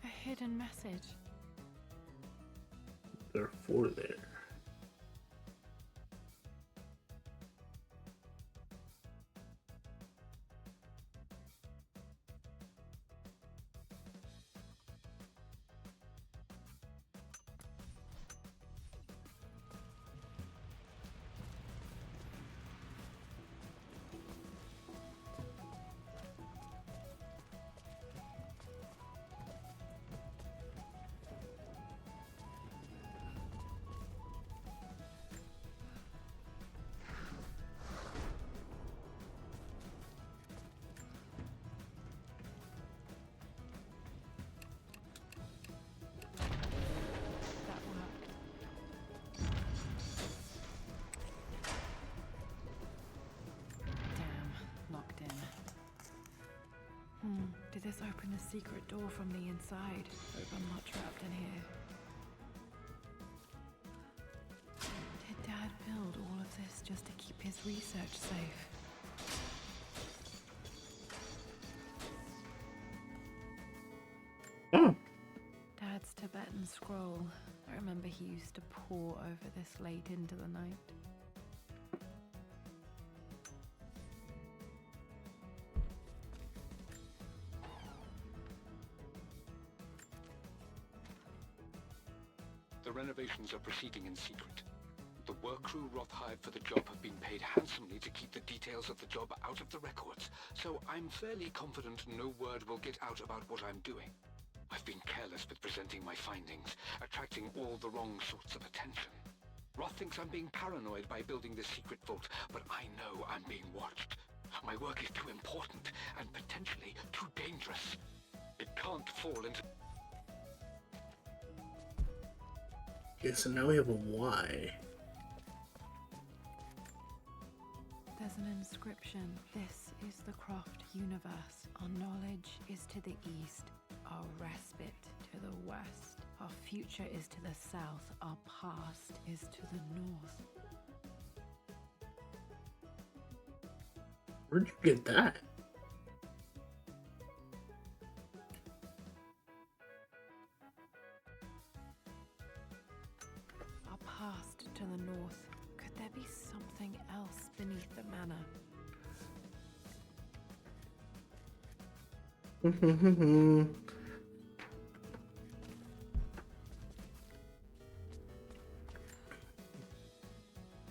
A hidden message. There are 4 there. Did this open a secret door from the inside? Hope I'm not trapped in here. Did Dad build all of this just to keep his research safe? Dad's Tibetan scroll. I remember he used to pore over this late into the night. The renovations are proceeding in secret. The work crew Roth hired for the job have been paid handsomely to keep the details of the job out of the records, so I'm fairly confident no word will get out about what I'm doing. I've been careless with presenting my findings, attracting all the wrong sorts of attention. Roth thinks I'm being paranoid by building this secret vault, but I know I'm being watched. My work is too important and potentially too dangerous. It can't fall into... Okay, so now we have a Y. There's an inscription. This is the Croft universe. Our knowledge is to the east, our respite to the west. Our future is to the south, our past is to the north. Where'd you get that? Our past to the north. Could there be something else beneath the manor?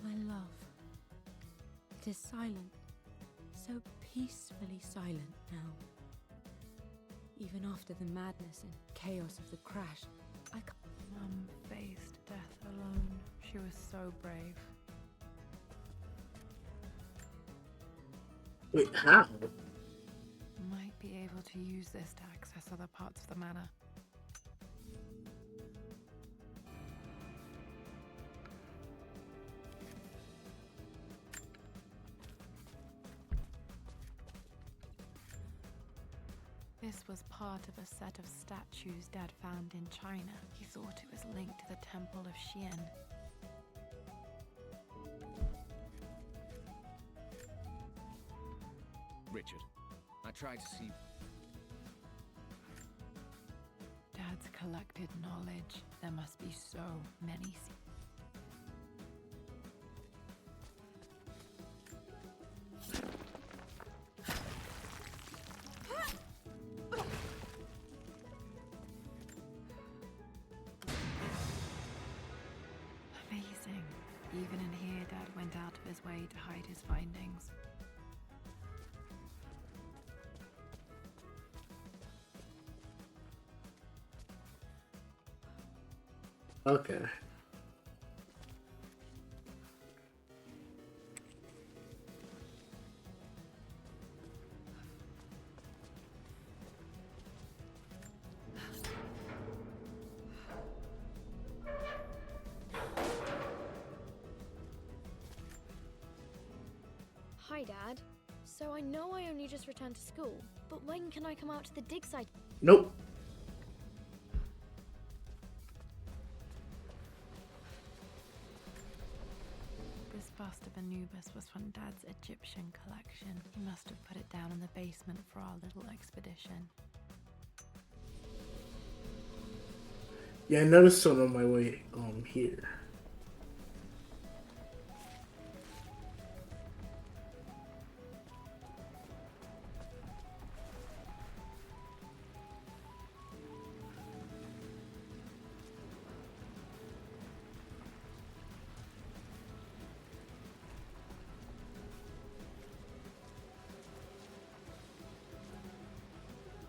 My love. It is silent. So peacefully silent now. Even after the madness and chaos of the crash, I can't... Mum faced death alone. She was so brave. Wait, how? Might be able to use this to access other parts of the manor. This was part of a set of statues Dad found in China. He thought it was linked to the Temple of Xian. Richard, I tried to see... Dad's collected knowledge. There must be so many. his way to hide his findings. Okay. Hi, Dad. So I know I only just returned to school, but when can I come out to the dig site? Nope. This bust of Anubis was from Dad's Egyptian collection. He must have put it down in the basement for our little expedition. Yeah, I noticed it on my way here.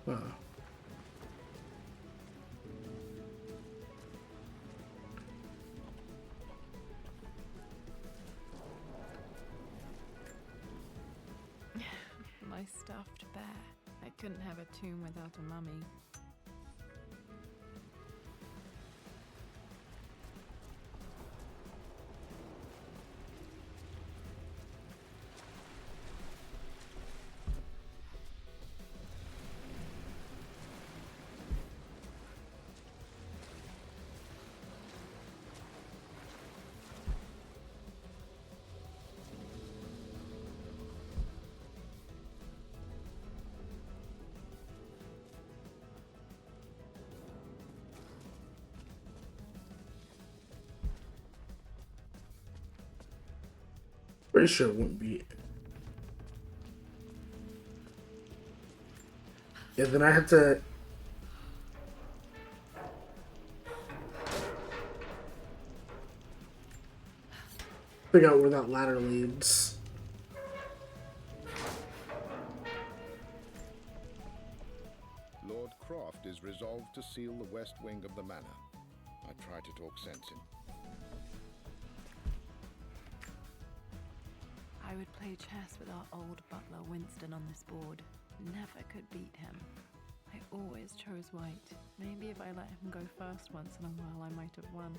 Wow. My stuffed bear. I couldn't have a tomb without a mummy. Pretty sure it wouldn't be. Yeah, then I have to. Figure out where that ladder leads. Lord Croft is resolved to seal the west wing of the manor. I try to talk sense in. I would play chess with our old butler Winston on this board. Never could beat him. I always chose white. Maybe if I let him go first once in a while, I might have won.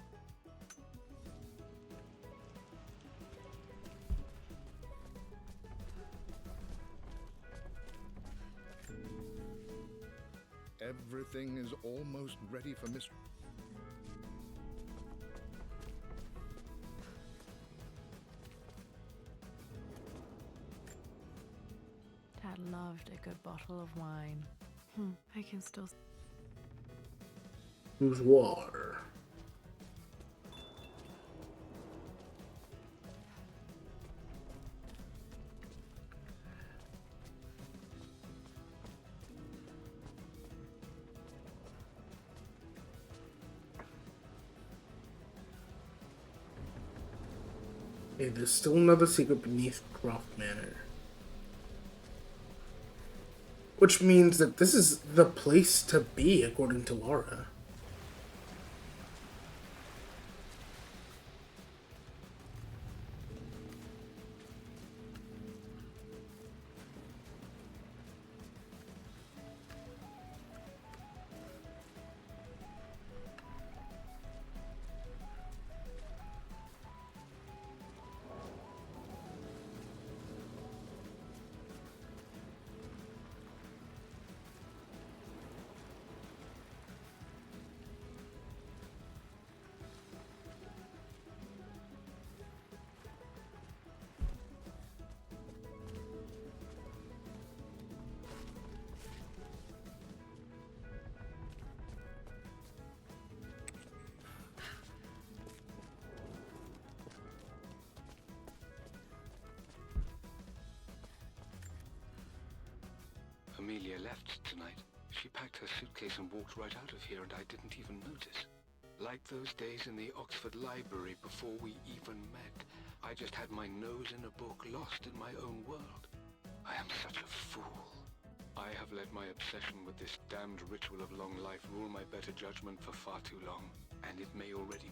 Everything is almost ready for Miss... Dad loved a good bottle of wine. I can still... Who's water? Hey, there's still another secret beneath Croft Manor. Which means that this is the place to be, according to Laura. Amelia left tonight. She packed her suitcase and walked right out of here, and I didn't even notice. Like those days in the Oxford Library before we even met, I just had my nose in a book, lost in my own world. I am such a fool. I have let my obsession with this damned ritual of long life rule my better judgment for far too long, and it may already...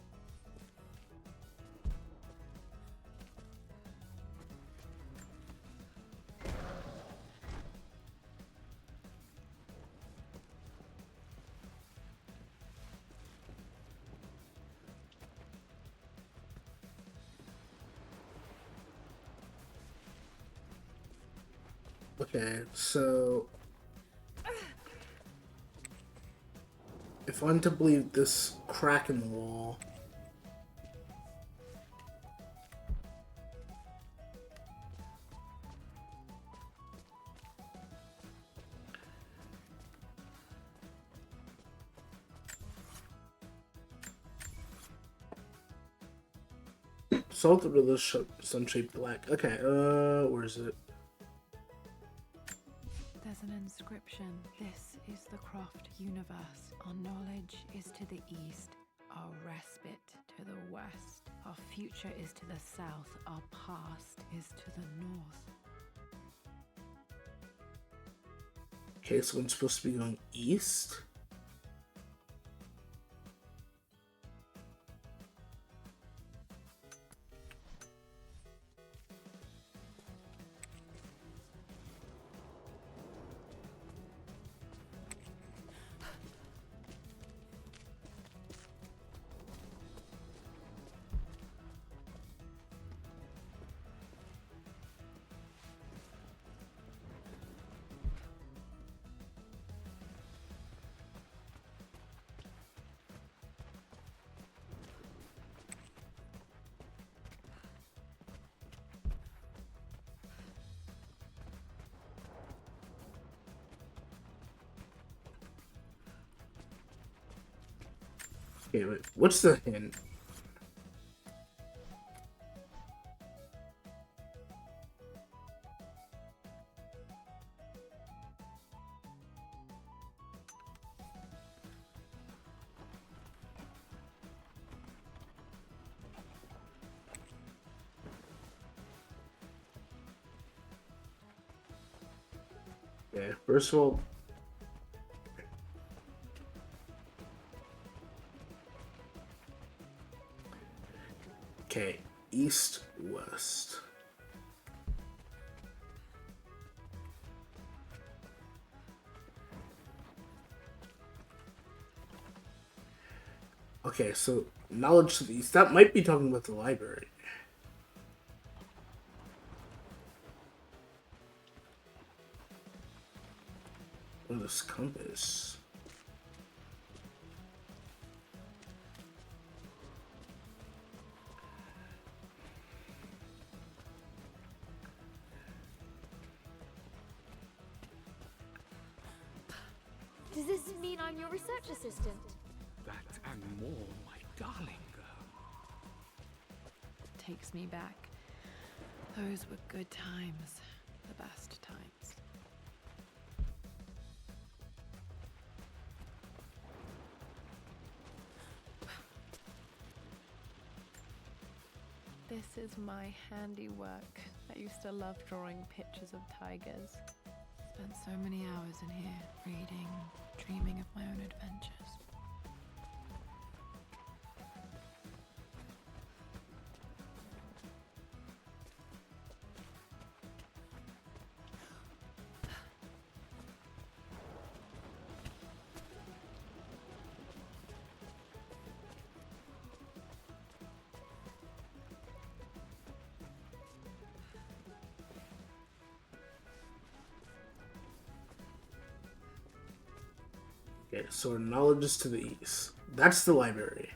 Okay, so if I'm to believe this crack in the wall, salted with the sun-shaped black. Okay, where is it? There's an inscription. This is the Croft universe. Our knowledge is to the east, our respite to the west. Our future is to the south, our past is to the north. Okay, so I'm supposed to be going east? Okay, wait, what's the hint? Okay, first of all, okay, east, west. Okay, so knowledge to the east. That might be talking about the library. Or this compass. Does this mean I'm your research assistant? That and more, my darling girl. Takes me back. Those were good times. The best times. This is my handiwork. I used to love drawing pictures of tigers. Spent so many hours in here, reading, dreaming of my own adventures. Okay, so knowledge is to the east. That's the library.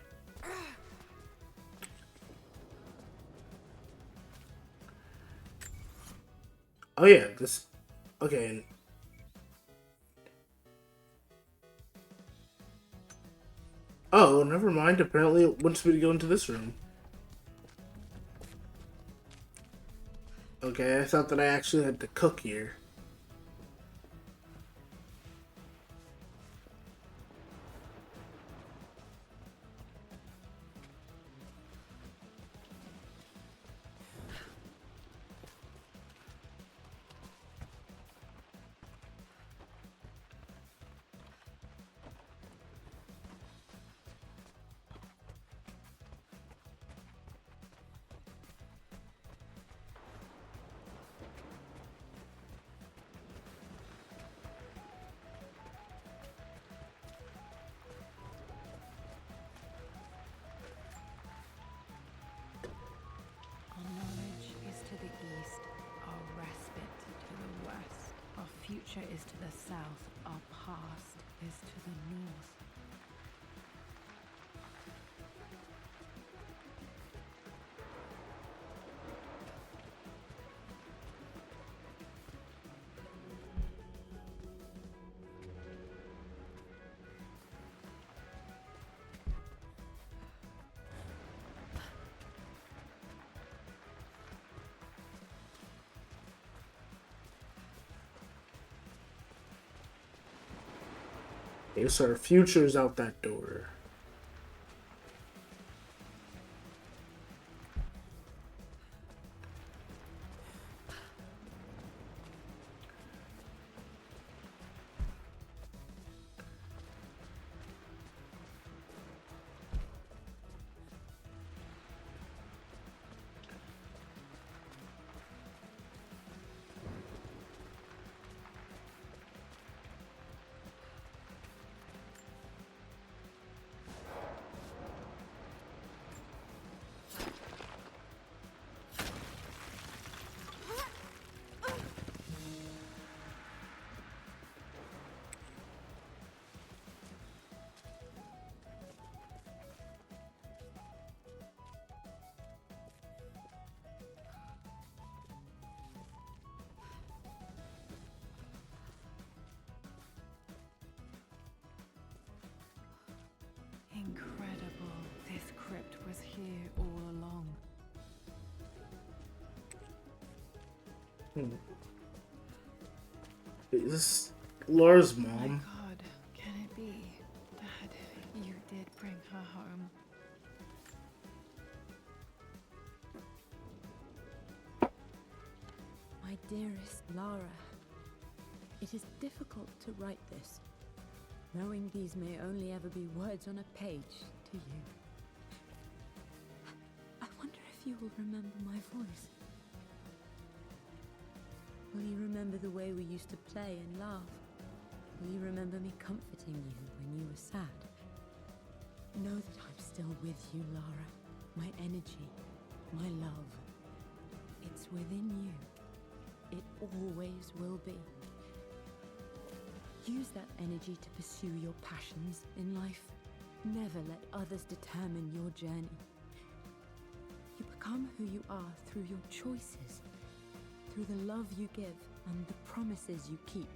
Oh yeah, this... Okay. Oh, never mind. Apparently it wants me to go into this room. Okay, I thought that I actually had to cook here. future is to the south, our past is to the north. Okay, so our future's out that door. Incredible. This crypt was here all along. Is this Laura's My mom? God, can it be? Dad, you did bring her home. My dearest Lara, it is difficult to write this, knowing these may only ever be words on a page to you. I wonder if you will remember my voice. Will you remember the way we used to play and laugh? Will you remember me comforting you when you were sad? Know that I'm still with you, Lara. My energy, my love. It's within you. It always will be. Use that energy to pursue your passions in life. Never let others determine your journey. You become who you are through your choices, through the love you give and the promises you keep.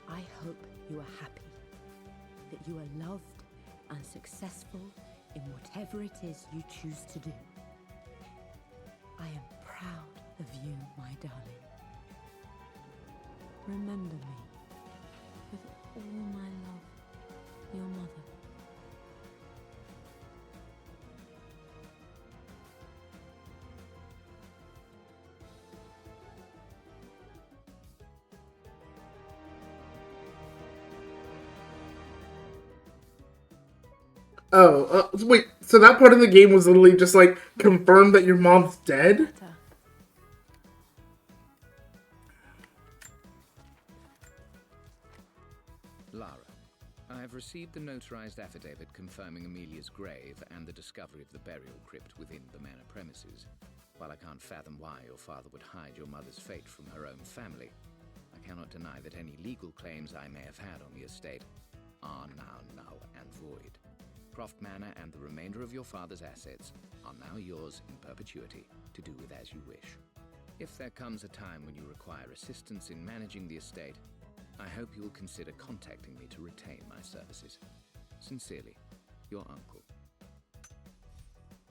I hope you are happy, that you are loved and successful in whatever it is you choose to do. I am proud of you, my darling. Remember me with all my love, your mother. Oh, wait, so that part of the game was literally just like, confirm that your mom's dead? Lara, I have received the notarized affidavit confirming Amelia's grave and the discovery of the burial crypt within the manor premises. While I can't fathom why your father would hide your mother's fate from her own family, I cannot deny that any legal claims I may have had on the estate are now null and void. Croft Manor and the remainder of your father's assets are now yours in perpetuity to do with as you wish. If there comes a time when you require assistance in managing the estate, I hope you will consider contacting me to retain my services. Sincerely, your uncle.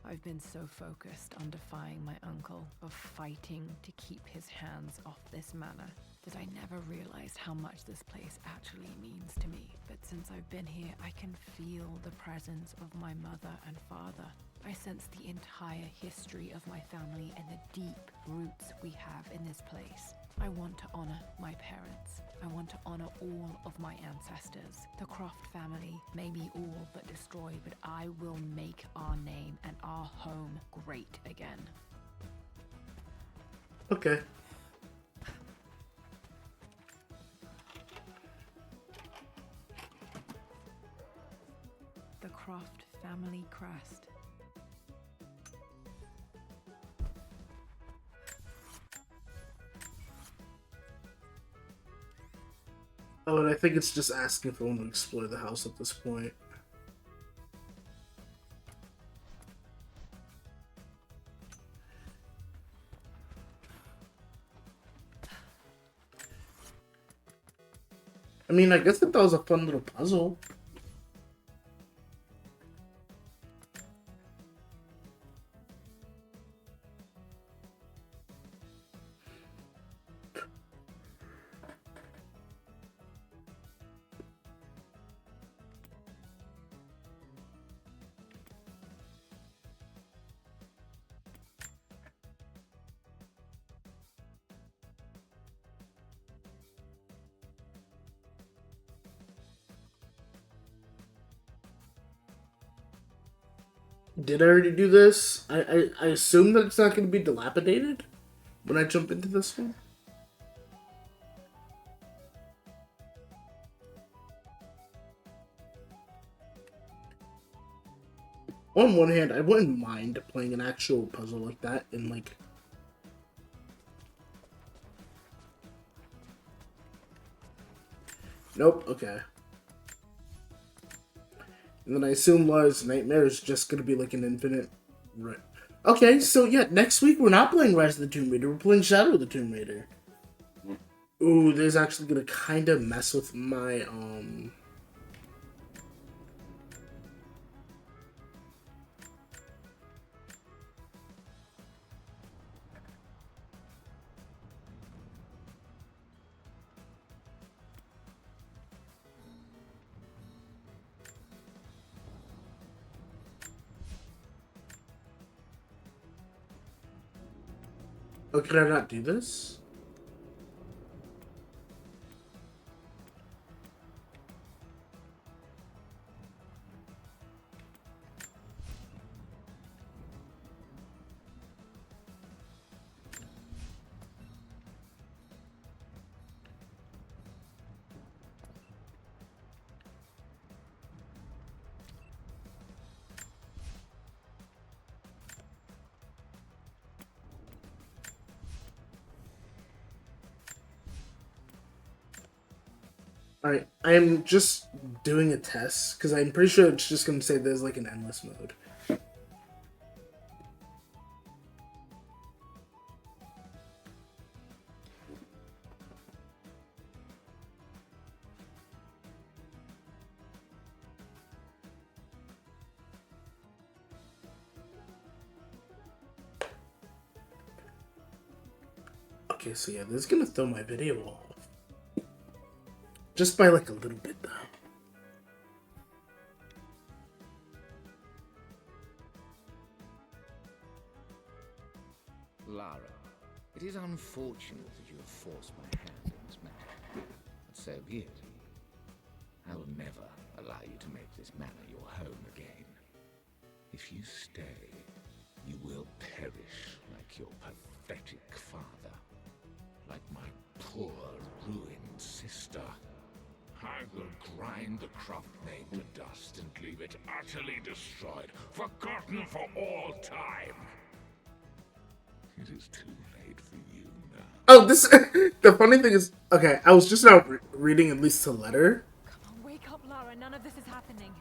I've been so focused on defying my uncle, of fighting to keep his hands off this manor, that I never realized how much this place actually means to me. But since I've been here, I can feel the presence of my mother and father. I sense the entire history of my family and the deep roots we have in this place. I want to honor my parents. I want to honor all of my ancestors. The Croft family may be all but destroyed, but I will make our name and our home great again. Okay. The Croft family crest. I think it's just asking if I want to explore the house at this point. I mean, I guess that was a fun little puzzle. Did I already do this? I assume that it's not going to be dilapidated when I jump into this one. On one hand, I wouldn't mind playing an actual puzzle like that in like... Nope, okay. And then I assume Lara's Nightmare is just going to be like an infinite... Right. Okay, so yeah, next week we're not playing Rise of the Tomb Raider, we're playing Shadow of the Tomb Raider. Ooh, this is actually going to kind of mess with my, Oh, can I not do this? Alright, I'm just doing a test, because I'm pretty sure it's just going to say there's like an endless mode. Okay, so yeah, this is going to throw my video off. Just by like a little bit though. Lara, it is unfortunate that you have forced my hand in this matter, but so be it. I will never allow you to make this manor your home again. If you stay, you will perish like your pathetic father, like my poor, ruined sister. I will grind the Croft name to dust and leave it utterly destroyed, forgotten for all time. It is too late for you now. Oh, this... the funny thing is... Okay, I was just now reading at least a letter. Come on, wake up, Lara. None of this is happening.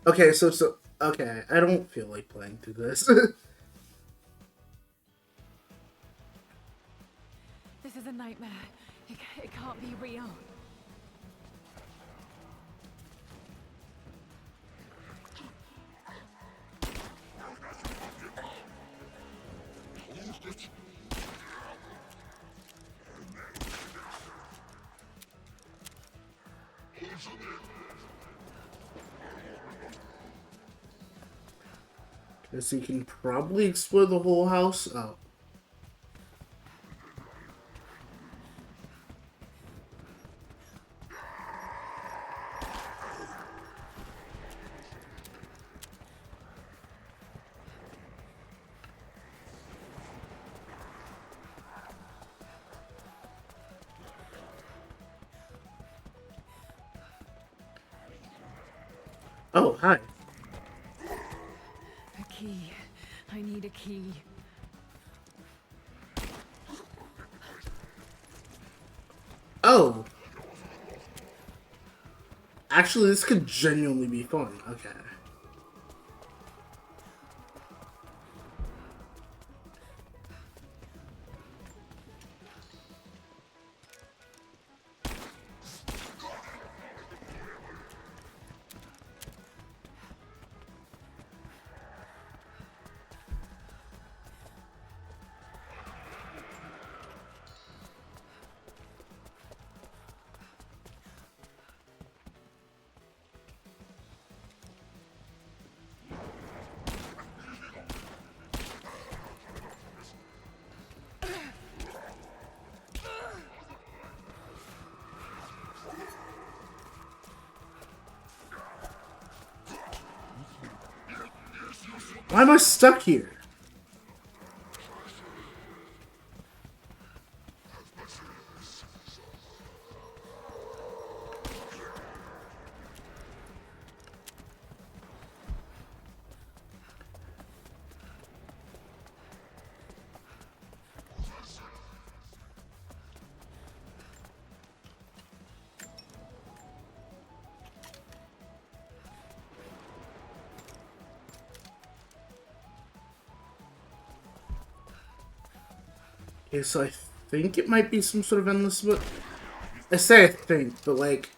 Okay, so... Okay, I don't feel like playing through this. This is a nightmare. It can't be real. So you can probably explore the whole house. Oh. Oh, hi. A key. I need a key. Oh. Actually, this could genuinely be fun. Okay. Why am I stuck here? Okay, so I think it might be some sort of endless, but I say I think, but like,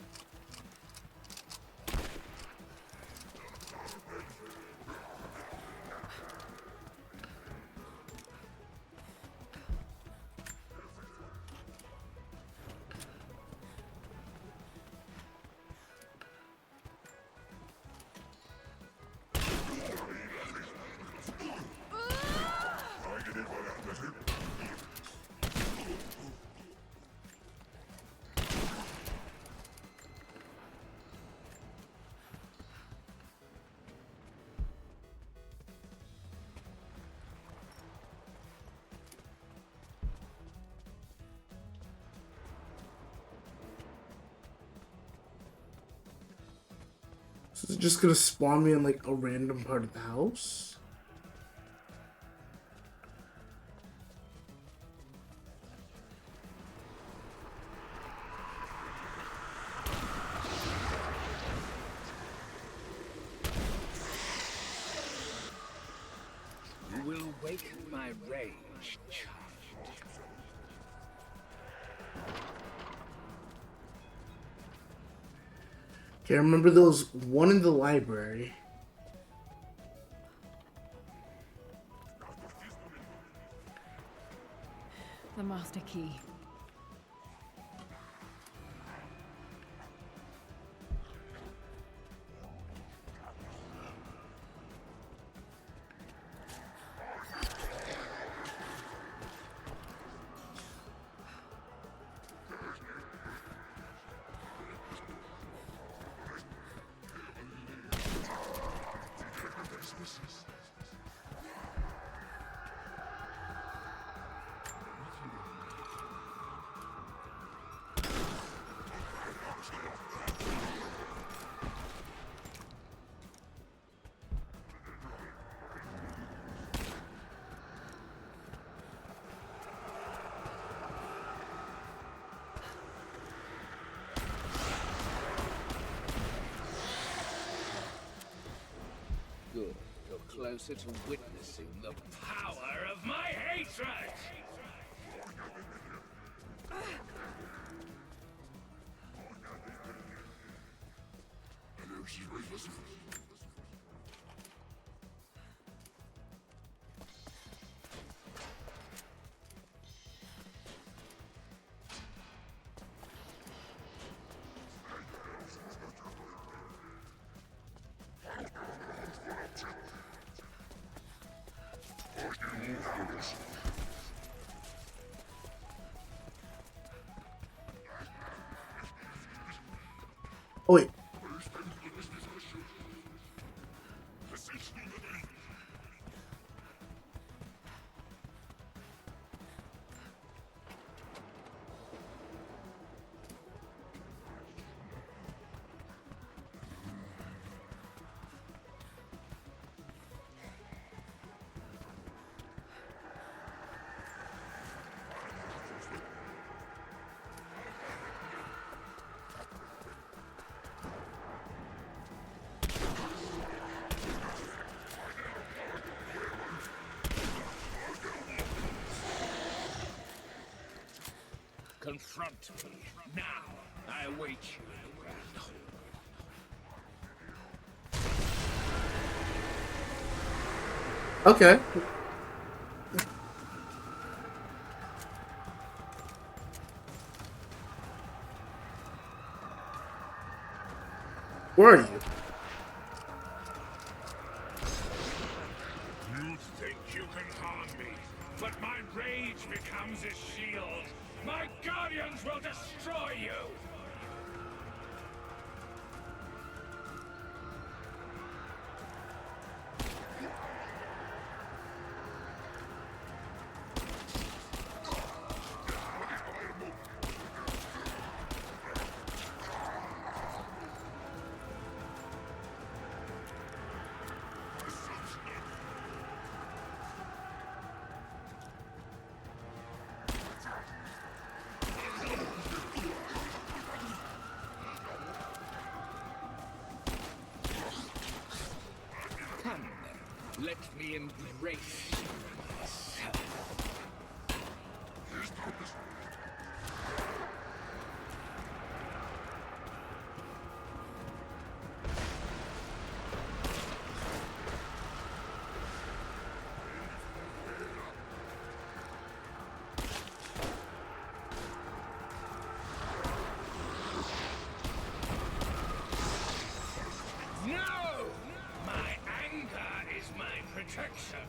so it's just gonna spawn me in like a random part of the house? You will awaken my rage, child. Okay, remember there was one in the library. The master key. Good. You're closer to witnessing the power of my hatred! Oh wait. Confront me now. I await you in the Grand Hall. Okay. Where are you? You think you can harm me, but my rage becomes a shield. My guardians will destroy you! Come, let me embrace you myself. No! My anger is my protection.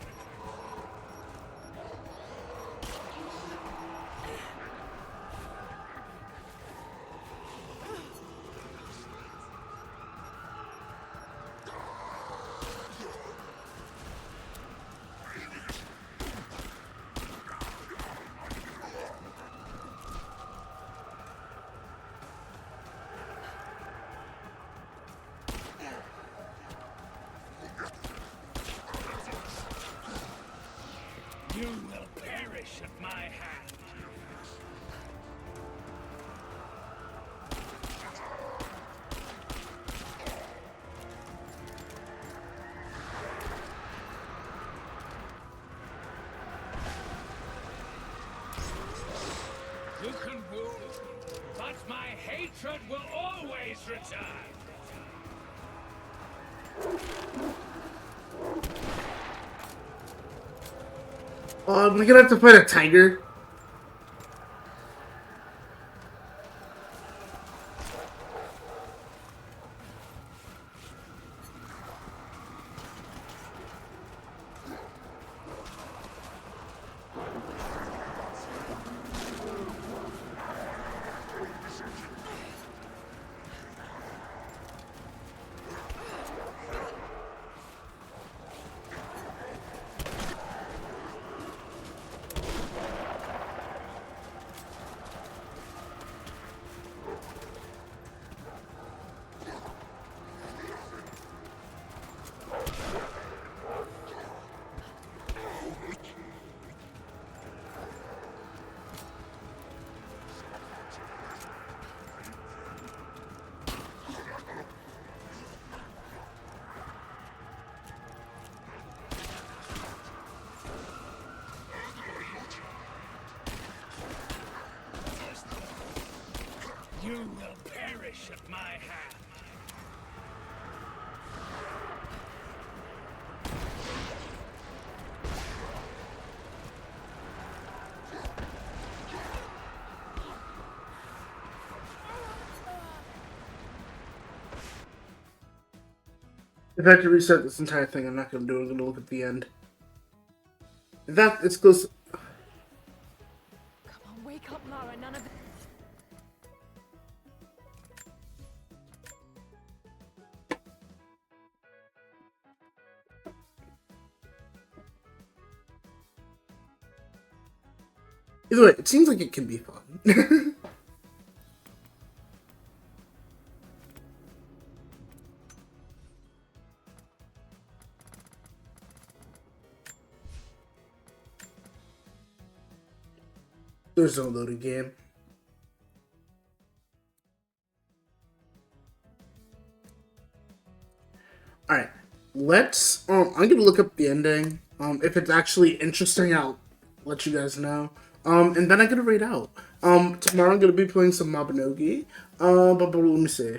You will perish at my hand. You can wound, but my hatred will always return. We're gonna have to fight a tiger. You will perish at my hand. If I had to reset this entire thing, I'm not gonna do it. I'm gonna look at the end. That it's close. Come on, wake up, Lara. None of it. Either way, it seems like it can be fun. There's no loading game. Alright, let's, I'm gonna look up the ending. If it's actually interesting, I'll let you guys know. And then I'm gonna read out. Tomorrow I'm gonna be playing some Mabinogi. But let me see.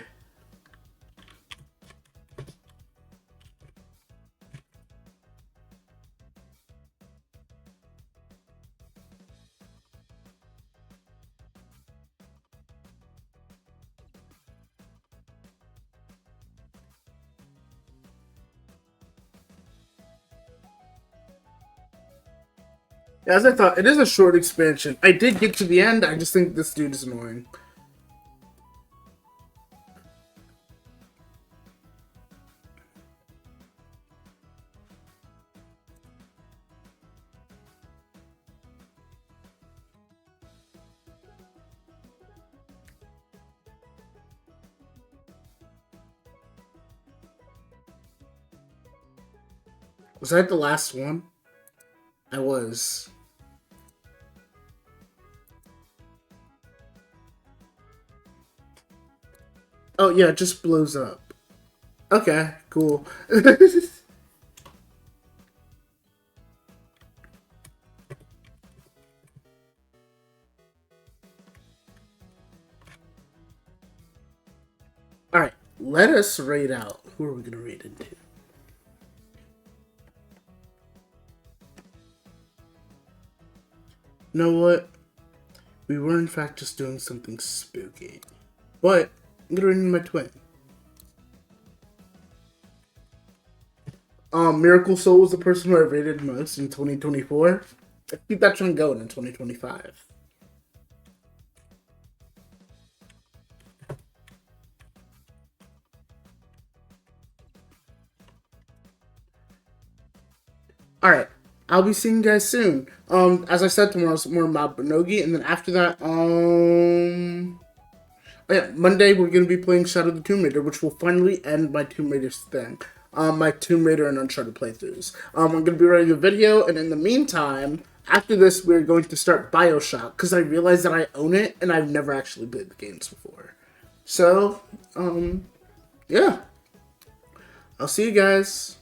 As I thought, it is a short expansion. I did get to the end, I just think this dude is annoying. Was that the last one? I was. Oh yeah, it just blows up. Okay, cool. Alright, let us raid out. Who are we gonna raid into? You know what? We were in fact just doing something spooky. But I'm gonna raid into my twin. Miracle Soul was the person who I rated most in 2024. Let's keep that trend going in 2025. Alright, I'll be seeing you guys soon. As I said, tomorrow's more Mabinogi, and then after that, oh yeah, Monday we're going to be playing Shadow of the Tomb Raider, which will finally end my Tomb Raider thing. My Tomb Raider and Uncharted playthroughs. I'm going to be writing a video, and in the meantime, after this, we're going to start BioShock, because I realized that I own it, and I've never actually played the games before. So, yeah. I'll see you guys.